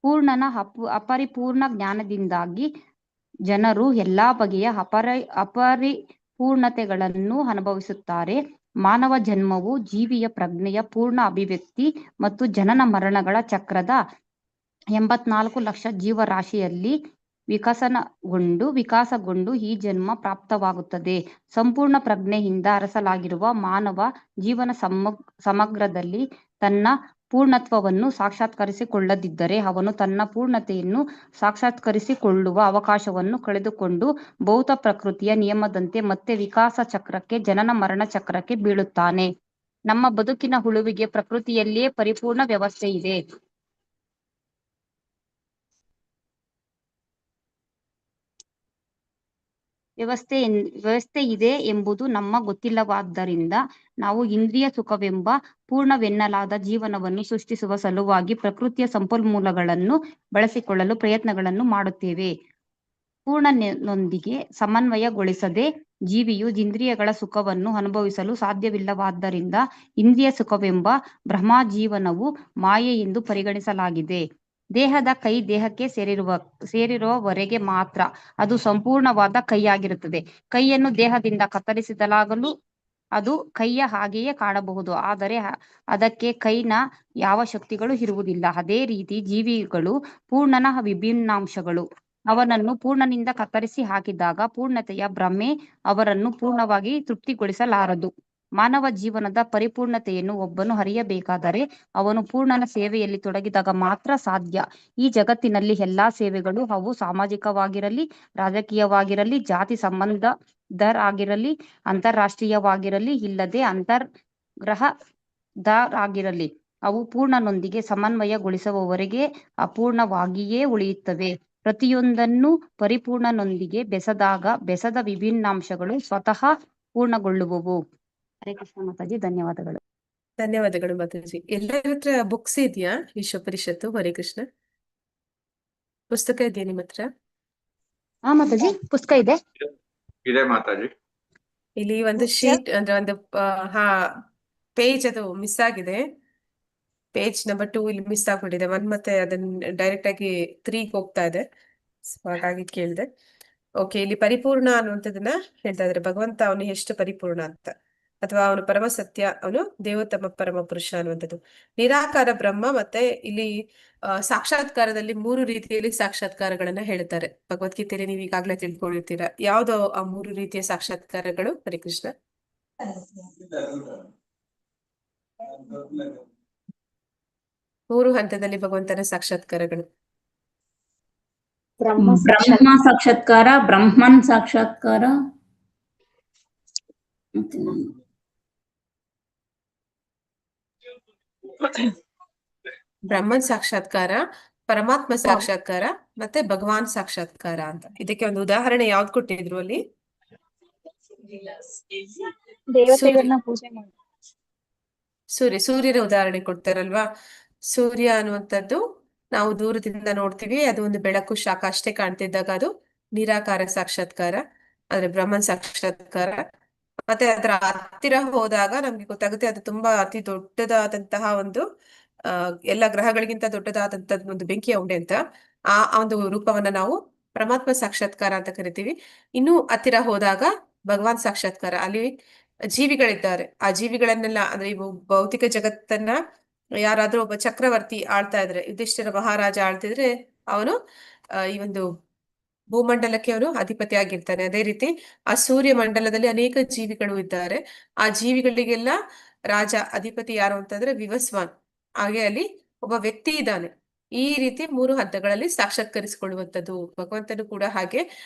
S5: ಪೂರ್ಣನ ಅಪರಿಪೂರ್ಣ ಜ್ಞಾನದಿಂದಾಗಿ ಜನರು ಎಲ್ಲಾ ಬಗೆಯ ಅಪರಿಪೂರ್ಣತೆಗಳನ್ನು ಅನುಭವಿಸುತ್ತಾರೆ. ಮಾನವ ಜನ್ಮವು ಜೀವಿಯ ಪ್ರಜ್ಞೆಯ ಪೂರ್ಣ ಅಭಿವ್ಯಕ್ತಿ ಮತ್ತು ಜನನ ಮರಣಗಳ ಚಕ್ರದ 84 ಲಕ್ಷ ಜೀವರಾಶಿಯಲ್ಲಿ ವಿಕಾಸಗೊಂಡು ಈ ಜನ್ಮ ಪ್ರಾಪ್ತವಾಗುತ್ತದೆ. ಸಂಪೂರ್ಣ ಪ್ರಜ್ಞೆಯಿಂದ ಅರಸಲಾಗಿರುವ ಮಾನವ ಜೀವನ ಸಮಗ್ರದಲ್ಲಿ ತನ್ನ ಪೂರ್ಣತ್ವವನ್ನು ಸಾಕ್ಷಾತ್ಕರಿಸಿಕೊಳ್ಳದಿದ್ದರೆ ಅವನು ತನ್ನ ಪೂರ್ಣತೆಯನ್ನು ಸಾಕ್ಷಾತ್ಕರಿಸಿಕೊಳ್ಳುವ ಅವಕಾಶವನ್ನು ಕಳೆದುಕೊಂಡು ಭೌತ ಪ್ರಕೃತಿಯ ನಿಯಮದಂತೆ ಮತ್ತೆ ವಿಕಾಸ ಚಕ್ರಕ್ಕೆ, ಜನನ ಮರಣ ಚಕ್ರಕ್ಕೆ ಬೀಳುತ್ತಾನೆ. ನಮ್ಮ ಬದುಕಿನ ಉಳಿವಿಗೆ ಪ್ರಕೃತಿಯಲ್ಲಿಯೇ ಪರಿಪೂರ್ಣ ವ್ಯವಸ್ಥೆ ಇದೆ ಎಂಬುದು ನಮ್ಮ ಗೊತ್ತಿಲ್ಲವಾದ್ದರಿಂದ ನಾವು ಇಂದ್ರಿಯ ಸುಖವೆಂಬ ಪೂರ್ಣವೆನ್ನಲಾದ ಜೀವನವನ್ನು ಸೃಷ್ಟಿಸುವ ಸಲುವಾಗಿ ಪ್ರಕೃತಿಯ ಸಂಪನ್ಮೂಲಗಳನ್ನು ಬಳಸಿಕೊಳ್ಳಲು ಪ್ರಯತ್ನಗಳನ್ನು ಮಾಡುತ್ತೇವೆ. ಪೂರ್ಣನೊಂದಿಗೆ ಸಮನ್ವಯಗೊಳಿಸದೆ ಜೀವಿಯು ಇಂದ್ರಿಯಗಳ ಸುಖವನ್ನು ಅನುಭವಿಸಲು ಸಾಧ್ಯವಿಲ್ಲವಾದ್ದರಿಂದ ಇಂದ್ರಿಯ ಸುಖವೆಂಬ ಬ್ರಹ್ಮಜೀವನವು ಮಾಯೆ ಎಂದು ಪರಿಗಣಿಸಲಾಗಿದೆ. ದೇಹದ ಕೈ ದೇಹಕ್ಕೆ ಸೇರಿರುವವರೆಗೆ ಮಾತ್ರ ಅದು ಸಂಪೂರ್ಣವಾದ ಕೈಯಾಗಿರುತ್ತದೆ. ಕೈಯನ್ನು ದೇಹದಿಂದ ಕತ್ತರಿಸಿದಾಗಲೂ ಅದು ಕೈಯ ಹಾಗೆಯೇ ಕಾಣಬಹುದು, ಆದರೆ ಅದಕ್ಕೆ ಕೈನ ಯಾವ ಶಕ್ತಿಗಳು ಇರುವುದಿಲ್ಲ. ಅದೇ ರೀತಿ ಜೀವಿಗಳು ಪೂರ್ಣನ ವಿಭಿನ್ನಾಂಶಗಳು. ಅವನನ್ನು ಪೂರ್ಣನಿಂದ ಕತ್ತರಿಸಿ ಹಾಕಿದಾಗ ಪೂರ್ಣತೆಯ ಭ್ರಮೆ ಅವರನ್ನು ಪೂರ್ಣವಾಗಿ ತೃಪ್ತಿಗೊಳಿಸಲಾರದು. ಮಾನವ ಜೀವನದ ಪರಿಪೂರ್ಣತೆಯನ್ನು ಒಬ್ಬನು ಅರಿಯಬೇಕಾದರೆ ಅವನು ಪೂರ್ಣನ ಸೇವೆಯಲ್ಲಿ ತೊಡಗಿದಾಗ ಮಾತ್ರ ಸಾಧ್ಯ. ಈ ಜಗತ್ತಿನಲ್ಲಿ ಎಲ್ಲಾ ಸೇವೆಗಳು, ಅವು ಸಾಮಾಜಿಕವಾಗಿರಲಿ, ರಾಜಕೀಯವಾಗಿರಲಿ, ಜಾತಿ ಸಂಬಂಧದರಾಗಿರಲಿ, ಅಂತಾರಾಷ್ಟ್ರೀಯವಾಗಿರಲಿ, ಇಲ್ಲದೆ ಅಂತರ್ಗ್ರಹದರಾಗಿರಲಿ, ಅವು ಪೂರ್ಣನೊಂದಿಗೆ ಸಮನ್ವಯಗೊಳಿಸುವವರೆಗೆ ಅಪೂರ್ಣವಾಗಿಯೇ ಉಳಿಯುತ್ತವೆ. ಪ್ರತಿಯೊಂದನ್ನು ಪರಿಪೂರ್ಣನೊಂದಿಗೆ ಬೆಸದ ವಿಭಿನ್ನಾಂಶಗಳು ಸ್ವತಃ ಪೂರ್ಣಗೊಳ್ಳುವವು. ಹರೇ ಕೃಷ್ಣ ಮಾತಾಜಿ, ಧನ್ಯವಾದಗಳು.
S1: ಧನ್ಯವಾದಗಳು ಮಾತಾಜಿ. ಎಲ್ಲರ ಹತ್ರ ಬುಕ್ಸ್ ಇದೆಯಾ? ವಿಶ್ವಪರಿಷತ್ತು, ಹರೇ ಕೃಷ್ಣ ಪುಸ್ತಕ ಇದೆಯಾ ನಿಮ್ಮ ಹತ್ರ?
S5: ಹಾ ಮಾತಾಜಿ, ಪುಸ್ತಕ ಇದೆ.
S3: ಮಾತಾಜಿ.
S1: ಇಲ್ಲಿ ಒಂದು ಶೀಟ್ ಅಂದ್ರೆ ಒಂದು ಪೇಜ್ ಅದು ಮಿಸ್ ಆಗಿದೆ. ಪೇಜ್ ನಂಬರ್ 2 ಇಲ್ಲಿ ಮಿಸ್ ಆಗ್ಬಿಟ್ಟಿದೆ. 1 ಮತ್ತೆ ಅದನ್ನ ಡೈರೆಕ್ಟ್ ಆಗಿ 3 ಹೋಗ್ತಾ ಇದೆ. ಹಾಗಾಗಿ ಕೇಳಿದೆ. ಓಕೆ, ಇಲ್ಲಿ ಪರಿಪೂರ್ಣ ಅನ್ನುವಂಥದ್ದನ್ನ ಹೇಳ್ತಾ ಇದ್ದಾರೆ. ಭಗವಂತ ಅವನು ಎಷ್ಟು ಪರಿಪೂರ್ಣ ಅಂತ, ಅಥವಾ ಅವನು ಪರಮ ಸತ್ಯ, ಅವನು ದೇವೋತ್ತಮ ಪರಮ ಪುರುಷ ಅನ್ನುವಂಥದ್ದು. ನಿರಾಕಾರ ಬ್ರಹ್ಮ. ಮತ್ತೆ ಇಲ್ಲಿ ಸಾಕ್ಷಾತ್ಕಾರದಲ್ಲಿ 3 ರೀತಿಯಲ್ಲಿ ಸಾಕ್ಷಾತ್ಕಾರಗಳನ್ನ ಹೇಳ್ತಾರೆ. ಭಗವದ್ಗೀತೆಯಲ್ಲಿ ನೀವು ಈಗಾಗಲೇ ತಿಳ್ಕೊಂಡಿರ್ತೀರಾ. ಯಾವ್ದು ಆ 3 ರೀತಿಯ ಸಾಕ್ಷಾತ್ಕಾರಗಳು? ಹರೇ ಕೃಷ್ಣ. 3 ಹಂತದಲ್ಲಿ ಭಗವಂತನ ಸಾಕ್ಷಾತ್ಕಾರಗಳು.
S4: ಬ್ರಹ್ಮ ಸಾಕ್ಷಾತ್ಕಾರ, ಬ್ರಹ್ಮನ್ ಸಾಕ್ಷಾತ್ಕಾರ,
S1: ಬ್ರಹ್ಮನ್ ಸಾಕ್ಷಾತ್ಕಾರ, ಪರಮಾತ್ಮ ಸಾಕ್ಷಾತ್ಕಾರ, ಮತ್ತೆ ಭಗವಾನ್ ಸಾಕ್ಷಾತ್ಕಾರ ಅಂತ. ಇದಕ್ಕೆ ಒಂದು ಉದಾಹರಣೆ ಯಾವ್ದು ಕೊಟ್ಟಿದ್ರು ಅಲ್ಲಿ? ಸೂರ್ಯನ ಉದಾಹರಣೆ ಕೊಡ್ತಾರಲ್ವಾ. ಸೂರ್ಯ ಅನ್ನುವಂಥದ್ದು ನಾವು ದೂರದಿಂದ ನೋಡ್ತೀವಿ, ಅದು ಒಂದು ಬೆಳಕು ಶಾಖ ಅಷ್ಟೇ ಕಾಣ್ತಿದ್ದಾಗ ಅದು ನಿರಾಕಾರ ಸಾಕ್ಷಾತ್ಕಾರ, ಅಂದ್ರೆ ಬ್ರಹ್ಮನ್ ಸಾಕ್ಷಾತ್ಕಾರ. ಮತ್ತೆ ಅದರ ಹತ್ತಿರ ಹೋದಾಗ ನಮ್ಗೆ ಗೊತ್ತಾಗುತ್ತೆ ಅದು ತುಂಬಾ ಅತಿ ದೊಡ್ಡದಾದಂತಹ ಒಂದು ಎಲ್ಲ ಗ್ರಹಗಳಿಗಿಂತ ದೊಡ್ಡದಾದಂತಹ ಒಂದು ಬೆಂಕಿಯ ಉಂಡೆ ಅಂತ. ಆ ಒಂದು ರೂಪವನ್ನ ನಾವು ಪರಮಾತ್ಮ ಸಾಕ್ಷಾತ್ಕಾರ ಅಂತ ಕರಿತೀವಿ. ಇನ್ನು ಹತ್ತಿರ ಹೋದಾಗ ಭಗವಾನ್ ಸಾಕ್ಷಾತ್ಕಾರ. ಅಲ್ಲಿ ಜೀವಿಗಳಿದ್ದಾರೆ. ಆ ಜೀವಿಗಳನ್ನೆಲ್ಲ, ಅಂದ್ರೆ ಈ ಭೌತಿಕ ಜಗತ್ತನ್ನ ಯಾರಾದ್ರೂ ಒಬ್ಬ ಚಕ್ರವರ್ತಿ ಆಳ್ತಾ ಇದ್ರೆ, ಯುಧಿಷ್ಠಿರ ಮಹಾರಾಜ ಆಳ್ತಿದ್ರೆ ಅವನು ಈ ಒಂದು ಭೂಮಂಡಲಕ್ಕೆ ಅವನು ಅಧಿಪತಿ ಆಗಿರ್ತಾನೆ. ಅದೇ ರೀತಿ ಆ ಸೂರ್ಯ ಮಂಡಲದಲ್ಲಿ ಅನೇಕ ಜೀವಿಗಳು ಇದ್ದಾರೆ. ಆ ಜೀವಿಗಳಿಗೆಲ್ಲ ರಾಜ, ಅಧಿಪತಿ ಯಾರು ಅಂತಂದ್ರೆ ವಿವಸ್ವಾನ್. ಹಾಗೆ ಅಲ್ಲಿ ಒಬ್ಬ ವ್ಯಕ್ತಿ ಇದ್ದಾನೆ. ಈ ರೀತಿ 3 ಹಂತಗಳಲ್ಲಿ ಸಾಕ್ಷಾತ್ಕರಿಸಿಕೊಳ್ಳುವಂಥದ್ದು. ಭಗವಂತನು ಕೂಡ ಹಾಗೆ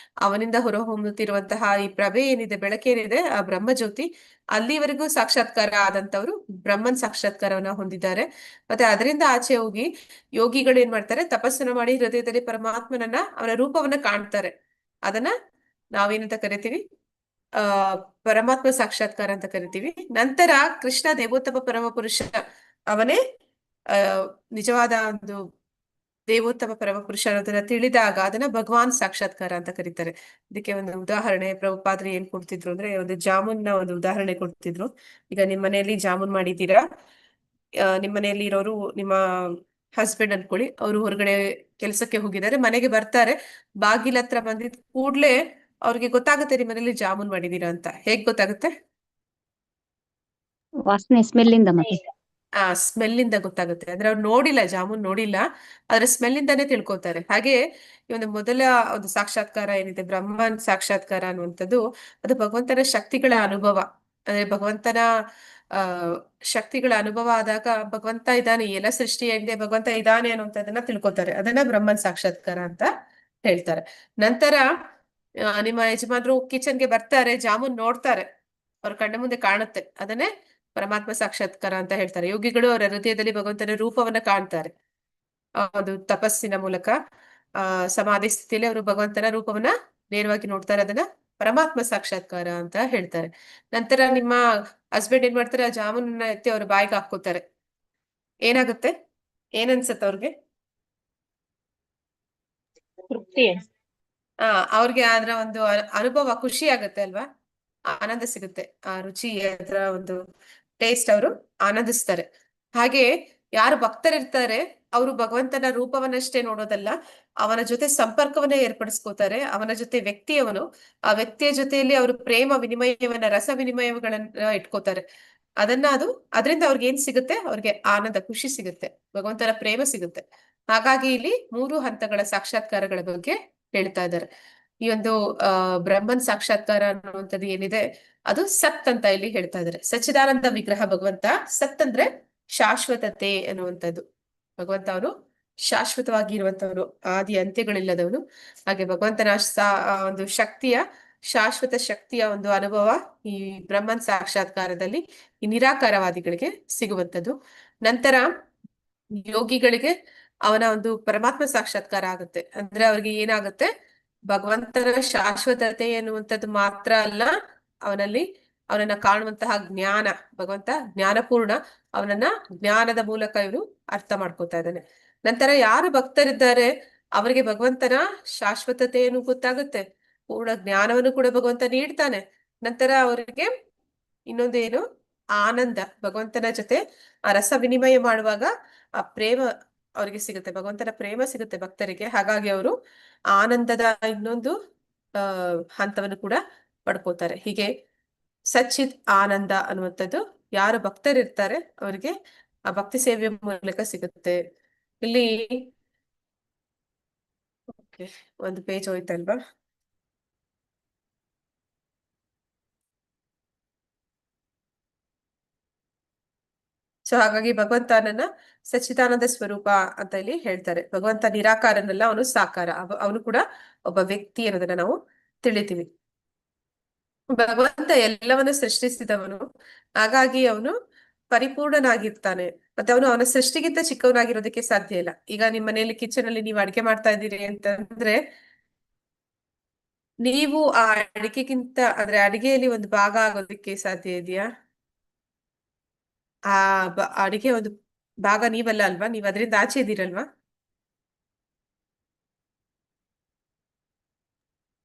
S1: ಅವನಿಂದ ಹೊರಹೊಮ್ಮುತ್ತಿರುವಂತಹ ಈ ಪ್ರಭೆ ಏನಿದೆ, ಬೆಳಕೇನಿದೆ, ಆ ಬ್ರಹ್ಮಜ್ಯೋತಿ, ಅಲ್ಲಿವರೆಗೂ ಸಾಕ್ಷಾತ್ಕಾರ ಆದಂತವ್ರು ಬ್ರಹ್ಮನ್ ಸಾಕ್ಷಾತ್ಕಾರವನ್ನ ಹೊಂದಿದ್ದಾರೆ. ಮತ್ತೆ ಅದರಿಂದ ಆಚೆ ಹೋಗಿ ಯೋಗಿಗಳು ಏನ್ ಮಾಡ್ತಾರೆ, ತಪಸ್ಸನ್ನ ಮಾಡಿ ಹೃದಯದಲ್ಲಿ ಪರಮಾತ್ಮನನ್ನ, ಅವನ ರೂಪವನ್ನ ಕಾಣ್ತಾರೆ. ಅದನ್ನ ನಾವೇನಂತ ಕರಿತೀವಿ? ಪರಮಾತ್ಮ ಸಾಕ್ಷಾತ್ಕಾರ ಅಂತ ಕರಿತೀವಿ. ನಂತರ ಕೃಷ್ಣ ದೇವೋತ್ತಮ ಪರಮ ಪುರುಷ, ಅವನೇ ನಿಜವಾದ ಒಂದು ದೇವೋತ್ತಮ ಪರಮ ಪುರುಷ ಅನ್ನೋದನ್ನ ತಿಳಿದಾಗ ಅದನ್ನ ಭಗವಾನ್ ಸಾಕ್ಷಾತ್ಕಾರ ಅಂತ ಕರೀತಾರೆ. ಇದಕ್ಕೆ ಒಂದು ಉದಾಹರಣೆ ಪ್ರಭುಪಾದರು ಏನ್ ಕೊಡ್ತಿದ್ರು ಅಂದ್ರೆ, ಒಂದು ಜಾಮೂನ್ನ ಒಂದು ಉದಾಹರಣೆ ಕೊಡ್ತಿದ್ರು. ಈಗ ನಿಮ್ ಮನೆಯಲ್ಲಿ ಜಾಮೂನ್ ಮಾಡಿದ್ದೀರಾ, ನಿಮ್ ಮನೆಯಲ್ಲಿ ಇರೋರು ನಿಮ್ಮ ಹಸ್ಬೆಂಡ್ ಅನ್ಕೊಳ್ಳಿ, ಅವರು ಹೊರಗಡೆ ಕೆಲಸಕ್ಕೆ ಹೋಗಿದ್ದಾರೆ, ಮನೆಗೆ ಬರ್ತಾರೆ. ಬಾಗಿಲ ಹತ್ರ ಬಂದಿದ್ ಕೂಡ್ಲೆ ಅವ್ರಿಗೆ ಗೊತ್ತಾಗುತ್ತೆ ನಿಮ್ಮ ಮನೇಲಿ ಜಾಮೂನ್ ಮಾಡಿದೀರಾ ಅಂತ. ಹೇಗ್ ಗೊತ್ತಾಗುತ್ತೆ?
S5: ವಾಸನೆ ಸ್ಮೆಲ್ಲಿಂದ ಮತ್ತೆ.
S1: ಆ ಸ್ಮೆಲ್ಲಿಂದ ಗೊತ್ತಾಗುತ್ತೆ. ಅಂದ್ರೆ ಅವ್ರು ನೋಡಿಲ್ಲ, ಜಾಮೂನ್ ನೋಡಿಲ್ಲ, ಆದ್ರೆ ಸ್ಮೆಲ್ಲಿಂದಾನೇ ತಿಳ್ಕೊತಾರೆ. ಹಾಗೆ ಈ ಒಂದು ಮೊದಲ ಒಂದು ಸಾಕ್ಷಾತ್ಕಾರ ಏನಿದೆ, ಬ್ರಹ್ಮನ್ ಸಾಕ್ಷಾತ್ಕಾರ ಅನ್ನುವಂಥದ್ದು, ಅದು ಭಗವಂತನ ಶಕ್ತಿಗಳ ಅನುಭವ. ಅಂದ್ರೆ ಭಗವಂತನ ಶಕ್ತಿಗಳ ಅನುಭವ ಆದಾಗ ಭಗವಂತ ಇದ್ದಾನೆ, ಎಲ್ಲ ಸೃಷ್ಟಿಯಾಗಿದೆ, ಭಗವಂತ ಇದ್ದಾನೆ ಅನ್ನುವಂಥದ್ದನ್ನ ತಿಳ್ಕೊತಾರೆ. ಅದನ್ನ ಬ್ರಹ್ಮನ್ ಸಾಕ್ಷಾತ್ಕಾರ ಅಂತ ಹೇಳ್ತಾರೆ. ನಂತರ ನಿಮ್ಮ ಯಜಮಾನ್ರು ಕಿಚನ್ಗೆ ಬರ್ತಾರೆ, ಜಾಮೂನ್ ನೋಡ್ತಾರೆ, ಅವ್ರ ಕಣ್ಣ ಮುಂದೆ ಕಾಣುತ್ತೆ, ಅದನ್ನೇ ಪರಮಾತ್ಮ ಸಾಕ್ಷಾತ್ಕಾರ ಅಂತ ಹೇಳ್ತಾರೆ. ಯೋಗಿಗಳು ಅವರ ಹೃದಯದಲ್ಲಿ ಭಗವಂತನ ರೂಪವನ್ನ ಕಾಣ್ತಾರೆ. ಒಂದು ತಪಸ್ಸಿನ ಮೂಲಕ ಸಮಾಧಿ ಸ್ಥಿತಿಯಲ್ಲಿ ಅವರು ಭಗವಂತನ ರೂಪವನ್ನ ನೇರವಾಗಿ ನೋಡ್ತಾರೆ. ಅದನ್ನ ಪರಮಾತ್ಮ ಸಾಕ್ಷಾತ್ಕಾರ ಅಂತ ಹೇಳ್ತಾರೆ. ನಂತರ ನಿಮ್ಮ ಹಸ್ಬೆಂಡ್ ಏನ್ ಮಾಡ್ತಾರೆ, ಆ ಜಾಮೂನನ್ನ ಎತ್ತಿ ಅವ್ರ ಬಾಯಿಗೆ ಹಾಕೋತಾರೆ. ಏನಾಗುತ್ತೆ? ಏನನ್ಸತ್ತೆ ಅವ್ರಿಗೆ?
S6: ತೃಪ್ತಿ.
S1: ಅವ್ರಿಗೆ ಅದ್ರ ಒಂದು ಅನುಭವ ಖುಷಿ ಆಗತ್ತೆ ಅಲ್ವಾ, ಆನಂದ ಸಿಗುತ್ತೆ. ಆ ರುಚಿ, ಅದರ ಒಂದು ಟೇಸ್ಟ್ ಅವರು ಆನಂದಿಸ್ತಾರೆ. ಹಾಗೆ ಯಾರು ಭಕ್ತರಿರ್ತಾರೆ ಅವರು ಭಗವಂತನ ರೂಪವನ್ನಷ್ಟೇ ನೋಡೋದಲ್ಲ, ಅವನ ಜೊತೆ ಸಂಪರ್ಕವನ್ನೇ ಏರ್ಪಡಿಸ್ಕೋತಾರೆ. ಅವನ ಜೊತೆ ವ್ಯಕ್ತಿಯವನು, ಆ ವ್ಯಕ್ತಿಯ ಜೊತೆಯಲ್ಲಿ ಅವರು ಪ್ರೇಮ ವಿನಿಮಯವನ್ನ, ರಸ ವಿನಿಮಯಗಳನ್ನ ಇಟ್ಕೋತಾರೆ. ಅದರಿಂದ ಅವ್ರಿಗೆ ಏನ್ ಸಿಗುತ್ತೆ? ಅವ್ರಿಗೆ ಆನಂದ, ಖುಷಿ ಸಿಗುತ್ತೆ, ಭಗವಂತನ ಪ್ರೇಮ ಸಿಗುತ್ತೆ. ಹಾಗಾಗಿ ಇಲ್ಲಿ 3 ಹಂತಗಳ ಸಾಕ್ಷಾತ್ಕಾರಗಳ ಬಗ್ಗೆ ಹೇಳ್ತಾ ಇದ್ದಾರೆ. ಈ ಒಂದು ಬ್ರಹ್ಮನ್ ಸಾಕ್ಷಾತ್ಕಾರ ಅನ್ನುವಂಥದ್ದು ಏನಿದೆ, ಅದು ಸತ್ ಅಂತ ಇಲ್ಲಿ ಹೇಳ್ತಾ ಇದ್ದಾರೆ. ಸಚ್ಚಿದಾನಂದ ವಿಗ್ರಹ ಭಗವಂತ. ಸತ್ ಅಂದ್ರೆ ಶಾಶ್ವತತೆ ಅನ್ನುವಂಥದ್ದು. ಭಗವಂತ ಅವನು ಶಾಶ್ವತವಾಗಿ ಇರುವಂತವನು, ಆದಿ ಅಂತ್ಯಗಳಿಲ್ಲದವನು. ಹಾಗೆ ಭಗವಂತನ ಒಂದು ಶಕ್ತಿಯ, ಶಾಶ್ವತ ಶಕ್ತಿಯ ಒಂದು ಅನುಭವ ಈ ಬ್ರಹ್ಮನ್ ಸಾಕ್ಷಾತ್ಕಾರದಲ್ಲಿ ಈ ನಿರಾಕಾರವಾದಿಗಳಿಗೆ ಸಿಗುವಂಥದ್ದು. ನಂತರ ಯೋಗಿಗಳಿಗೆ ಅವನ ಒಂದು ಪರಮಾತ್ಮ ಸಾಕ್ಷಾತ್ಕಾರ ಆಗುತ್ತೆ. ಅಂದ್ರೆ ಅವ್ರಿಗೆ ಏನಾಗುತ್ತೆ, ಭಗವಂತನ ಶಾಶ್ವತತೆ ಎನ್ನುವಂಥದ್ದು ಮಾತ್ರ ಅಲ್ಲ, ಅವನನ್ನ ಕಾಣುವಂತಹ ಜ್ಞಾನ, ಭಗವಂತ ಜ್ಞಾನಪೂರ್ಣ, ಅವನನ್ನ ಜ್ಞಾನದ ಮೂಲಕ ಇವರು ಅರ್ಥ ಮಾಡ್ಕೊತಾ ಇದ್ದಾನೆ. ನಂತರ ಯಾರು ಭಕ್ತರಿದ್ದಾರೆ ಅವರಿಗೆ ಭಗವಂತನ ಶಾಶ್ವತತೆಯನ್ನು ಗೊತ್ತಾಗುತ್ತೆ, ಪೂರ್ಣ ಜ್ಞಾನವನ್ನು ಕೂಡ ಭಗವಂತ ನೀಡ್ತಾನೆ. ನಂತರ ಅವರಿಗೆ ಇನ್ನೊಂದೇನು, ಆನಂದ, ಭಗವಂತನ ಜೊತೆ ಆ ರಸ ವಿನಿಮಯ ಮಾಡುವಾಗ ಆ ಪ್ರೇಮ ಅವರಿಗೆ ಸಿಗುತ್ತೆ, ಭಗವಂತನ ಪ್ರೇಮ ಸಿಗುತ್ತೆ ಭಕ್ತರಿಗೆ. ಹಾಗಾಗಿ ಅವರು ಆನಂದದ ಇನ್ನೊಂದು ಹಂತವನ್ನು ಕೂಡ ಪಡ್ಕೋತಾರೆ. ಹೀಗೆ ಸಚ್ಚಿತ್ ಆನಂದ ಅನ್ನುವಂಥದ್ದು ಯಾರು ಭಕ್ತರಿರ್ತಾರೆ ಅವರಿಗೆ ಆ ಭಕ್ತಿ ಸೇವೆಯ ಮೂಲಕ ಸಿಗುತ್ತೆ. ಇಲ್ಲಿ ಒಂದು ಪೇಜ್ ಹೋಯ್ತಲ್ವಾ? ಸೊ ಹಾಗಾಗಿ ಭಗವಂತನನ್ನ ಸಚ್ಚಿದಾನಂದ ಸ್ವರೂಪ ಅಂತ ಇಲ್ಲಿ ಹೇಳ್ತಾರೆ. ಭಗವಂತ ನಿರಾಕಾರನಲ್ಲ, ಅವನು ಸಾಕಾರ, ಅವನು ಕೂಡ ಒಬ್ಬ ವ್ಯಕ್ತಿ ಅನ್ನೋದನ್ನ ನಾವು ತಿಳಿತೀವಿ. ಭಗವಂತ ಎಲ್ಲವನ್ನು ಸೃಷ್ಟಿಸಿದವನು, ಹಾಗಾಗಿ ಅವನು ಪರಿಪೂರ್ಣನಾಗಿರ್ತಾನೆ. ಮತ್ತೆ ಅವನ ಸೃಷ್ಟಿಗಿಂತ ಚಿಕ್ಕವನಾಗಿರೋದಕ್ಕೆ ಸಾಧ್ಯ ಇಲ್ಲ. ಈಗ ನಿಮ್ಮ ಮನೆಯಲ್ಲಿ ಕಿಚನ್ ಅಲ್ಲಿ ನೀವು ಅಡಿಗೆ ಮಾಡ್ತಾ ಇದ್ದೀರಿ ಅಂತಂದ್ರೆ, ನೀವು ಆ ಅಡಿಗೆಗಿಂತ, ಅಂದ್ರೆ ಅಡಿಗೆಯಲ್ಲಿ ಒಂದು ಭಾಗ ಆಗೋದಕ್ಕೆ ಸಾಧ್ಯ ಇದೆಯಾ? ಆ ಅಡಿಗೆ ಒಂದು ಭಾಗ ನೀವಲ್ಲ ಅಲ್ವಾ, ನೀವ್ ಅದರಿಂದ ಆಚೆ ಇದ್ದೀರಲ್ವಾ?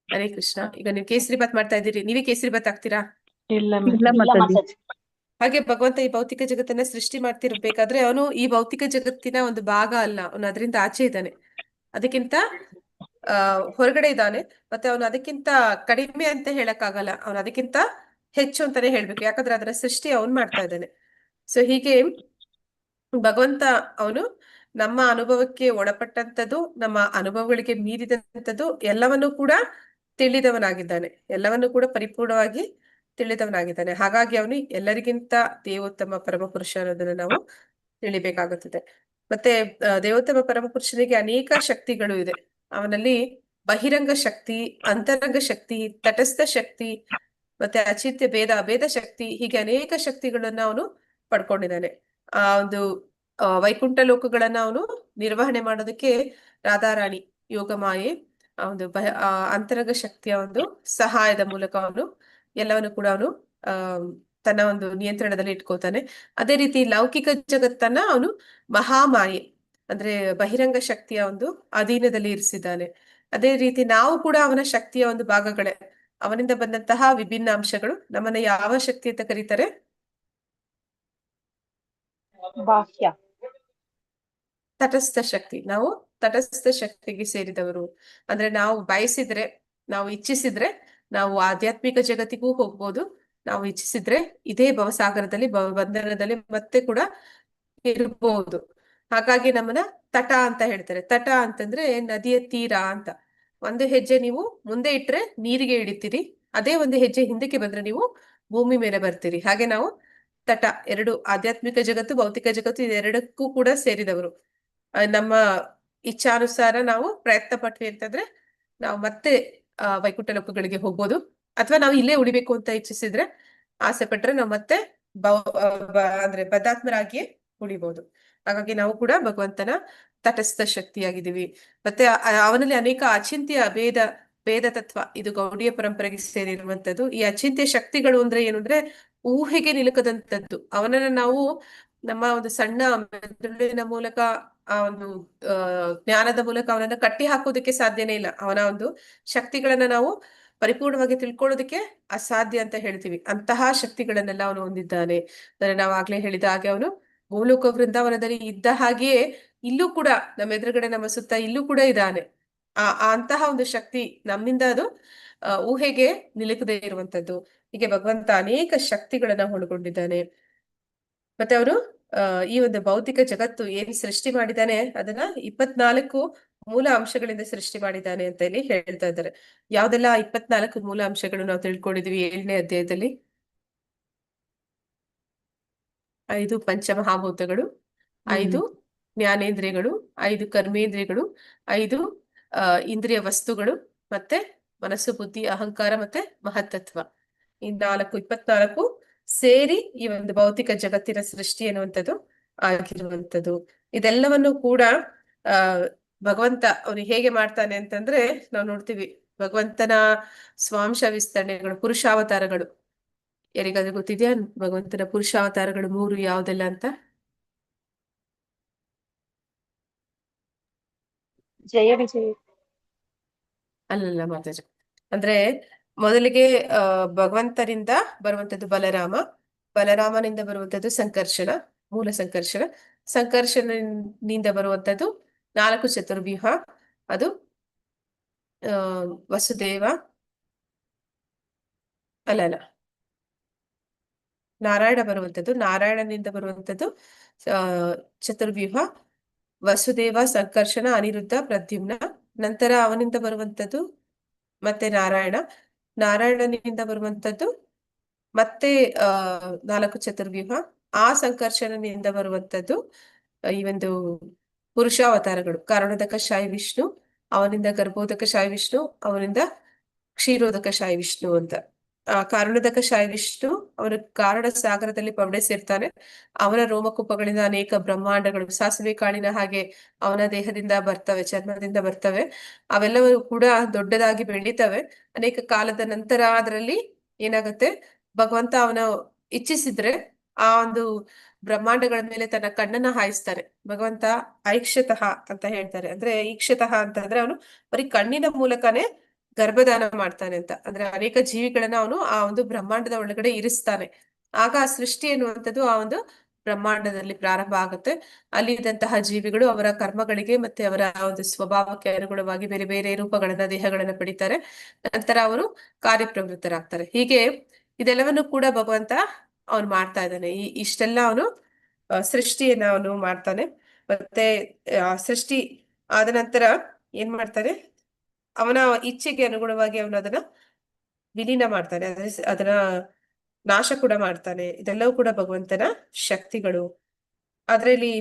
S1: ಹರೇ ಕೃಷ್ಣ. ಈಗ ನೀವು ಕೇಸರಿ ಬಾತ್ ಮಾಡ್ತಾ ಇದ್ದೀರಿ, ನೀವೇ ಕೇಸರಿ ಬಾತ್ ಆಗ್ತೀರಾ? ಹಾಗೆ ಭಗವಂತ ಈ ಭೌತಿಕ ಜಗತ್ತನ್ನ ಸೃಷ್ಟಿ ಮಾಡ್ತಿರ್ಬೇಕಾದ್ರೆ ಅವನು ಈ ಭೌತಿಕ ಜಗತ್ತಿನ ಒಂದು ಭಾಗ ಅಲ್ಲ, ಅವನು ಅದರಿಂದ ಆಚೆ ಇದ್ದಾನೆ, ಅದಕ್ಕಿಂತ ಹೊರಗಡೆ ಇದ್ದಾನೆ. ಮತ್ತೆ ಅವನು ಅದಕ್ಕಿಂತ ಕಡಿಮೆ ಅಂತ ಹೇಳಕ್ಕಾಗಲ್ಲ, ಅವನು ಅದಕ್ಕಿಂತ ಹೆಚ್ಚು ಅಂತಾನೆ ಹೇಳ್ಬೇಕು, ಯಾಕಂದ್ರೆ ಅದರ ಸೃಷ್ಟಿ ಅವನು ಮಾಡ್ತಾ ಇದ್ದಾನೆ. ಸೊ ಹೀಗೆ ಭಗವಂತ ಅವನು ನಮ್ಮ ಅನುಭವಕ್ಕೆ ಒಳಪಟ್ಟಂಥದ್ದು, ನಮ್ಮ ಅನುಭವಗಳಿಗೆ ಮೀರಿದಂಥದ್ದು ಎಲ್ಲವನ್ನೂ ಕೂಡ ತಿಳಿದವನಾಗಿದ್ದಾನೆ, ಎಲ್ಲವನ್ನೂ ಕೂಡ ಪರಿಪೂರ್ಣವಾಗಿ ತಿಳಿದವನಾಗಿದ್ದಾನೆ. ಹಾಗಾಗಿ ಅವನು ಎಲ್ಲರಿಗಿಂತ ದೇವೋತ್ತಮ ಪರಮಪುರುಷ ಅನ್ನೋದನ್ನ ನಾವು ತಿಳಿಬೇಕಾಗುತ್ತದೆ. ಮತ್ತೆ ದೇವೋತ್ತಮ ಪರಮಪುರುಷನಿಗೆ ಅನೇಕ ಶಕ್ತಿಗಳು ಇದೆ. ಅವನಲ್ಲಿ ಬಹಿರಂಗ ಶಕ್ತಿ, ಅಂತರಂಗ ಶಕ್ತಿ, ತಟಸ್ಥ ಶಕ್ತಿ, ಮತ್ತೆ ಅಚಿತ್ಯ ಭೇದ ಶಕ್ತಿ, ಹೀಗೆ ಅನೇಕ ಶಕ್ತಿಗಳನ್ನ ಅವನು ಪಡ್ಕೊಂಡಿದ್ದಾನೆ. ಆ ಒಂದು ವೈಕುಂಠ ಲೋಕಗಳನ್ನ ಅವನು ನಿರ್ವಹಣೆ ಮಾಡೋದಕ್ಕೆ ರಾಧಾರಾಣಿ ಯೋಗಮಾಯೆ ಒಂದು ಅಂತರಂಗ ಶಕ್ತಿಯ ಒಂದು ಸಹಾಯದ ಮೂಲಕ ಅವನು ಎಲ್ಲವನ್ನು ಕೂಡ ಅವನು ತನ್ನ ಒಂದು ನಿಯಂತ್ರಣದಲ್ಲಿ ಇಟ್ಕೋತಾನೆ. ಅದೇ ರೀತಿ ಲೌಕಿಕ ಜಗತ್ತನ್ನ ಅವನು ಮಹಾಮಾಯೆ ಅಂದ್ರೆ ಬಹಿರಂಗ ಶಕ್ತಿಯ ಒಂದು ಅಧೀನದಲ್ಲಿ ಇರಿಸಿದ್ದಾನೆ. ಅದೇ ರೀತಿ ನಾವು ಕೂಡ ಅವನ ಶಕ್ತಿಯ ಒಂದು ಭಾಗಗಳೇ. ಅವನಿಂದ ಬಂದಂತಹ ವಿಭಿನ್ನ ಅಂಶಗಳು ನಮ್ಮನ್ನ ಯಾವ ಶಕ್ತಿ ಅಂತ ಕರೀತಾರೆ?
S6: ಬಾಹ್ಯ.
S1: ತಟಸ್ಥ ಶಕ್ತಿ. ನಾವು ತಟಸ್ಥ ಶಕ್ತಿಗೆ ಸೇರಿದವರು. ಅಂದ್ರೆ ನಾವು ಬಯಸಿದ್ರೆ, ನಾವು ಇಚ್ಛಿಸಿದ್ರೆ ನಾವು ಆಧ್ಯಾತ್ಮಿಕ ಜಗತ್ತಿಗೂ ಹೋಗ್ಬೋದು. ನಾವು ಇಚ್ಛಿಸಿದ್ರೆ ಇದೇ ಭವಸಾಗರದಲ್ಲಿ ಬಂಧನದಲ್ಲಿ ಮತ್ತೆ ಕೂಡ ಇರ್ಬೋದು. ಹಾಗಾಗಿ ನಮ್ಮನ್ನ ತಟ ಅಂತ ಹೇಳ್ತಾರೆ. ತಟ ಅಂತಂದ್ರೆ ನದಿಯ ತೀರ ಅಂತ. ಒಂದು ಹೆಜ್ಜೆ ನೀವು ಮುಂದೆ ಇಟ್ರೆ ನೀರಿಗೆ ಇಳಿತೀರಿ, ಅದೇ ಒಂದು ಹೆಜ್ಜೆ ಹಿಂದಕ್ಕೆ ಬಂದ್ರೆ ನೀವು ಭೂಮಿ ಮೇಲೆ ಬರ್ತೀರಿ. ಹಾಗೆ ನಾವು ತಟ, ಎರಡು ಆಧ್ಯಾತ್ಮಿಕ ಜಗತ್ತು, ಭೌತಿಕ ಜಗತ್ತು, ಇದೆರಡಕ್ಕೂ ಕೂಡ ಸೇರಿದವರು. ನಮ್ಮ ಇಚ್ಛಾನುಸಾರ ನಾವು ಪ್ರಯತ್ನ ಪಟ್ವಿ ಅಂತಂದ್ರೆ ನಾವು ಮತ್ತೆ ವೈಕುಂಠ ಲೋಕಗಳಿಗೆ ಹೋಗ್ಬೋದು. ಅಥವಾ ನಾವು ಇಲ್ಲೇ ಉಳಿಬೇಕು ಅಂತ ಇಚ್ಛಿಸಿದ್ರೆ, ಆಸೆ ಪಟ್ರೆ ನಾವು ಮತ್ತೆ ಅಂದ್ರೆ ಬದ್ಧಾತ್ಮರಾಗಿಯೇ ಉಳಿಬಹುದು. ಹಾಗಾಗಿ ನಾವು ಕೂಡ ಭಗವಂತನ ತಟಸ್ಥ ಶಕ್ತಿಯಾಗಿದ್ದೀವಿ. ಮತ್ತೆ ಅವನಲ್ಲಿ ಅನೇಕ ಅಚಿಂತ್ಯ ಭೇದ ತತ್ವ, ಇದು ಗೌಡಿಯ ಪರಂಪರೆಗೆ ಸೇರಿರುವಂತದ್ದು. ಈ ಅಚಿಂತ್ಯ ಶಕ್ತಿಗಳು ಅಂದ್ರೆ ಏನು ಅಂದ್ರೆ ಊಹೆಗೆ ನಿಲುಕದಂತದ್ದು. ಅವನನ್ನ ನಾವು ನಮ್ಮ ಒಂದು ಸಣ್ಣ ಮೆದುಳಿನ ಮೂಲಕ, ಆ ಒಂದು ಜ್ಞಾನದ ಮೂಲಕ ಅವನನ್ನ ಕಟ್ಟಿ ಹಾಕೋದಕ್ಕೆ ಸಾಧ್ಯನೇ ಇಲ್ಲ. ಅವನ ಒಂದು ಶಕ್ತಿಗಳನ್ನ ನಾವು ಪರಿಪೂರ್ಣವಾಗಿ ತಿಳ್ಕೊಳ್ಳೋದಕ್ಕೆ ಅಸಾಧ್ಯ ಅಂತ ಹೇಳ್ತೀವಿ. ಅಂತಹ ಶಕ್ತಿಗಳನ್ನೆಲ್ಲ ಅವನು ಹೊಂದಿದ್ದಾನೆ. ಅಂದ್ರೆ ನಾವು ಆಗ್ಲೇ ಹೇಳಿದ ಹಾಗೆ ಅವನು ಭೂಲೋಕ ವೃಂದಾವನದಲ್ಲಿ ಇದ್ದ ಹಾಗೆಯೇ ಇಲ್ಲೂ ಕೂಡ ನಮ್ಮ ಎದುರುಗಡೆ, ನಮ್ಮ ಸುತ್ತ ಇಲ್ಲೂ ಕೂಡ ಇದ್ದಾನೆ. ಅಂತಹ ಒಂದು ಶಕ್ತಿ ನಮ್ಮಿಂದ ಅದು ಊಹೆಗೆ ನಿಲುಕದೇ ಇರುವಂತದ್ದು. ಹೀಗೆ ಭಗವಂತ ಅನೇಕ ಶಕ್ತಿಗಳನ್ನ ಒಳಗೊಂಡಿದ್ದಾನೆ. ಮತ್ತೆ ಅವನು ಈ ಒಂದು ಭೌತಿಕ ಜಗತ್ತು ಏನ್ ಸೃಷ್ಟಿ ಮಾಡಿದ್ದಾನೆ ಅದನ್ನ 24 ಮೂಲ ಅಂಶಗಳಿಂದ ಸೃಷ್ಟಿ ಮಾಡಿದ್ದಾನೆ ಅಂತ ಇಲ್ಲಿ ಹೇಳ್ತಾ ಇದ್ದಾರೆ. ಯಾವ್ದೆಲ್ಲ 24 ಮೂಲ ಅಂಶಗಳು ನಾವು ತಿಳ್ಕೊಂಡಿದೀವಿ 7ನೇ ಅಧ್ಯಾಯದಲ್ಲಿ? 5 ಪಂಚಮಹಾಭೂತಗಳು, 5 ಜ್ಞಾನೇಂದ್ರಿಯಗಳು, 5 ಕರ್ಮೇಂದ್ರಿಯಗಳು, 5 ಇಂದ್ರಿಯ ವಸ್ತುಗಳು, ಮತ್ತೆ ಮನಸ್ಸು, ಬುದ್ಧಿ, ಅಹಂಕಾರ ಮತ್ತೆ ಮಹತ್ತತ್ವ. ಈ 24 ಸೇರಿ ಈ ಒಂದು ಭೌತಿಕ ಜಗತ್ತಿನ ಸೃಷ್ಟಿ ಎನ್ನುವಂಥದ್ದು ಆಗಿರುವಂಥದ್ದು. ಇದೆಲ್ಲವನ್ನು ಕೂಡ ಭಗವಂತ ಅವನು ಹೇಗೆ ಮಾಡ್ತಾನೆ ಅಂತಂದ್ರೆ, ನಾವು ನೋಡ್ತೀವಿ ಭಗವಂತನ ಸ್ವಾಂಶ ವಿಸ್ತರಣೆಗಳು, ಪುರುಷಾವತಾರಗಳು. ಯಾರಿಗಾದ್ರೂ ಗೊತ್ತಿದ್ಯಾ ಭಗವಂತನ ಪುರುಷಾವತಾರಗಳು 3 ಯಾವ್ದೆಲ್ಲ ಅಂತ?
S7: ಜಯ ವಿಜಯ.
S1: ಅಲ್ಲಲ್ಲ ಮಾತಾಜ. ಅಂದ್ರೆ ಮೊದಲಿಗೆ ಭಗವಂತರಿಂದ ಬರುವಂತದ್ದು ಬಲರಾಮ, ಬಲರಾಮನಿಂದ ಬರುವಂತದ್ದು ಸಂಕರ್ಷಣ, ಮೂಲ ಸಂಕರ್ಷಣ, ಸಂಕರ್ಷಣನಿಂದ ಬರುವಂತದ್ದು 4 ಚತುರ್ವ್ಯೂಹ, ಅದು ವಸುದೇವ, ಅಲ್ಲ ನಾರಾಯಣ ಬರುವಂತದ್ದು, ನಾರಾಯಣನಿಂದ ಬರುವಂತದ್ದು ಚತುರ್ವ್ಯೂಹ, ವಸುದೇವ, ಸಂಕರ್ಷಣ, ಅನಿರುದ್ಧ, ಪ್ರದ್ಯುಮ್ನ. ನಂತರ ಅವನಿಂದ ಬರುವಂತದ್ದು ಮತ್ತೆ ನಾರಾಯಣನಿಂದ ಬರುವಂತದ್ದು ಮತ್ತೆ 4 ಚತುರ್ವ್ಯೂಹ. ಆ ಸಂಕರ್ಷಣನಿಂದ ಬರುವಂತದ್ದು ಈ ಒಂದು ಪುರುಷಾವತಾರಗಳು, ಕಾರಣೋದಕ ಶಾಯಿ ವಿಷ್ಣು, ಅವನಿಂದ ಗರ್ಭೋದಕ ಶಾಯಿ ವಿಷ್ಣು, ಅವನಿಂದ ಕ್ಷೀರೋದಕ ಶಾಯಿ ವಿಷ್ಣು ಅಂತ. ಕಾರಣೋದಕ ಶಾಯಿ ವಿಷ್ಣು ಅವನು ಕಾರಣ ಸಾಗರದಲ್ಲಿ ಪವಡಿಸಿರ್ತಾನೆ. ಅವನ ರೋಮಕೂಪಗಳಿಂದ ಅನೇಕ ಬ್ರಹ್ಮಾಂಡಗಳು ಸಾಸಿವೆ ಕಾಳಿನ ಹಾಗೆ ಅವನ ದೇಹದಿಂದ ಬರ್ತವೆ, ಚರ್ಮದಿಂದ ಬರ್ತವೆ. ಅವೆಲ್ಲವೂ ಕೂಡ ದೊಡ್ಡದಾಗಿ ಬೆಳೀತವೆ. ಅನೇಕ ಕಾಲದ ನಂತರ ಅದರಲ್ಲಿ ಏನಾಗುತ್ತೆ, ಭಗವಂತ ಅವನ ಇಚ್ಛಿಸಿದ್ರೆ ಆ ಒಂದು ಬ್ರಹ್ಮಾಂಡಗಳ ಮೇಲೆ ತನ್ನ ಕಣ್ಣನ್ನ ಹಾಯಿಸ್ತಾನೆ. ಭಗವಂತ ಐಕ್ಷತಃ ಅಂತ ಹೇಳ್ತಾರೆ. ಅಂದ್ರೆ ಈಕ್ಷತಃ ಅಂತಂದ್ರೆ ಅವನು ಬರೀ ಕಣ್ಣಿನ ಮೂಲಕನೇ ಗರ್ಭದಾನ ಮಾಡ್ತಾನೆ ಅಂತ. ಅಂದ್ರೆ ಅನೇಕ ಜೀವಿಗಳನ್ನ ಅವನು ಆ ಒಂದು ಬ್ರಹ್ಮಾಂಡದ ಒಳಗಡೆ ಇರಿಸ್ತಾನೆ. ಆಗ ಆ ಸೃಷ್ಟಿ ಎನ್ನುವಂಥದ್ದು ಆ ಒಂದು ಬ್ರಹ್ಮಾಂಡದಲ್ಲಿ ಪ್ರಾರಂಭ ಆಗುತ್ತೆ. ಅಲ್ಲಿ ಇದ್ದಂತಹ ಜೀವಿಗಳು ಅವರ ಕರ್ಮಗಳಿಗೆ ಮತ್ತೆ ಅವರ ಒಂದು ಸ್ವಭಾವಕ್ಕೆ ಅನುಗುಣವಾಗಿ ಬೇರೆ ಬೇರೆ ರೂಪಗಳನ್ನ, ದೇಹಗಳನ್ನ ಪಡಿತಾರೆ. ನಂತರ ಅವರು ಕಾರ್ಯಪ್ರವೃತ್ತರಾಗ್ತಾರೆ. ಹೀಗೆ ಇದೆಲ್ಲವನ್ನು ಕೂಡ ಭಗವಂತ ಅವನು ಮಾಡ್ತಾ ಇದ್ದಾನೆ. ಇಷ್ಟೆಲ್ಲ ಅವನು ಸೃಷ್ಟಿಯನ್ನ ಅವನು ಮಾಡ್ತಾನೆ. ಮತ್ತೆ ಸೃಷ್ಟಿ ಆದ ನಂತರ ಏನ್ ಮಾಡ್ತಾನೆ, ಅವನ ಇಚ್ಛೆಗೆ ಅನುಗುಣವಾಗಿ ಅವನು ಅದನ್ನ ವಿಲೀನ ಮಾಡ್ತಾನೆ, ಅದನ್ನ ನಾಶ ಕೂಡ ಮಾಡ್ತಾನೆ. ಇದೆಲ್ಲವೂ ಕೂಡ ಭಗವಂತನ ಶಕ್ತಿಗಳು. ಅದ್ರಲ್ಲಿ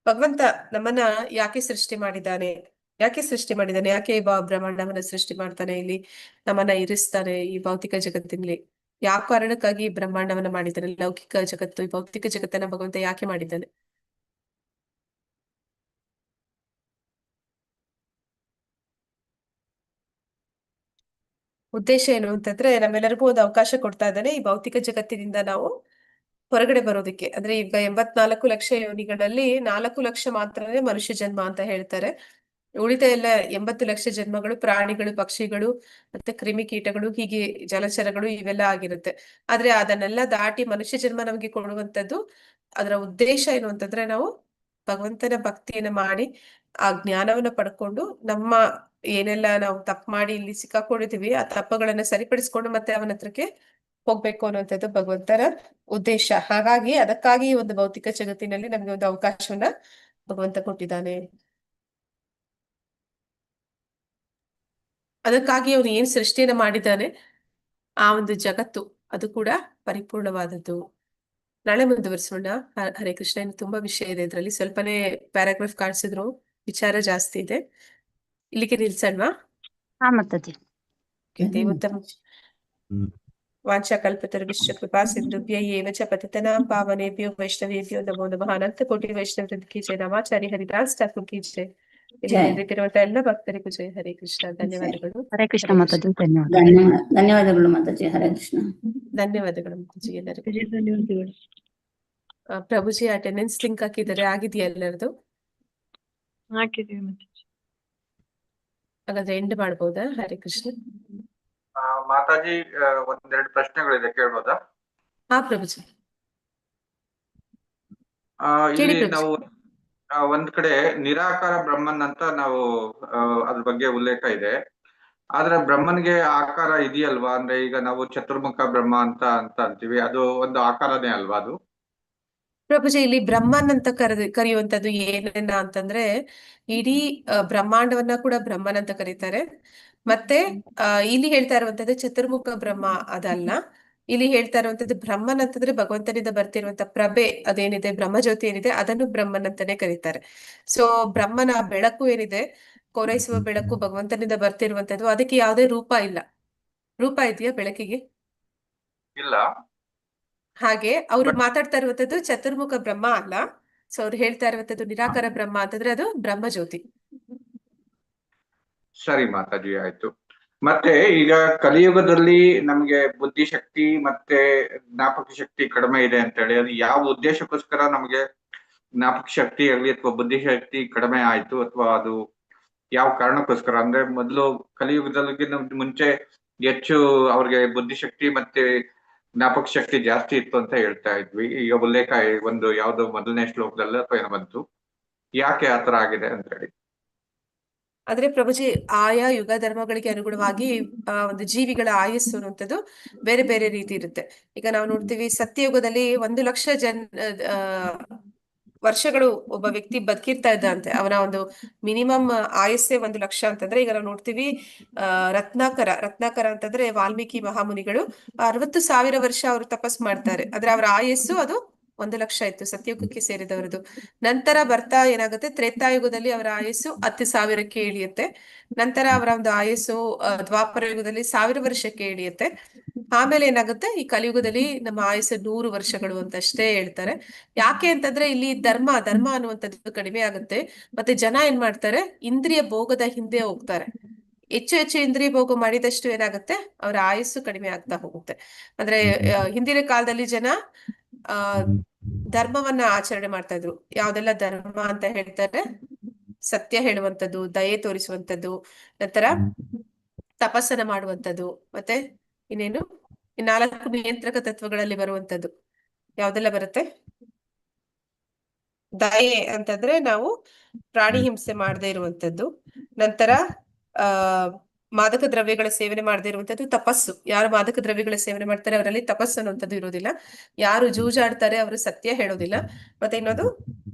S1: ಭಗವಂತ ನಮ್ಮನ್ನ ಯಾಕೆ ಸೃಷ್ಟಿ ಮಾಡಿದ್ದಾನೆ, ಯಾಕೆ ಬ್ರಹ್ಮಾಂಡವನ್ನ ಸೃಷ್ಟಿ ಮಾಡ್ತಾನೆ, ಇಲ್ಲಿ ನಮ್ಮನ್ನ ಇರಿಸ್ತಾನೆ ಈ ಭೌತಿಕ ಜಗತ್ತಿನಲ್ಲಿ? ಯಾವ ಕಾರಣಕ್ಕಾಗಿ ಬ್ರಹ್ಮಾಂಡವನ್ನ ಮಾಡಿದ್ದಾನೆ? ಲೌಕಿಕ ಜಗತ್ತು, ಈ ಭೌತಿಕ ಜಗತ್ತನ್ನ ಭಗವಂತ ಯಾಕೆ ಮಾಡಿದ್ದಾನೆ? ಉದ್ದೇಶ ಏನು ಅಂತಂದ್ರೆ, ನಮ್ಮೆಲ್ಲರಿಗೂ ಒಂದು ಅವಕಾಶ ಕೊಡ್ತಾ ಇದ್ದಾನೆ ಈ ಭೌತಿಕ ಜಗತ್ತಿನಿಂದ ನಾವು ಹೊರಗಡೆ ಬರೋದಕ್ಕೆ. ಅಂದ್ರೆ ಈಗ 84 ಲಕ್ಷ ಯೋನಿಗಳಲ್ಲಿ 4 ಲಕ್ಷ ಮಾತ್ರನೇ ಮನುಷ್ಯ ಜನ್ಮ ಅಂತ ಹೇಳ್ತಾರೆ. ಉಳಿದ ಎಲ್ಲ 80 ಲಕ್ಷ ಜನ್ಮಗಳು ಪ್ರಾಣಿಗಳು, ಪಕ್ಷಿಗಳು, ಮತ್ತೆ ಕ್ರಿಮಿಕೀಟಗಳು, ಹೀಗೆ ಜಲಚರಗಳು, ಇವೆಲ್ಲ ಆಗಿರುತ್ತೆ. ಆದ್ರೆ ಅದನ್ನೆಲ್ಲ ದಾಟಿ ಮನುಷ್ಯ ಜನ್ಮ ನಮ್ಗೆ ಕೊಡುವಂತದ್ದು ಅದರ ಉದ್ದೇಶ ಏನು ಅಂತಂದ್ರೆ ನಾವು ಭಗವಂತನ ಭಕ್ತಿಯನ್ನ ಮಾಡಿ ಆ ಜ್ಞಾನವನ್ನ ಪಡ್ಕೊಂಡು ನಮ್ಮ ಏನೆಲ್ಲ ನಾವು ತಪ್ಪು ಮಾಡಿ ಇಲ್ಲಿ ಸಿಕ್ಕಾಕೊಂಡಿದೀವಿ ಆ ತಪ್ಪುಗಳನ್ನ ಸರಿಪಡಿಸ್ಕೊಂಡು ಮತ್ತೆ ಅವನ ಹತ್ರಕ್ಕೆ ಹೋಗ್ಬೇಕು ಅನ್ನುವಂಥದ್ದು ಭಗವಂತನ ಉದ್ದೇಶ. ಹಾಗಾಗಿ ಅದಕ್ಕಾಗಿ ಈ ಒಂದು ಭೌತಿಕ ಜಗತ್ತಿನಲ್ಲಿ ನಮ್ಗೆ ಒಂದು ಅವಕಾಶವನ್ನ ಭಗವಂತ ಕೊಟ್ಟಿದ್ದಾನೆ. ಅದಕ್ಕಾಗಿ ಅವನು ಏನ್ ಸೃಷ್ಟಿಯನ್ನ ಮಾಡಿದ್ದಾನೆ ಆ ಒಂದು ಜಗತ್ತು ಅದು ಕೂಡ ಪರಿಪೂರ್ಣವಾದದ್ದು. ನಾಳೆ ಮುಂದುವರಿಸೋಣ. ಹರೇ ಕೃಷ್ಣ. ಇನ್ನು ತುಂಬಾ ವಿಷಯ ಇದೆ ಇದ್ರಲ್ಲಿ, ಸ್ವಲ್ಪನೇ ಪ್ಯಾರಾಗ್ರಾಫ್ ಕಾಣಿಸಿದ್ರು, ವಿಚಾರ ಜಾಸ್ತಿ ಇದೆ. ಇಲ್ಲಿಗೆ ನಿಲ್ಸಲ್ವಾ?
S5: ಹಾ ಮಾತಾಜಿ.
S1: ದೇವೋತ್ತಮ ವಾಂಛಾಕಲ್ಪತರುಭ್ಯಶ್ಚ ಕೃಪಾ ಸಿಂಧುಭ್ಯ ಏವ ಚ ಪತಿತನಾಂ ಪಾವನೇಭ್ಯೋ ವೈಷ್ಣವೇಭ್ಯೋ ನಮೋ ನಮಃ. ಅನಂತ ಕೋಟಿ ವೈಷ್ಣವ ಕಿ ಜಯ. ನಮಾಚಾರ್ಯ ಹರಿದಾಸ್ ಠಾಕೂರ್ ಕಿ ಜಯ. ಇಲ್ಲಿ ನಿಂತಿರುವಂತ ಎಲ್ಲ ಭಕ್ತರಿಗೂ ಜಯ. ಹರೇ ಕೃಷ್ಣ. ಧನ್ಯವಾದಗಳು.
S5: ಹರೇ ಕೃಷ್ಣ ಮಾತಾಜಿ. ಧನ್ಯವಾದ.
S4: ಧನ್ಯವಾದಗಳು ಮಾತಾಜಿ. ಹರೇ ಕೃಷ್ಣ.
S1: ಧನ್ಯವಾದಗಳು ಮಾತಾಜಿ ಎಲ್ಲರಿಗೂ.
S6: ಧನ್ಯವಾದಗಳು.
S1: ಪ್ರಭುಜಿ ಅಟೆಂಡೆನ್ಸ್ ಲಿಂಕ್ ಹಾಕಿದ್ದಾರೆ, ಆಗಿದೆಯಾ ಎಲ್ಲರದು?
S6: ಹಾಕಿದ್ದೀವಿ ಮಾತಾಜಿ.
S1: ಹಾಗಾದ್ರೆ ಎಂಡ್ ಮಾಡ್ಬೋದಾ? ಹರೇ ಕೃಷ್ಣ.
S3: ಮಾತಾಜಿ ಒಂದೆರಡು ಪ್ರಶ್ನೆಗಳಿದೆ, ಕೇಳ್ಬೋದಾ?
S1: ಹಾ ಪ್ರಭುಜಿ.
S3: ಇಲ್ಲಿ ನಾವು ಒಂದ್ ಕಡೆ ನಿರಾಕಾರ ಬ್ರಹ್ಮನ್ ಅಂತ ನಾವು ಅದ್ರ ಬಗ್ಗೆ ಉಲ್ಲೇಖ ಇದೆ. ಆದ್ರೆ ಬ್ರಹ್ಮನ್ಗೆ ಆಕಾರ ಇದೆಯಲ್ವಾ? ಅಂದ್ರೆ ಈಗ ನಾವು ಚತುರ್ಮುಖ ಬ್ರಹ್ಮ ಅಂತ ಅಂತೀವಿ, ಅದು ಒಂದು ಆಕಾರನೇ ಅಲ್ವಾ ಅದು?
S1: ಪ್ರಭುಜಿ ಇಲ್ಲಿ ಬ್ರಹ್ಮನ್ ಅಂತ ಕರೆಯುವಂತದ್ದು ಏನನ್ನ ಅಂತಂದ್ರೆ ಇಡೀ ಬ್ರಹ್ಮಾಂಡವನ್ನ ಕೂಡ ಬ್ರಹ್ಮನ್ ಅಂತ ಕರೀತಾರೆ. ಮತ್ತೆ ಇಲ್ಲಿ ಹೇಳ್ತಾ ಇರುವಂತದ್ದು ಚತುರ್ಮುಖ ಬ್ರಹ್ಮ ಅದಲ್ಲ. ಇಲ್ಲಿ ಹೇಳ್ತಾ ಇರುವಂತದ್ದು ಬ್ರಹ್ಮನ್ ಅಂತಂದ್ರೆ ಭಗವಂತನಿಂದ ಬರ್ತಿರುವಂತ ಪ್ರಭೆ ಅದೇನಿದೆ, ಬ್ರಹ್ಮಜ್ಯೋತಿ ಏನಿದೆ ಅದನ್ನು ಬ್ರಹ್ಮನ್ ಅಂತಾನೆ ಕರೀತಾರೆ. ಸೊ ಬ್ರಹ್ಮನ ಬೆಳಕು ಏನಿದೆ, ಕೋರೈಸುವ ಬೆಳಕು ಭಗವಂತನಿಂದ ಬರ್ತಿರುವಂತದ್ದು, ಅದಕ್ಕೆ ಯಾವುದೇ ರೂಪ ಇಲ್ಲ. ರೂಪ ಇದೆಯಾ ಬೆಳಕಿಗೆ?
S3: ಇಲ್ಲ.
S1: ಹಾಗೆ ಅವ್ರು ಮಾತಾಡ್ತಾ ಇರುವಂತದ್ದು ಚತುರ್ಮುಖ ಬ್ರಹ್ಮ ಅಲ್ಲ. ಸೊ ಅವ್ರು ಹೇಳ್ತಾ ಇರುವಂತದ್ದು ನಿರಾಕಾರ ಬ್ರಹ್ಮ ಅಂತಂದ್ರೆ ಅದು ಬ್ರಹ್ಮಜ್ಯೋತಿ.
S3: ಸರಿ ಮಾತಾಜಿ, ಆಯ್ತು. ಮತ್ತೆ ಈಗ ಕಲಿಯುಗದಲ್ಲಿ ನಮ್ಗೆ ಬುದ್ಧಿಶಕ್ತಿ ಮತ್ತೆ ಜ್ಞಾಪಕ ಶಕ್ತಿ ಕಡಿಮೆ ಇದೆ ಅಂತ ಹೇಳಿ, ಅದು ಯಾವ ಉದ್ದೇಶಕ್ಕೋಸ್ಕರ ನಮ್ಗೆ ಜ್ಞಾಪಕ ಶಕ್ತಿ ಆಗಲಿ ಅಥವಾ ಬುದ್ಧಿಶಕ್ತಿ ಕಡಿಮೆ ಆಯ್ತು, ಅಥವಾ ಅದು ಯಾವ ಕಾರಣಕ್ಕೋಸ್ಕರ? ಅಂದ್ರೆ ಮೊದಲು ಕಲಿಯುಗದಲ್ಲಿ ಮುಂಚೆ ಹೆಚ್ಚು ಅವ್ರಿಗೆ ಬುದ್ಧಿಶಕ್ತಿ ಮತ್ತೆ ಜ್ಞಾಪಕ ಶಕ್ತಿ ಜಾಸ್ತಿ ಇತ್ತು ಅಂತ ಹೇಳ್ತಾ ಇದ್ವಿ. ಈಗ ಉಲ್ಲೇಖ ಒಂದು ಯಾವ್ದೋ ಮೊದಲನೇ ಶ್ಲೋಕದಲ್ಲಿ ಅಥವಾ ಏನೋ ಬಂತು. ಯಾಕೆ ಆತರ ಆಗಿದೆ ಅಂತ ಹೇಳಿ?
S1: ಆದ್ರೆ ಪ್ರಭುಜಿ ಆಯಾ ಯುಗ ಧರ್ಮಗಳಿಗೆ ಅನುಗುಣವಾಗಿ ಒಂದು ಜೀವಿಗಳ ಆಯಸ್ಸು ಅನ್ನುವಂಥದ್ದು ಬೇರೆ ಬೇರೆ ರೀತಿ ಇರುತ್ತೆ. ಈಗ ನಾವು ನೋಡ್ತೀವಿ ಸತ್ಯಯುಗದಲ್ಲಿ 1,00,000 ವರ್ಷಗಳು ಒಬ್ಬ ವ್ಯಕ್ತಿ ಬದುಕಿರ್ತಾ ಇದ್ದಂತೆ. ಅವನ ಒಂದು ಮಿನಿಮಮ್ ಆಯಸ್ಸೇ 1,00,000 ಅಂತಂದ್ರೆ, ಈಗ ನಾವು ನೋಡ್ತೀವಿ ರತ್ನಾಕರ ಅಂತಂದ್ರೆ ವಾಲ್ಮೀಕಿ ಮಹಾಮುನಿಗಳು 60,000 ವರ್ಷ ಅವರು ತಪಸ್ ಮಾಡ್ತಾರೆ. ಆದ್ರೆ ಅವರ ಆಯಸ್ಸು ಅದು 1,00,000 ಇತ್ತು, ಸತ್ಯಯುಗಕ್ಕೆ ಸೇರಿದವರದು. ನಂತರ ಬರ್ತಾ ಏನಾಗುತ್ತೆ, ತ್ರೇತಾಯುಗದಲ್ಲಿ ಅವರ ಆಯಸ್ಸು 10,000ಕ್ಕೆ ಇಳಿಯುತ್ತೆ. ನಂತರ ಅವರ ಒಂದು ಆಯಸ್ಸು ದ್ವಾಪರ ಯುಗದಲ್ಲಿ 1,000 ವರ್ಷಕ್ಕೆ ಇಳಿಯುತ್ತೆ. ಆಮೇಲೆ ಏನಾಗುತ್ತೆ, ಈ ಕಲಿಯುಗದಲ್ಲಿ ನಮ್ಮ ಆಯಸ್ಸು 100 ವರ್ಷಗಳು ಅಂತ ಅಷ್ಟೇ ಹೇಳ್ತಾರೆ. ಯಾಕೆ ಅಂತಂದ್ರೆ ಇಲ್ಲಿ ಧರ್ಮ ಅನ್ನುವಂಥದ್ದು ಕಡಿಮೆ ಆಗುತ್ತೆ. ಮತ್ತೆ ಜನ ಏನ್ ಮಾಡ್ತಾರೆ, ಇಂದ್ರಿಯ ಭೋಗದ ಹಿಂದೆ ಹೋಗ್ತಾರೆ. ಹೆಚ್ಚು ಹೆಚ್ಚು ಇಂದ್ರಿಯ ಭೋಗ ಮಾಡಿದಷ್ಟು ಏನಾಗುತ್ತೆ, ಅವರ ಆಯಸ್ಸು ಕಡಿಮೆ ಆಗ್ತಾ ಹೋಗುತ್ತೆ. ಅಂದ್ರೆ ಹಿಂದಿನ ಕಾಲದಲ್ಲಿ ಜನ ಧರ್ಮವನ್ನ ಆಚರಣೆ ಮಾಡ್ತಾ ಇದ್ರು. ಯಾವ್ದೆಲ್ಲ ಧರ್ಮ ಅಂತ ಹೇಳ್ತಾರೆ, ಸತ್ಯ ಹೇಳುವಂಥದ್ದು, ದಯೆ ತೋರಿಸುವಂಥದ್ದು, ನಂತರ ತಪಸ್ಸನ್ನ ಮಾಡುವಂಥದ್ದು, ಮತ್ತೆ ಇನ್ನೇನು 4 ನಿಯಂತ್ರಕ ತತ್ವಗಳಲ್ಲಿ ಬರುವಂಥದ್ದು ಯಾವ್ದೆಲ್ಲ ಬರುತ್ತೆ? ದಯೆ ಅಂತಂದ್ರೆ ನಾವು ಪ್ರಾಣಿ ಹಿಂಸೆ ಮಾಡದೇ ಇರುವಂತದ್ದು. ನಂತರ ಮಾದಕ ದ್ರವ್ಯಗಳ ಸೇವನೆ ಮಾಡದೇ ಇರುವಂತದ್ದು ತಪಸ್ಸು. ಯಾರು ಮಾದಕ ದ್ರವ್ಯಗಳ ಸೇವನೆ ಮಾಡ್ತಾರೆ ಅವರಲ್ಲಿ ತಪಸ್ಸು ಅನ್ನುವಂಥದ್ದು ಇರೋದಿಲ್ಲ. ಯಾರು ಜೂಜಾಡ್ತಾರೆ ಅವರು ಸತ್ಯ ಹೇಳೋದಿಲ್ಲ. ಮತ್ತೆ ಇನ್ನೊಂದು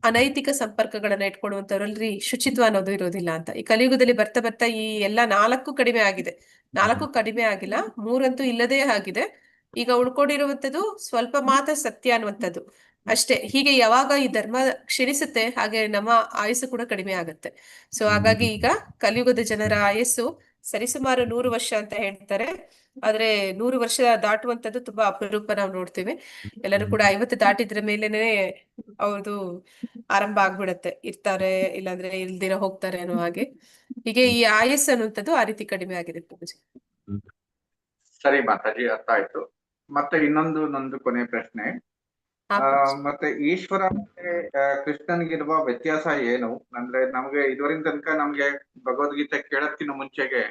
S1: ಅನೈತಿಕ ಸಂಪರ್ಕಗಳನ್ನ ಇಟ್ಕೊಳ್ಳುವಂತವ್ರಲ್ಲಿ ಶುಚಿತ್ವ ಅನ್ನೋದು ಇರೋದಿಲ್ಲ ಅಂತ. ಈ ಕಲಿಯುಗದಲ್ಲಿ ಬರ್ತಾ ಬರ್ತಾ ಈ ಎಲ್ಲ 4 ಕಡಿಮೆ ಆಗಿದೆ. 4 ಕಡಿಮೆ ಆಗಿಲ್ಲ, 3 ಅಂತೂ ಇಲ್ಲದೇ ಆಗಿದೆ. ಈಗ ಉಳ್ಕೊಂಡಿರುವಂತದ್ದು ಸ್ವಲ್ಪ ಮಾತ್ರ ಸತ್ಯ ಅನ್ನುವಂಥದ್ದು ಅಷ್ಟೇ. ಹೀಗೆ ಯಾವಾಗ ಈ ಧರ್ಮ ಕ್ಷೀಣಿಸುತ್ತೆ ಹಾಗೆ ನಮ್ಮ ಆಯಸ್ಸು ಕೂಡ ಕಡಿಮೆ ಆಗುತ್ತೆ. ಸೊ ಹಾಗಾಗಿ ಈಗ ಕಲಿಯುಗದ ಜನರ ಆಯಸ್ಸು ಸರಿಸುಮಾರು 100 ವರ್ಷ ಅಂತ ಹೇಳ್ತಾರೆ. ಆದ್ರೆ 100 ವರ್ಷ ದಾಟುವಂತದ್ದು ತುಂಬಾ ಅಪರೂಪ ನಾವು ನೋಡ್ತೀವಿ. ಎಲ್ಲರೂ ಕೂಡ 50 ದಾಟಿದ್ರ ಮೇಲೆನೆ ಅವ್ರದ್ದು ಆರಂಭ ಆಗ್ಬಿಡತ್ತೆ, ಇರ್ತಾರೆ ಇಲ್ಲಾಂದ್ರೆ ಇಲ್ದಿರ ಹೋಗ್ತಾರೆ ಅನ್ನೋ ಹಾಗೆ. ಹೀಗೆ ಈ ಆಯಸ್ಸು ಅನ್ನುವಂಥದ್ದು ಆ ರೀತಿ ಕಡಿಮೆ ಆಗಿದೆ ಪೂಜೆ.
S3: ಸರಿ ಮಾತಾಜಿ, ಅರ್ಥ ಆಯ್ತು. ಮತ್ತೆ ನಂದು ಕೊನೆ ಪ್ರಶ್ನೆ, ಮತ್ತೆ ಈಶ್ವರ ಮತ್ತೆ ಕೃಷ್ಣನ್ಗಿರುವ ವ್ಯತ್ಯಾಸ ಏನು? ಅಂದ್ರೆ ನಮ್ಗೆ ಇದುವರೆಗಿನ ತನಕ ನಮ್ಗೆ ಭಗವದ್ಗೀತೆ ಕೇಳೋದ್ಕಿಂತ ಮುಂಚೆಗೆ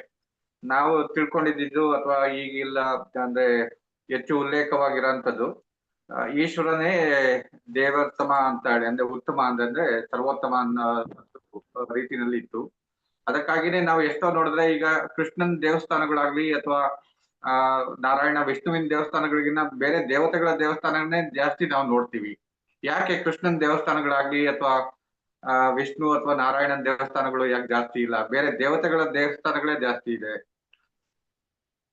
S3: ನಾವು ತಿಳ್ಕೊಂಡಿದ್ದು ಅಥವಾ ಈಗಿಲ್ಲ ಅಂದ್ರೆ ಹೆಚ್ಚು ಉಲ್ಲೇಖವಾಗಿರೋಂಥದ್ದು ಈಶ್ವರನೇ ದೇವೋತ್ತಮ ಅಂತ ಹೇಳಿ, ಅಂದ್ರೆ ಉತ್ತಮ ಅಂತಂದ್ರೆ ಸರ್ವೋತ್ತಮ ಅನ್ನೋ ರೀತಿನಲ್ಲಿ ಇತ್ತು. ಅದಕ್ಕಾಗಿನೇ ನಾವು ಎಷ್ಟೋ ನೋಡಿದ್ರೆ ಈಗ ಕೃಷ್ಣನ್ ದೇವಸ್ಥಾನಗಳಾಗ್ಲಿ ಅಥವಾ ನಾರಾಯಣ ವಿಷ್ಣುವಿನ ದೇವಸ್ಥಾನಗಳಿಗಿನ್ನ ಬೇರೆ ದೇವತೆಗಳ ದೇವಸ್ಥಾನಗಳನ್ನೇ ಜಾಸ್ತಿ ನಾವು ನೋಡ್ತೀವಿ. ಯಾಕೆ ಕೃಷ್ಣನ್ ದೇವಸ್ಥಾನಗಳಾಗ್ಲಿ ಅಥವಾ ವಿಷ್ಣು ಅಥವಾ ನಾರಾಯಣನ್ ದೇವಸ್ಥಾನಗಳು ಯಾಕೆ ಜಾಸ್ತಿ ಇಲ್ಲ? ಬೇರೆ ದೇವತೆಗಳ ದೇವಸ್ಥಾನಗಳೇ ಜಾಸ್ತಿ ಇದೆ,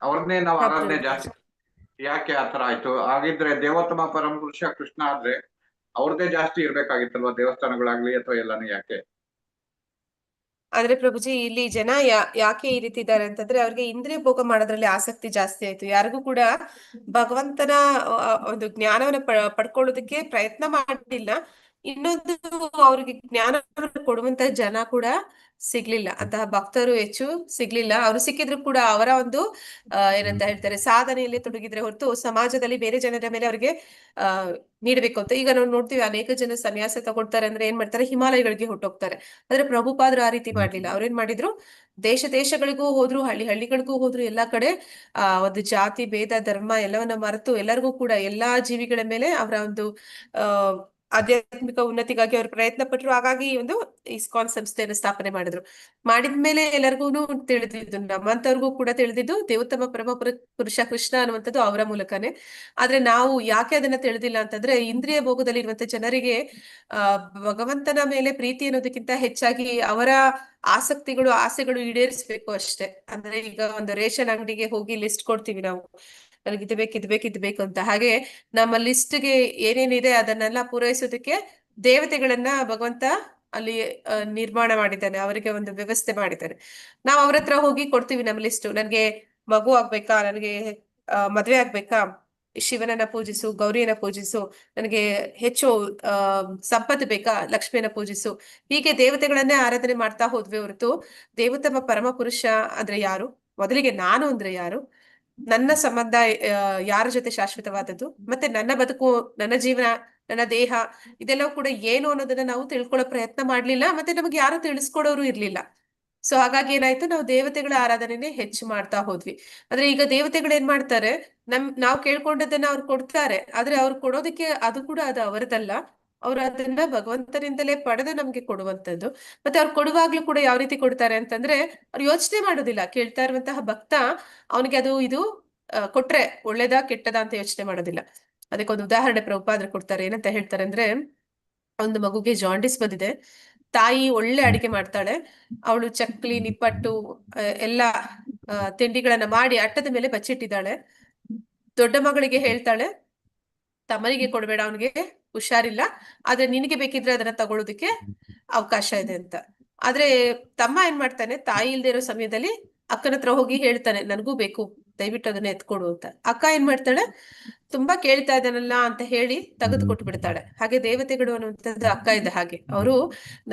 S3: ಅವ್ರನ್ನೇ ನಾವು ಆರಾಧನೆ ಜಾಸ್ತಿ. ಯಾಕೆ ಆತರ ಆಯ್ತು? ಹಾಗಿದ್ರೆ ದೇವೋತ್ತಮ ಪರಮಪುರುಷ ಕೃಷ್ಣ ಆದ್ರೆ ಅವ್ರದ್ದೇ ಜಾಸ್ತಿ ಇರ್ಬೇಕಾಗಿತ್ತಲ್ವಾ ದೇವಸ್ಥಾನಗಳಾಗ್ಲಿ ಅಥವಾ ಎಲ್ಲಾನು? ಯಾಕೆ?
S1: ಆದ್ರೆ ಪ್ರಭುಜಿ, ಇಲ್ಲಿ ಜನ ಯಾಕೆ ಈ ರೀತಿ ಇದ್ದಾರೆ ಅಂತಂದ್ರೆ ಅವ್ರಿಗೆ ಇಂದ್ರಿಯ ಭೋಗ ಮಾಡೋದ್ರಲ್ಲಿ ಆಸಕ್ತಿ ಜಾಸ್ತಿ ಆಯ್ತು. ಯಾರಿಗೂ ಕೂಡ ಭಗವಂತನ ಒಂದು ಜ್ಞಾನವನ್ನ ಪಡ್ಕೊಳ್ಳೋದಕ್ಕೆ ಪ್ರಯತ್ನ ಮಾಡಿಲ್ಲ. ಇನ್ನೊಂದು, ಅವ್ರಿಗೆ ಜ್ಞಾನವನ್ನು ಕೊಡುವಂತ ಜನ ಕೂಡ ಸಿಗ್ಲಿಲ್ಲ, ಅಂತಹ ಭಕ್ತರು ಹೆಚ್ಚು ಸಿಗ್ಲಿಲ್ಲ. ಅವರು ಸಿಕ್ಕಿದ್ರು ಕೂಡ ಅವರ ಒಂದು ಏನಂತ ಹೇಳ್ತಾರೆ, ಸಾಧನೆಯಲ್ಲಿ ತೊಡಗಿದ್ರೆ ಹೊರತು ಸಮಾಜದಲ್ಲಿ ಬೇರೆ ಜನರ ಮೇಲೆ ಅವ್ರಿಗೆ ನೀಡಬೇಕು ಅಂತ. ಈಗ ನಾವು ನೋಡ್ತೀವಿ, ಅನೇಕ ಜನ ಸನ್ಯಾಸ ತಗೊಳ್ತಾರೆ ಅಂದ್ರೆ ಏನ್ ಮಾಡ್ತಾರೆ, ಹಿಮಾಲಯಗಳಿಗೆ ಹೊರಟೋಗ್ತಾರೆ. ಆದ್ರೆ ಪ್ರಭುಪಾದರು ಆ ರೀತಿ ಮಾಡ್ಲಿಲ್ಲ. ಅವ್ರೇನ್ ಮಾಡಿದ್ರು, ದೇಶ ದೇಶಗಳಿಗೂ ಹೋದ್ರು, ಹಳ್ಳಿ ಹಳ್ಳಿಗಳಿಗೂ ಹೋದ್ರು, ಎಲ್ಲಾ ಕಡೆ ಒಂದು ಜಾತಿ ಭೇದ ಧರ್ಮ ಎಲ್ಲವನ್ನ ಮರೆತು ಎಲ್ಲರಿಗೂ ಕೂಡ ಎಲ್ಲಾ ಜೀವಿಗಳ ಮೇಲೆ ಅವರ ಒಂದು ಆಧ್ಯಾತ್ಮಿಕ ಉನ್ನತಿಗಾಗಿ ಅವರು ಪ್ರಯತ್ನ ಪಟ್ಟರು. ಹಾಗಾಗಿ ಈ ಒಂದು ಇಸ್ಕಾನ್ ಸಂಸ್ಥೆಯನ್ನು ಸ್ಥಾಪನೆ ಮಾಡಿದ್ರು. ಮಾಡಿದ್ಮೇಲೆ ಎಲ್ಲರಿಗೂ ತಿಳಿದಿದ್ದು, ನಮ್ಮಂತವ್ರಿಗೂ ಕೂಡ ತಿಳಿದಿದ್ದು ದೇವೋತ್ತಮ ಪರಮ ಪುರುಷ ಕೃಷ್ಣ ಅನ್ನುವಂಥದ್ದು ಅವರ ಮೂಲಕನೇ. ಆದ್ರೆ ನಾವು ಯಾಕೆ ಅದನ್ನ ತಿಳಿದಿಲ್ಲ ಅಂತಂದ್ರೆ, ಇಂದ್ರಿಯ ಭೋಗದಲ್ಲಿ ಇರುವಂತ ಜನರಿಗೆ ಭಗವಂತನ ಮೇಲೆ ಪ್ರೀತಿ ಅನ್ನೋದಕ್ಕಿಂತ ಹೆಚ್ಚಾಗಿ ಅವರ ಆಸಕ್ತಿಗಳು ಆಸೆಗಳು ಈಡೇರಿಸ್ಬೇಕು ಅಷ್ಟೇ. ಅಂದ್ರೆ ಈಗ ಒಂದು ರೇಷನ್ ಅಂಗಡಿಗೆ ಹೋಗಿ ಲಿಸ್ಟ್ ಕೊಡ್ತೀವಿ ನಾವು, ನನಗೆ ಇದು ಬೇಕು ಅಂತ. ಹಾಗೆ ನಮ್ಮ ಲಿಸ್ಟ್ಗೆ ಏನೇನಿದೆ ಅದನ್ನೆಲ್ಲ ಪೂರೈಸೋದಕ್ಕೆ ದೇವತೆಗಳನ್ನ ಭಗವಂತ ಅಲ್ಲಿ ನಿರ್ಮಾಣ ಮಾಡಿದ್ದಾನೆ, ಅವರಿಗೆ ಒಂದು ವ್ಯವಸ್ಥೆ ಮಾಡಿದ್ದಾನೆ. ನಾವ್ ಅವ್ರ ಹತ್ರ ಹೋಗಿ ಕೊಡ್ತೀವಿ ನಮ್ಮ ಲಿಸ್ಟ್. ನನ್ಗೆ ಮಗು ಆಗ್ಬೇಕಾ, ನನಗೆ ಮದ್ವೆ ಆಗ್ಬೇಕಾ, ಶಿವನನ್ನ ಪೂಜಿಸು, ಗೌರಿಯನ್ನ ಪೂಜಿಸು, ನನಗೆ ಹೆಚ್ಚು ಸಂಪತ್ತು ಬೇಕಾ, ಲಕ್ಷ್ಮಿಯನ್ನ ಪೂಜಿಸು. ಹೀಗೆ ದೇವತೆಗಳನ್ನೇ ಆರಾಧನೆ ಮಾಡ್ತಾ ಹೋದ್ವಿ ಹೊರತು ದೇವೋತ್ತಮ ಪರಮ ಪುರುಷ ಅಂದ್ರೆ ಯಾರು, ಮೊದಲಿಗೆ ನಾನು ಅಂದ್ರೆ ಯಾರು, ನನ್ನ ಸಂಬಂಧ ಯಾರ ಜೊತೆ ಶಾಶ್ವತವಾದದ್ದು, ಮತ್ತೆ ನನ್ನ ಬದುಕು, ನನ್ನ ಜೀವನ, ನನ್ನ ದೇಹ, ಇದೆಲ್ಲವೂ ಕೂಡ ಏನು ಅನ್ನೋದನ್ನ ನಾವು ತಿಳ್ಕೊಳ್ಳೋ ಪ್ರಯತ್ನ ಮಾಡ್ಲಿಲ್ಲ. ಮತ್ತೆ ನಮ್ಗೆ ಯಾರು ತಿಳಿಸ್ಕೊಡೋರು ಇರ್ಲಿಲ್ಲ. ಸೊ ಹಾಗಾಗಿ ಏನಾಯ್ತು, ನಾವು ದೇವತೆಗಳ ಆರಾಧನೆನೇ ಹೆಚ್ಚು ಮಾಡ್ತಾ ಹೋದ್ವಿ. ಆದ್ರೆ ಈಗ ದೇವತೆಗಳು ಏನ್ ಮಾಡ್ತಾರೆ, ನಾವು ಕೇಳ್ಕೊಂಡದನ್ನ ಅವ್ರು ಕೊಡ್ತಾರೆ. ಆದ್ರೆ ಅವ್ರು ಕೊಡೋದಕ್ಕೆ ಅದು ಕೂಡ ಅದು ಅವರದಲ್ಲ, ಅವ್ರು ಅದನ್ನ ಭಗವಂತನಿಂದಲೇ ಪಡೆದು ನಮ್ಗೆ ಕೊಡುವಂತದ್ದು. ಮತ್ತೆ ಅವ್ರು ಕೊಡುವಾಗ್ಲೂ ಕೂಡ ಯಾವ ರೀತಿ ಕೊಡ್ತಾರೆ ಅಂತಂದ್ರೆ, ಅವ್ರು ಯೋಚನೆ ಮಾಡೋದಿಲ್ಲ. ಕೇಳ್ತಾ ಇರುವಂತಹ ಭಕ್ತ ಅವನಿಗೆ ಅದು ಇದು ಕೊಟ್ರೆ ಒಳ್ಳೇದಾ ಕೆಟ್ಟದಾ ಅಂತ ಯೋಚನೆ ಮಾಡೋದಿಲ್ಲ. ಅದಕ್ಕೊಂದು ಉದಾಹರಣೆ ಪ್ರಭುಪಾದರು ಕೊಡ್ತಾರೆ. ಏನಂತ ಹೇಳ್ತಾರೆ ಅಂದ್ರೆ, ಒಂದು ಮಗುಗೆ ಜಾಂಡಿಸ್ ಬಂದಿದೆ. ತಾಯಿ ಒಳ್ಳೆ ಅಡಿಗೆ ಮಾಡ್ತಾಳೆ. ಅವಳು ಚಕ್ಲಿ, ನಿಪ್ಪಟ್ಟು ಎಲ್ಲಾ ತಿಂಡಿಗಳನ್ನ ಮಾಡಿ ಅಟ್ಟದ ಮೇಲೆ ಬಚ್ಚಿಟ್ಟಿದ್ದಾಳೆ. ದೊಡ್ಡ ಮಗಳಿಗೆ ಹೇಳ್ತಾಳೆ, ತಮ್ಮನಿಗೆ ಕೊಡ್ಬೇಡ, ಅವನಿಗೆ ಹುಷಾರಿಲ್ಲ, ಆದ್ರೆ ನಿನಗೆ ಬೇಕಿದ್ರೆ ಅದನ್ನ ತಗೊಳ್ಳೋದಕ್ಕೆ ಅವಕಾಶ ಇದೆ ಅಂತ. ಆದ್ರೆ ತಮ್ಮ ಏನ್ ಮಾಡ್ತಾನೆ, ತಾಯಿ ಇಲ್ದೇ ಇರೋ ಸಮಯದಲ್ಲಿ ಅಕ್ಕನ ಹತ್ರ ಹೋಗಿ ಹೇಳ್ತಾನೆ, ನನಗೂ ಬೇಕು, ದಯವಿಟ್ಟು ಅದನ್ನ ಎತ್ಕೊಡು ಅಂತ. ಅಕ್ಕ ಏನ್ ಮಾಡ್ತಾಳೆ, ತುಂಬಾ ಕೇಳ್ತಾ ಇದ್ದಾನಲ್ಲ ಅಂತ ಹೇಳಿ ತೆಗೆದು ಕೊಟ್ಟು ಬಿಡ್ತಾಳೆ. ಹಾಗೆ ದೇವತೆಗಳು ಅನ್ನುವಂಥದ್ದು ಅಕ್ಕ ಇದೆ ಹಾಗೆ. ಅವರು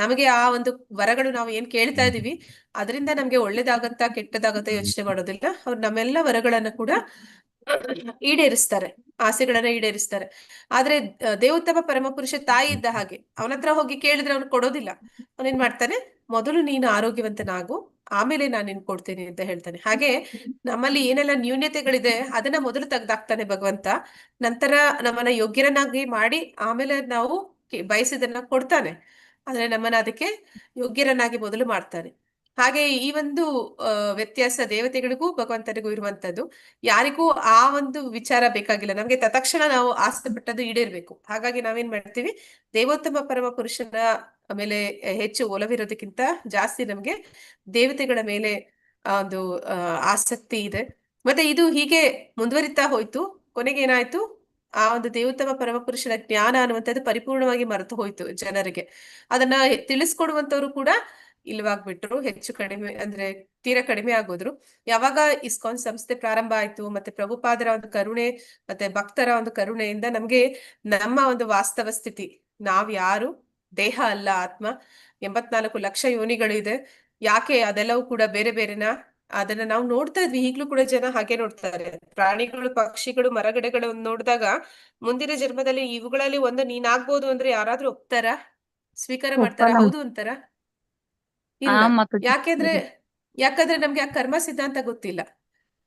S1: ನಮಗೆ ಆ ಒಂದು ವರಗಳು, ನಾವು ಏನ್ ಕೇಳ್ತಾ ಇದೀವಿ ಅದರಿಂದ ನಮ್ಗೆ ಒಳ್ಳೇದಾಗತ್ತಾ ಕೆಟ್ಟದಾಗತ್ತಾ ಯೋಚನೆ ಮಾಡೋದಿಲ್ಲ. ಅವ್ರು ನಮ್ಮೆಲ್ಲ ವರಗಳನ್ನ ಕೂಡ ಈಡೇರಿಸ್ತಾರೆ, ಆಸೆಗಳನ್ನ ಈಡೇರಿಸ್ತಾರೆ. ಆದ್ರೆ ದೇವೋತ್ತಮ ಪರಮಪುರುಷ ತಾಯಿ ಇದ್ದ ಹಾಗೆ, ಅವನತ್ರ ಹೋಗಿ ಕೇಳಿದ್ರೆ ಅವ್ನು ಕೊಡೋದಿಲ್ಲ. ಅವನೇನ್ ಮಾಡ್ತಾನೆ, ಮೊದಲು ನೀನು ಆರೋಗ್ಯವಂತನಾಗು, ಆಮೇಲೆ ನಾನು ನಿನ್ ಕೊಡ್ತೀನಿ ಅಂತ ಹೇಳ್ತಾನೆ. ಹಾಗೆ ನಮ್ಮಲ್ಲಿ ಏನೆಲ್ಲ ನ್ಯೂನ್ಯತೆಗಳಿದೆ ಅದನ್ನ ಮೊದಲು ತೆಗ್ದಾಕ್ತಾನೆ ಭಗವಂತ. ನಂತರ ನಮ್ಮನ್ನ ಯೋಗ್ಯರನ್ನಾಗಿ ಮಾಡಿ ಆಮೇಲೆ ನಾವು ಬಯಸಿದನ್ನ ಕೊಡ್ತಾನೆ. ಆದ್ರೆ ನಮ್ಮನ್ನ ಅದಕ್ಕೆ ಯೋಗ್ಯರನ್ನಾಗಿ ಮೊದಲು ಮಾಡ್ತಾನೆ. ಹಾಗೆ ಈ ಒಂದು ವ್ಯತ್ಯಾಸ ದೇವತೆಗಳಿಗೂ ಭಗವಂತನಿಗೂ ಇರುವಂತದ್ದು. ಯಾರಿಗೂ ಆ ಒಂದು ವಿಚಾರ ಬೇಕಾಗಿಲ್ಲ. ನಮ್ಗೆ ತತ್ಕ್ಷಣ ನಾವು ಆಸೆ ಪಟ್ಟದ್ದು ಈಡೇರ್ಬೇಕು. ಹಾಗಾಗಿ ನಾವೇನ್ ಮಾಡ್ತೀವಿ, ದೇವೋತ್ತಮ ಪರಮ ಪುರುಷನ ಮೇಲೆ ಹೆಚ್ಚು ಒಲವಿರೋದಕ್ಕಿಂತ ಜಾಸ್ತಿ ನಮ್ಗೆ ದೇವತೆಗಳ ಮೇಲೆ ಒಂದು ಆಸಕ್ತಿ ಇದೆ. ಮತ್ತೆ ಇದು ಹೀಗೆ ಮುಂದುವರಿತಾ ಹೋಯ್ತು. ಕೊನೆಗೆ ಏನಾಯ್ತು, ಆ ಒಂದು ದೇವೋತ್ತಮ ಪರಮ ಪುರುಷನ ಜ್ಞಾನ ಅನ್ನುವಂಥದ್ದು ಪರಿಪೂರ್ಣವಾಗಿ ಮರೆತು ಹೋಯ್ತು ಜನರಿಗೆ. ಅದನ್ನ ತಿಳಿಸ್ಕೊಡುವಂತವ್ರು ಕೂಡ ಇಲ್ವಾಗ್ಬಿಟ್ರು, ಹೆಚ್ಚು ಕಡಿಮೆ ಅಂದ್ರೆ ತೀರಾ ಕಡಿಮೆ ಆಗೋದ್ರು. ಯಾವಾಗ ಇಸ್ಕಾನ್ ಸಂಸ್ಥೆ ಪ್ರಾರಂಭ ಆಯ್ತು, ಮತ್ತೆ ಪ್ರಭುಪಾದರ ಒಂದು ಕರುಣೆ ಮತ್ತೆ ಭಕ್ತರ ಒಂದು ಕರುಣೆಯಿಂದ ನಮ್ಗೆ ನಮ್ಮ ಒಂದು ವಾಸ್ತವ ಸ್ಥಿತಿ, ನಾವ್ ಯಾರು, ದೇಹ ಅಲ್ಲ ಆತ್ಮ, 84 ಲಕ್ಷ ಯೋನಿಗಳಿದೆ. ಯಾಕೆ ಅದೆಲ್ಲವೂ ಕೂಡ ಬೇರೆ ಬೇರೆನಾ, ಅದನ್ನ ನಾವು ನೋಡ್ತಾ ಇದ್ವಿ. ಈಗ್ಲೂ ಕೂಡ ಜನ ಹಾಗೆ ನೋಡ್ತಾರೆ. ಪ್ರಾಣಿಗಳು, ಪಕ್ಷಿಗಳು, ಮರಗಿಡಗಳು ನೋಡಿದಾಗ ಮುಂದಿನ ಜನ್ಮದಲ್ಲಿ ಇವುಗಳಲ್ಲಿ ಒಂದು ನೀನಾಗ್ಬೋದು ಅಂದ್ರೆ ಯಾರಾದ್ರೂ ಒಪ್ತಾರ, ಸ್ವೀಕಾರ ಮಾಡ್ತಾರ, ಹೌದು ಅಂತಾರ? ಇಲ್ಲ. ಯಾಕಂದ್ರೆ ನಮ್ಗೆ ಆ ಕರ್ಮ ಸಿದ್ಧಾಂತ ಗೊತ್ತಿಲ್ಲ.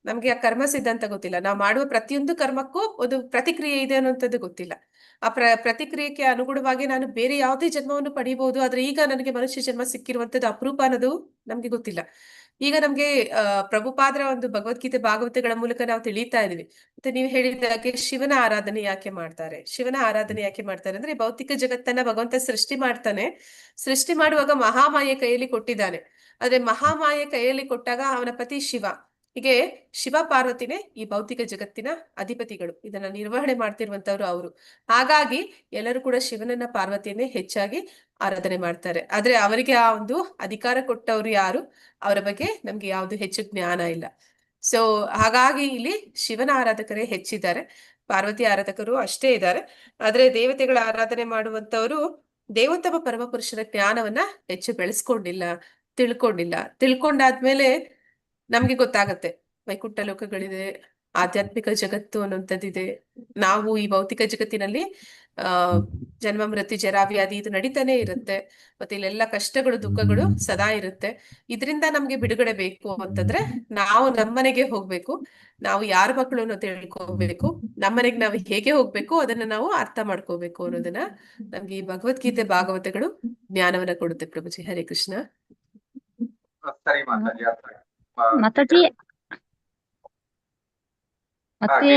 S1: ನಮ್ಗೆ ಆ ಕರ್ಮ ಸಿದ್ಧಾಂತ ಗೊತ್ತಿಲ್ಲ. ನಾವು ಮಾಡುವ ಪ್ರತಿಯೊಂದು ಕರ್ಮಕ್ಕೂ ಒಂದು ಪ್ರತಿಕ್ರಿಯೆ ಇದೆ ಅನ್ನುವಂಥದ್ದು ಗೊತ್ತಿಲ್ಲ. ಆ ಪ್ರತಿಕ್ರಿಯೆಗೆ ಅನುಗುಣವಾಗಿ ನಾನು ಬೇರೆ ಯಾವುದೇ ಜನ್ಮವನ್ನು ಪಡಿಬಹುದು, ಆದ್ರೆ ಈಗ ನನಗೆ ಮನುಷ್ಯ ಜನ್ಮ ಸಿಕ್ಕಿರುವಂತದ್ದು ಅಪರೂಪ ಅನ್ನೋದು ನಮ್ಗೆ ಗೊತ್ತಿಲ್ಲ. ಈಗ ನಮ್ಗೆ ಪ್ರಭುಪಾದರ ಒಂದು ಭಗವದ್ಗೀತೆ ಭಾಗವತಗಳ ಮೂಲಕ ನಾವು ತಿಳಿತಾ ಇದೀವಿ. ಮತ್ತೆ ನೀವು ಹೇಳಿದ ಹಾಗೆ ಶಿವನ ಆರಾಧನೆ ಯಾಕೆ ಮಾಡ್ತಾರೆ, ಶಿವನ ಆರಾಧನೆ ಯಾಕೆ ಮಾಡ್ತಾರೆ ಅಂದ್ರೆ ಭೌತಿಕ ಜಗತ್ತನ್ನ ಭಗವಂತ ಸೃಷ್ಟಿ ಮಾಡ್ತಾನೆ. ಸೃಷ್ಟಿ ಮಾಡುವಾಗ ಮಹಾಮಾಯೆ ಕೈಯಲ್ಲಿ ಕೊಟ್ಟಿದ್ದಾನೆ. ಆದ್ರೆ ಮಹಾಮಾಯೆ ಕೈಯಲ್ಲಿ ಕೊಟ್ಟಾಗ ಅವನ ಪತಿ ಶಿವ, ಹೀಗೆ ಶಿವ ಪಾರ್ವತಿನೇ ಈ ಭೌತಿಕ ಜಗತ್ತಿನ ಅಧಿಪತಿಗಳು, ಇದನ್ನ ನಿರ್ವಹಣೆ ಮಾಡ್ತಿರುವಂತವ್ರು ಅವರು. ಹಾಗಾಗಿ ಎಲ್ಲರೂ ಕೂಡ ಶಿವನನ್ನ ಪಾರ್ವತಿಯನ್ನೇ ಹೆಚ್ಚಾಗಿ ಆರಾಧನೆ ಮಾಡ್ತಾರೆ. ಆದ್ರೆ ಅವರಿಗೆ ಆ ಒಂದು ಅಧಿಕಾರ ಕೊಟ್ಟವ್ರು ಯಾರು, ಅವರ ಬಗ್ಗೆ ನಮ್ಗೆ ಯಾವ್ದು ಹೆಚ್ಚು ಜ್ಞಾನ ಇಲ್ಲ. ಸೊ ಹಾಗಾಗಿ ಇಲ್ಲಿ ಶಿವನ ಆರಾಧಕರೇ ಹೆಚ್ಚಿದ್ದಾರೆ, ಪಾರ್ವತಿ ಆರಾಧಕರು ಅಷ್ಟೇ ಇದ್ದಾರೆ. ಆದ್ರೆ ದೇವತೆಗಳ ಆರಾಧನೆ ಮಾಡುವಂತವ್ರು ದೇವೋತ್ತಮ ಪರಮ ಪುರುಷರ ಜ್ಞಾನವನ್ನ ಹೆಚ್ಚು ಬೆಳೆಸ್ಕೊಂಡಿಲ್ಲ, ತಿಳ್ಕೊಂಡಿಲ್ಲ. ತಿಳ್ಕೊಂಡಾದ್ಮೇಲೆ ನಮ್ಗೆ ಗೊತ್ತಾಗತ್ತೆ ವೈಕುಂಠ ಲೋಕಗಳಿದೆ, ಆಧ್ಯಾತ್ಮಿಕ ಜಗತ್ತು ಅನ್ನುವಂಥದ್ದಿದೆ. ನಾವು ಈ ಭೌತಿಕ ಜಗತ್ತಿನಲ್ಲಿ ಜನ್ಮ ಮೃತ್ಯು ಜರಾವ್ಯಾಧಿ ಇದು ನಡೀತಾನೆ ಇರುತ್ತೆ. ಮತ್ತೆ ಇಲ್ಲೆಲ್ಲ ಕಷ್ಟಗಳು ದುಃಖಗಳು ಸದಾ ಇರುತ್ತೆ. ಇದರಿಂದ ನಮ್ಗೆ ಬಿಡುಗಡೆ ಬೇಕು ಅಂತಂದ್ರೆ ನಾವು ನಮ್ಮನೆಗೆ ಹೋಗ್ಬೇಕು, ನಾವು ಯಾರ ಮಕ್ಕಳು ಅನ್ನೋ ತಿಳ್ಕೋಬೇಕು, ನಮ್ಮನೆಗೆ ನಾವು ಹೇಗೆ ಹೋಗ್ಬೇಕು ಅದನ್ನ ನಾವು ಅರ್ಥ ಮಾಡ್ಕೋಬೇಕು ಅನ್ನೋದನ್ನ ನಮ್ಗೆ ಈ ಭಗವದ್ಗೀತೆ ಭಾಗವತಗಳು ಜ್ಞಾನವನ್ನ ಕೊಡುತ್ತೆ. ಪ್ರಭುಜಿ ಹರೇ ಕೃಷ್ಣ.
S3: ಸರಿ ಮಾತಾಜಿ, ಅರ್ಥ ಆಯ್ತು.
S5: ಮಾತಾಜಿ ಮತ್ತೆ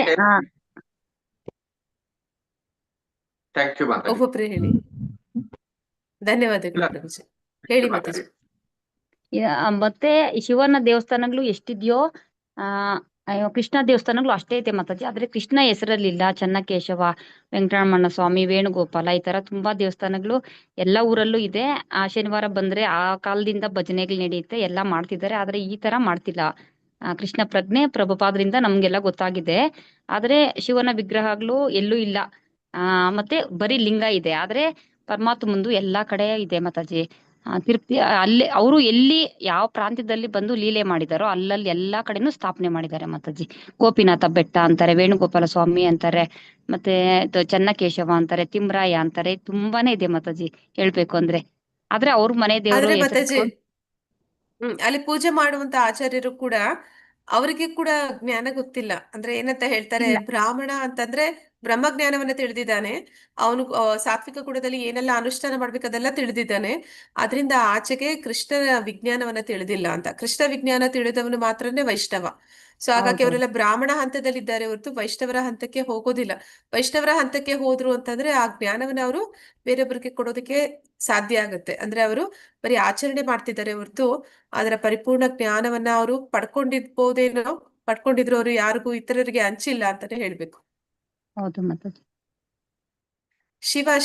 S3: ಥ್ಯಾಂಕ್ ಯು ಮಾತಾಜಿ.
S1: ಒಬ್ಬೊಬ್ರೆ ಹೇಳಿ. ಧನ್ಯವಾದಗಳು
S3: ಇಲ್ಲ.
S1: ಪ್ರಭುಜಿ. ಹೇಳಿ ಮಾತಾಜಿ.
S5: ಮತ್ತೆ ಶಿವನ ದೇವಸ್ಥಾನಗಳು ಎಷ್ಟಿದ್ಯೋ ಕೃಷ್ಣ ದೇವಸ್ಥಾನಗಳು ಅಷ್ಟೇ ಐತೆ ಮಾತಾಜಿ. ಆದ್ರೆ ಕೃಷ್ಣ ಹೆಸರಲ್ಲಿಲ್ಲ. ಚನ್ನಕೇಶವ, ವೆಂಕಟರಮಣ ಸ್ವಾಮಿ, ವೇಣುಗೋಪಾಲ, ಈ ತರ ತುಂಬಾ ದೇವಸ್ಥಾನಗಳು ಎಲ್ಲ ಊರಲ್ಲೂ ಇದೆ. ಶನಿವಾರ ಬಂದ್ರೆ ಆ ಕಾಲದಿಂದ ಭಜನೆಗಳು ನಡೆಯುತ್ತೆ, ಎಲ್ಲಾ ಮಾಡ್ತಿದ್ದಾರೆ. ಆದ್ರೆ ಈ ತರ ಮಾಡ್ತಿಲ್ಲ. ಕೃಷ್ಣ ಪ್ರಜ್ಞೆ ಪ್ರಭುಪಾದ್ರಿಂದ ನಮ್ಗೆಲ್ಲ ಗೊತ್ತಾಗಿದೆ. ಆದ್ರೆ ಶಿವನ ವಿಗ್ರಹಗಳು ಎಲ್ಲೂ ಇಲ್ಲ. ಮತ್ತೆ ಬರೀ ಲಿಂಗ ಇದೆ. ಆದ್ರೆ ಪರಮಾತ್ಮಂದು ಎಲ್ಲಾ ಕಡೆ ಇದೆ ಮಾತಾಜಿ. ತಿರುಪ್ತಿ ಅಲ್ಲಿ ಅವರು ಎಲ್ಲಿ ಯಾವ ಪ್ರಾಂತ್ಯದಲ್ಲಿ ಬಂದು ಲೀಲೆ ಮಾಡಿದಾರೋ ಅಲ್ಲಲ್ಲಿ ಎಲ್ಲಾ ಕಡೆನೂ ಸ್ಥಾಪನೆ ಮಾಡಿದ್ದಾರೆ ಮಾತಾಜಿ. ಗೋಪಿನಾಥ ಬೆಟ್ಟ ಅಂತಾರೆ, ವೇಣುಗೋಪಾಲ ಸ್ವಾಮಿ ಅಂತಾರೆ, ಮತ್ತೆ ಚನ್ನಕೇಶವ ಅಂತಾರೆ, ತಿಮ್ರಾಯ ಅಂತಾರೆ. ತುಂಬಾನೇ ಇದೆ ಮಾತಾಜಿ ಹೇಳ್ಬೇಕು ಅಂದ್ರೆ. ಆದ್ರೆ ಅವ್ರ ಮನೆ ದೇವರು
S1: ಆದ್ರೆ ಮಾತಾಜಿ ಅಲ್ಲಿ ಪೂಜೆ ಮಾಡುವಂತ ಆಚಾರ್ಯರು ಕೂಡ ಅವರಿಗೆ ಕೂಡ ಜ್ಞಾನ ಗೊತ್ತಿಲ್ಲ. ಅಂದ್ರೆ ಏನಂತ ಹೇಳ್ತಾರೆ,
S5: ಇಲ್ಲ.
S1: ಬ್ರಾಹ್ಮಣ ಅಂತಂದ್ರೆ ಬ್ರಹ್ಮ ಜ್ಞಾನವನ್ನ ತಿಳಿದಿದ್ದಾನೆ, ಅವನು ಸಾತ್ವಿಕ ಗುಣದಲ್ಲಿ ಏನೆಲ್ಲ ಅನುಷ್ಠಾನ ಮಾಡ್ಬೇಕು ಅದೆಲ್ಲ ತಿಳಿದಿದ್ದಾನೆ. ಅದರಿಂದ ಆಚೆಗೆ ಕೃಷ್ಣನ ವಿಜ್ಞಾನವನ್ನ ತಿಳಿದಿಲ್ಲ ಅಂತ. ಕೃಷ್ಣ ವಿಜ್ಞಾನ ತಿಳಿದವನು ಮಾತ್ರನೇ ವೈಷ್ಣವ. ಸೊ ಹಾಗಾಗಿ
S5: ಹೌದು.
S1: ಅವರೆಲ್ಲ ಬ್ರಾಹ್ಮಣ ಹಂತದಲ್ಲಿದ್ದಾರೆ ಹೊರತು ವೈಷ್ಣವರ ಹಂತಕ್ಕೆ ಹೋಗೋದಿಲ್ಲ. ವೈಷ್ಣವರ ಹಂತಕ್ಕೆ ಹೋದ್ರು ಅಂತಂದ್ರೆ ಆ ಜ್ಞಾನವನ್ನ ಅವರು ಬೇರೊಬ್ಬರಿಗೆ ಕೊಡೋದಕ್ಕೆ ಸಾಧ್ಯ ಆಗುತ್ತೆ. ಅಂದ್ರೆ ಅವರು ಬರೀ ಆಚರಣೆ ಮಾಡ್ತಿದ್ದಾರೆ ಹೊರತು ಅದರ ಪರಿಪೂರ್ಣ ಜ್ಞಾನವನ್ನ ಅವರು ಪಡ್ಕೊಂಡಿರ್ಬೋದೇನೋ, ಪಡ್ಕೊಂಡಿದ್ರು ಅವರು ಯಾರಿಗೂ ಇತರರಿಗೆ ಹಂಚಿಲ್ಲ ಅಂತಾನೆ ಹೇಳ್ಬೇಕು.
S5: ಹೌದು ಮಾತಾಜಿ.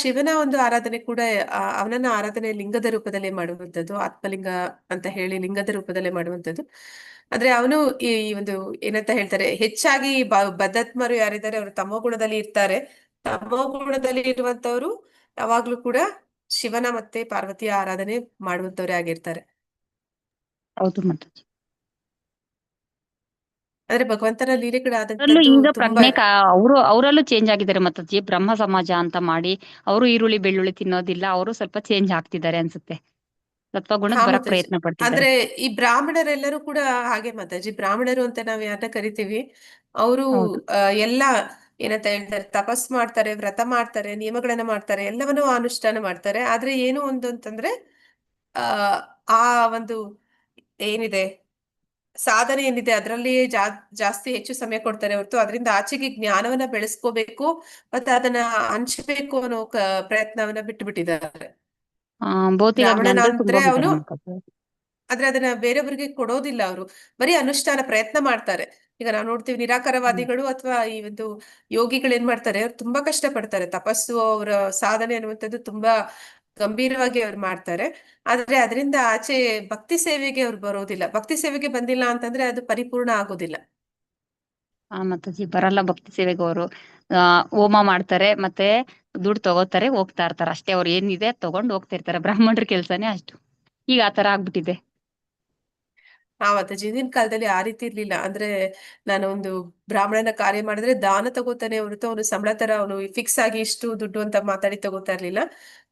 S1: ಶಿವನ ಒಂದು ಆರಾಧನೆ ಕೂಡ ಅವನನ್ನ ಆರಾಧನೆ ಲಿಂಗದ ರೂಪದಲ್ಲೇ ಮಾಡುವಂಥದ್ದು, ಆತ್ಮಲಿಂಗ ಅಂತ ಹೇಳಿ ಲಿಂಗದ ರೂಪದಲ್ಲೇ ಮಾಡುವಂಥದ್ದು. ಆದ್ರೆ ಅವನು ಈ ಒಂದು ಏನಂತ ಹೇಳ್ತಾರೆ, ಹೆಚ್ಚಾಗಿ ಬದ್ಧಾತ್ಮರು ಯಾರಿದ್ದಾರೆ ಅವರು ತಮೋ ಗುಣದಲ್ಲಿ ಇರ್ತಾರೆ. ತಮೋ ಗುಣದಲ್ಲಿ ಇರುವಂತವ್ರು ಯಾವಾಗ್ಲೂ ಕೂಡ ಶಿವನ ಮತ್ತೆ ಪಾರ್ವತಿಯ ಆರಾಧನೆ ಮಾಡುವಂತವ್ರೇ ಆಗಿರ್ತಾರೆ.
S5: ಹೌದು ಮಾತಾಜಿ.
S1: ಆದ್ರೆ ಭಗವಂತನ
S5: ಅದ್ರಲ್ಲೂ
S1: ಲೀಲೆಗಳಾದಂತದ್ದು
S5: ಹಿಂಗ
S1: ತುಂಬಾ
S5: ಪ್ರಜ್ಞೆ ಅವರಲ್ಲೂ ಚೇಂಜ್ ಆಗಿದ್ದಾರೆ ಮಾತಾಜಿ. ಬ್ರಹ್ಮ ಸಮಾಜ ಅಂತ ಮಾಡಿ ಅವರು ಈರುಳ್ಳಿ ಬೆಳ್ಳುಳ್ಳಿ ತಿನ್ನೋದಿಲ್ಲ. ಅವರು ಸ್ವಲ್ಪ ಚೇಂಜ್ ಆಗ್ತಿದ್ದಾರೆ ಅನ್ಸುತ್ತೆ. ಸತ್ವಗುಣಕ್ ಬರಕ್
S1: ಮಾತಾಜಿ.
S5: ಪ್ರಯತ್ನ ಪಡ್ತಿದ್ದಾರೆ.
S1: ಅಂದ್ರೆ ಈ ಬ್ರಾಹ್ಮಣರೆಲ್ಲರೂ ಕೂಡ ಹಾಗೆ ಮಾತಾಜಿ. ಬ್ರಾಹ್ಮಣರು ಅಂತ ನಾವ್ ಯಾರನ್ನ ಕರಿತೀವಿ, ಅವರು
S5: ಹೌದು.
S1: ಎಲ್ಲ ಏನಂತ ಹೇಳ್ತಾರೆ, ತಪಸ್ ಮಾಡ್ತಾರೆ, ವ್ರತ ಮಾಡ್ತಾರೆ, ನಿಯಮಗಳನ್ನ ಮಾಡ್ತಾರೆ, ಎಲ್ಲವನ್ನೂ ಅನುಷ್ಠಾನ ಮಾಡ್ತಾರೆ. ಆದ್ರೆ ಏನು ಒಂದು ಅಂತಂದ್ರೆ ಆ ಆ ಒಂದು ಏನಿದೆ ಸಾಧನೆ ಏನಿದೆ ಅದರಲ್ಲಿಯೇ ಜಾಸ್ತಿ ಹೆಚ್ಚು ಸಮಯ ಕೊಡ್ತಾರೆ ಹೊರತು ಅದರಿಂದ ಆಚೆಗೆ ಜ್ಞಾನವನ್ನ ಬೆಳೆಸ್ಕೋಬೇಕು ಮತ್ತೆ ಅದನ್ನ ಹಂಚ್ಬೇಕು ಅನ್ನೋ ಪ್ರಯತ್ನವನ್ನ ಬಿಟ್ಟು ಬಿಟ್ಟಿದ್ದಾರೆ.
S5: ಭೌತಿಕ
S1: ಬ್ರಾಹ್ಮಣನ
S5: ಜ್ಞಾನದಲ್ಲಿ
S1: ಅಂದ್ರೆ
S5: ತುಂಬೋಗಿದ್ದಾರೆ
S1: ಅವನು
S5: ಮಾತಾಜಿ.
S1: ಆದ್ರೆ ಅದನ್ನ ಬೇರೆಯವ್ರಿಗೆ ಕೊಡೋದಿಲ್ಲ. ಅವರು ಬರೀ ಅನುಷ್ಠಾನ ಪ್ರಯತ್ನ ಮಾಡ್ತಾರೆ. ಈಗ ನಾವು ನೋಡ್ತೀವಿ ನಿರಾಕಾರವಾದಿಗಳು ಅಥವಾ ಈ ಒಂದು ಯೋಗಿಗಳು ಏನ್ ಮಾಡ್ತಾರೆ, ಅವ್ರು ತುಂಬಾ ಕಷ್ಟ ಪಡ್ತಾರೆ. ತಪಸ್ಸು ಅವರ ಸಾಧನೆ ಅನ್ನುವಂಥದ್ದು ತುಂಬಾ ಗಂಭೀರವಾಗಿ ಅವ್ರು ಮಾಡ್ತಾರೆ. ಆದ್ರೆ ಅದರಿಂದ ಆಚೆ ಭಕ್ತಿ ಸೇವೆಗೆ ಅವ್ರು ಬರೋದಿಲ್ಲ. ಭಕ್ತಿ ಸೇವೆಗೆ ಬಂದಿಲ್ಲ ಅಂತಂದ್ರೆ ಅದು ಪರಿಪೂರ್ಣ ಆಗೋದಿಲ್ಲ.
S5: ಮಾತಾಜಿ ಬರಲ್ಲ ಭಕ್ತಿ ಸೇವೆಗೆ. ಅವರು ಹೋಮ ಮಾಡ್ತಾರೆ, ಮತ್ತೆ ದುಡ್ಡು ತಗೋತಾರೆ, ಹೋಗ್ತಾ ಇರ್ತಾರೆ ಅಷ್ಟೇ. ಅವ್ರು ಏನಿದೆ ತಗೊಂಡ್ ಹೋಗ್ತಾ ಇರ್ತಾರೆ. ಬ್ರಾಹ್ಮಣರ ಕೆಲ್ಸನೇ ಅಷ್ಟು. ಈಗ ಆತರ ಆಗ್ಬಿಟ್ಟಿದೆ.
S1: ಅವತ್ತು ಹಿಂದಿನ ಕಾಲದಲ್ಲಿ ಆ ರೀತಿ ಇರ್ಲಿಲ್ಲ. ಅಂದ್ರೆ ನಾನು ಒಂದು ಬ್ರಾಹ್ಮಣನ ಕಾರ್ಯ ಮಾಡಿದ್ರೆ ದಾನ ತಗೋತಾನೆ ಹೊರತು ಅವನು ಸಂಬಳ ತರ ಅವನು ಫಿಕ್ಸ್ ಆಗಿ ಇಷ್ಟು ದುಡ್ಡು ಅಂತ ಮಾತಾಡಿ ತಗೋತಾ ಇರ್ಲಿಲ್ಲ.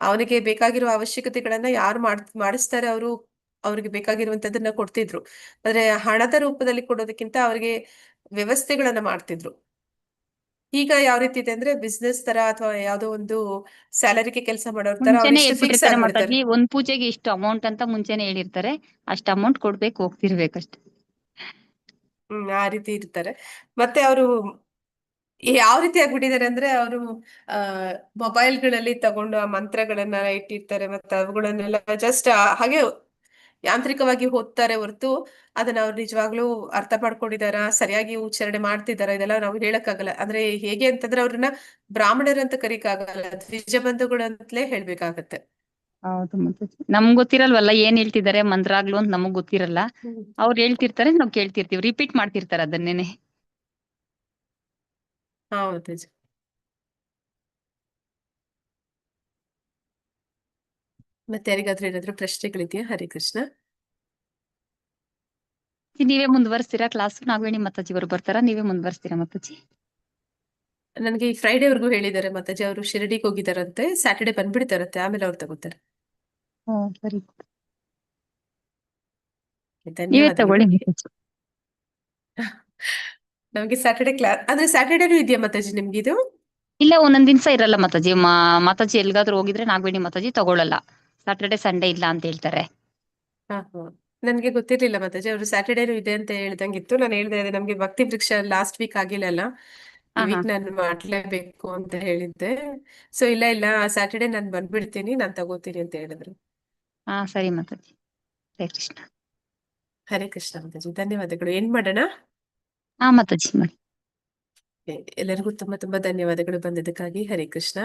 S1: ಅವನಿಗೆ ಬೇಕಾಗಿರೋ ಅವಶ್ಯಕತೆಗಳನ್ನ ಯಾರು ಮಾಡಿಸ್ತಾರೆ ಅವರು ಅವ್ರಿಗೆ ಬೇಕಾಗಿರುವಂತದನ್ನ ಕೊಡ್ತಿದ್ರು. ಆದ್ರೆ ಹಣದ ರೂಪದಲ್ಲಿ ಕೊಡೋದಕ್ಕಿಂತ ಅವ್ರಿಗೆ ವ್ಯವಸ್ಥೆಗಳನ್ನ ಮಾಡ್ತಿದ್ರು. ಈಗ ಯಾವ ರೀತಿ ಇದೆ ಅಂದ್ರೆ ಬಿಸ್ನೆಸ್ ತರ ಅಥವಾ ಯಾವ್ದೋ ಒಂದು ಸ್ಯಾಲರಿಗೆ ಕೆಲಸ ಮಾಡೋರ್ ತರ
S5: ಮುಂಚೆನೆ
S1: ಅವ್ರಿಷ್ಟು ಫಿಕ್ಸ್
S5: ಹೇಳ್ಬಿಟ್ಟಿರ್ತಾರೆ
S1: ಆಗ್ಬಿಡ್ತಾರೆ.
S5: ಮಾತಾಜಿ, ಒಂದ್ ಪೂಜೆಗೆ ಇಷ್ಟು ಅಮೌಂಟ್ ಅಂತ ಮುಂಚೆನೆ ಹೇಳಿರ್ತಾರೆ. ಅಷ್ಟು ಅಮೌಂಟ್ ಕೊಡ್ಬೇಕು, ಹೋಗ್ತಿರ್ಬೇಕಷ್ಟೆ.
S1: ಆ ರೀತಿ ಇರ್ತಾರೆ. ಮತ್ತೆ ಅವರು ಯಾವ ರೀತಿ ಆಗ್ಬಿಟ್ಟಿದ್ದಾರೆ ಅಂದ್ರೆ ಅವರು ಮೊಬೈಲ್ಗಳಲ್ಲಿ ತಗೊಂಡು ಆ ಮಂತ್ರಗಳನ್ನ ಇಟ್ಟಿರ್ತಾರೆ. ಮತ್ತೆ ಅವುಗಳನ್ನೆಲ್ಲ ಜಸ್ಟ್ ಹಾಗೆ ಯಾಂತ್ರಿಕವಾಗಿ ಓದ್ತಾರೆ ಹೊರತು ಅದನ್ನ ಅವ್ರು ನಿಜವಾಗ್ಲೂ ಅರ್ಥ ಮಾಡ್ಕೊಂಡಿದಾರ, ಸರಿಯಾಗಿ ಉಚ್ಚಾರಣೆ ಮಾಡ್ತಿದಾರ, ಇದೆಲ್ಲ ನಾವು ಹೇಳಕ್ಕಾಗಲ್ಲ. ಅಂದ್ರೆ ಹೇಗೆ ಅಂತಂದ್ರೆ ಅವ್ರನ್ನ ಬ್ರಾಹ್ಮಣರಂತ ಕರಿಕಾಗಲ್ಲ, ದ್ವಿಜ ಬಂಧುಗಳು ಅಂತಲೇ ಹೇಳ್ಬೇಕಾಗತ್ತೆ.
S5: ಹೌದು ಮಾತಾಜಿ, ನಮ್ಗ್ ಗೊತ್ತಿರಲ್ವಲ್ಲ ಏನ್ ಹೇಳ್ತಿದ್ದಾರೆ ಮಂತ್ರಾಗ್ಲು ಅಂತ, ನಮಗ್ ಗೊತ್ತಿರಲ್ಲ. ಅವ್ರು ಹೇಳ್ತಿರ್ತಾರೆ, ನಾವ್ ಕೇಳ್ತಿರ್ತೀವಿ, ರಿಪೀಟ್ ಮಾಡ್ತಿರ್ತಾರೆ ಅದನ್ನೇನೆ.
S1: ಹೌದು. ಮತ್ತೆ ಯಾರಿಗಾದ್ರೂ ಏನಾದ್ರು ಪ್ರಶ್ನೆಗಳಿದೆಯಾ? ಹರೇ ಕೃಷ್ಣ.
S5: ನೀವೇ ಮುಂದುವರಿಸ್ತೀರಾ ಕ್ಲಾಸ್? ನಾಗವೇಣಿ ಮಾತಾಜಿ ಅವರು ಬರ್ತಾರಾ? ನೀವೇ ಮುಂದುವರಿಸ್ತೀರಾ ಮಾತಾಜಿ?
S1: ನನಗೆ ಈ ಫ್ರೈಡೇವರೆಗೂ ಹೇಳಿದ್ದಾರೆ ಮಾತಾಜಿ. ಅವರು ಶಿರಡಿಗೆ ಹೋಗಿದಾರಂತೆ, ಸ್ಯಾಟರ್ಡೆ ಬಂದ್ಬಿಡ್ತಾರಂತೆ, ಆಮೇಲೆ ಅವ್ರು ತಗೋತಾರೆ.
S5: ಸರಿ, ನೀವೇ
S1: ಧನ್ಯವಾದಗಳು.
S5: ತಗೊಳ್ಳಿ ಮಾತಾಜಿ.
S1: ನಮಗೆ ಸ್ಯಾಟರ್ಡೆ ಕ್ಲಾಸ್ ಅಂದ್ರೆ ಸ್ಯಾಟರ್ಡೇನೂ ಇದೆಯಾ ಮಾತಾಜಿ ನಿಮ್ಗಿದು?
S5: ಇಲ್ಲ, ಒಂದೊಂದ್ ದಿವಸ ಇರಲ್ಲ ಮಾತಾಜಿ. ಮಾತಾಜಿ ಎಲ್ಗಾದ್ರೂ ಹೋಗಿದ್ರೆ ನಾಗವೇಣಿ ಮಾತಾಜಿ ತಗೊಳಲ್ಲ. ಸ್ಯಾಟರ್ಡೆ ಸಂಡೇ ಇಲ್ಲ ಅಂತ ಹೇಳ್ತಾರೆ.
S1: ಹಾ ಹಾ, ನನ್ಗೆ ಗೊತ್ತಿರ್ಲಿಲ್ಲ ಮಾತಾಜಿ. ಅವರು ಸ್ಯಾಟರ್ಡೇನೂ ಇದೆ ಅಂತ ಹೇಳ್ದಂಗಿತ್ತು. ನಾನು ಹೇಳ್ದೆ ಅದೇ ನಮ್ಗೆ ಭಕ್ತಿ ವೃಕ್ಷ ಲಾಸ್ಟ್ ವೀಕ್ ಆಗಿಲ್ಲಲ್ಲ, ಈ
S5: ಹಾ ಹಾ
S1: ವೀಕ್ ನಾನು ಮಾಡ್ಲೇಬೇಕು ಅಂತ ಹೇಳಿದ್ದೆ. ಸೊ ಇಲ್ಲ ಸ್ಯಾಟರ್ಡೆ ನಾನು ಬಂದ್ಬಿಡ್ತೀನಿ, ನಾನು ತಗೋತೀನಿ ಅಂತ ಹೇಳಿದ್ರು.
S5: ಹಾ, ಸರಿ ಮಾತಾಜಿ. ಹರೇ ಕೃಷ್ಣ.
S1: ಹರೇ ಕೃಷ್ಣ ಮಾತಾಜಿ, ಧನ್ಯವಾದಗಳು. ಏನ್ ಮಾಡೋಣ?
S5: ಹಾ ಮಾತಾಜಿ ಮಾಡಿ.
S1: ಎಲ್ಲರಿಗೂ ತುಂಬಾ ತುಂಬಾ ಧನ್ಯವಾದಗಳು ಬಂದಿದ್ದಕ್ಕಾಗಿ. ಹರೇ ಕೃಷ್ಣ.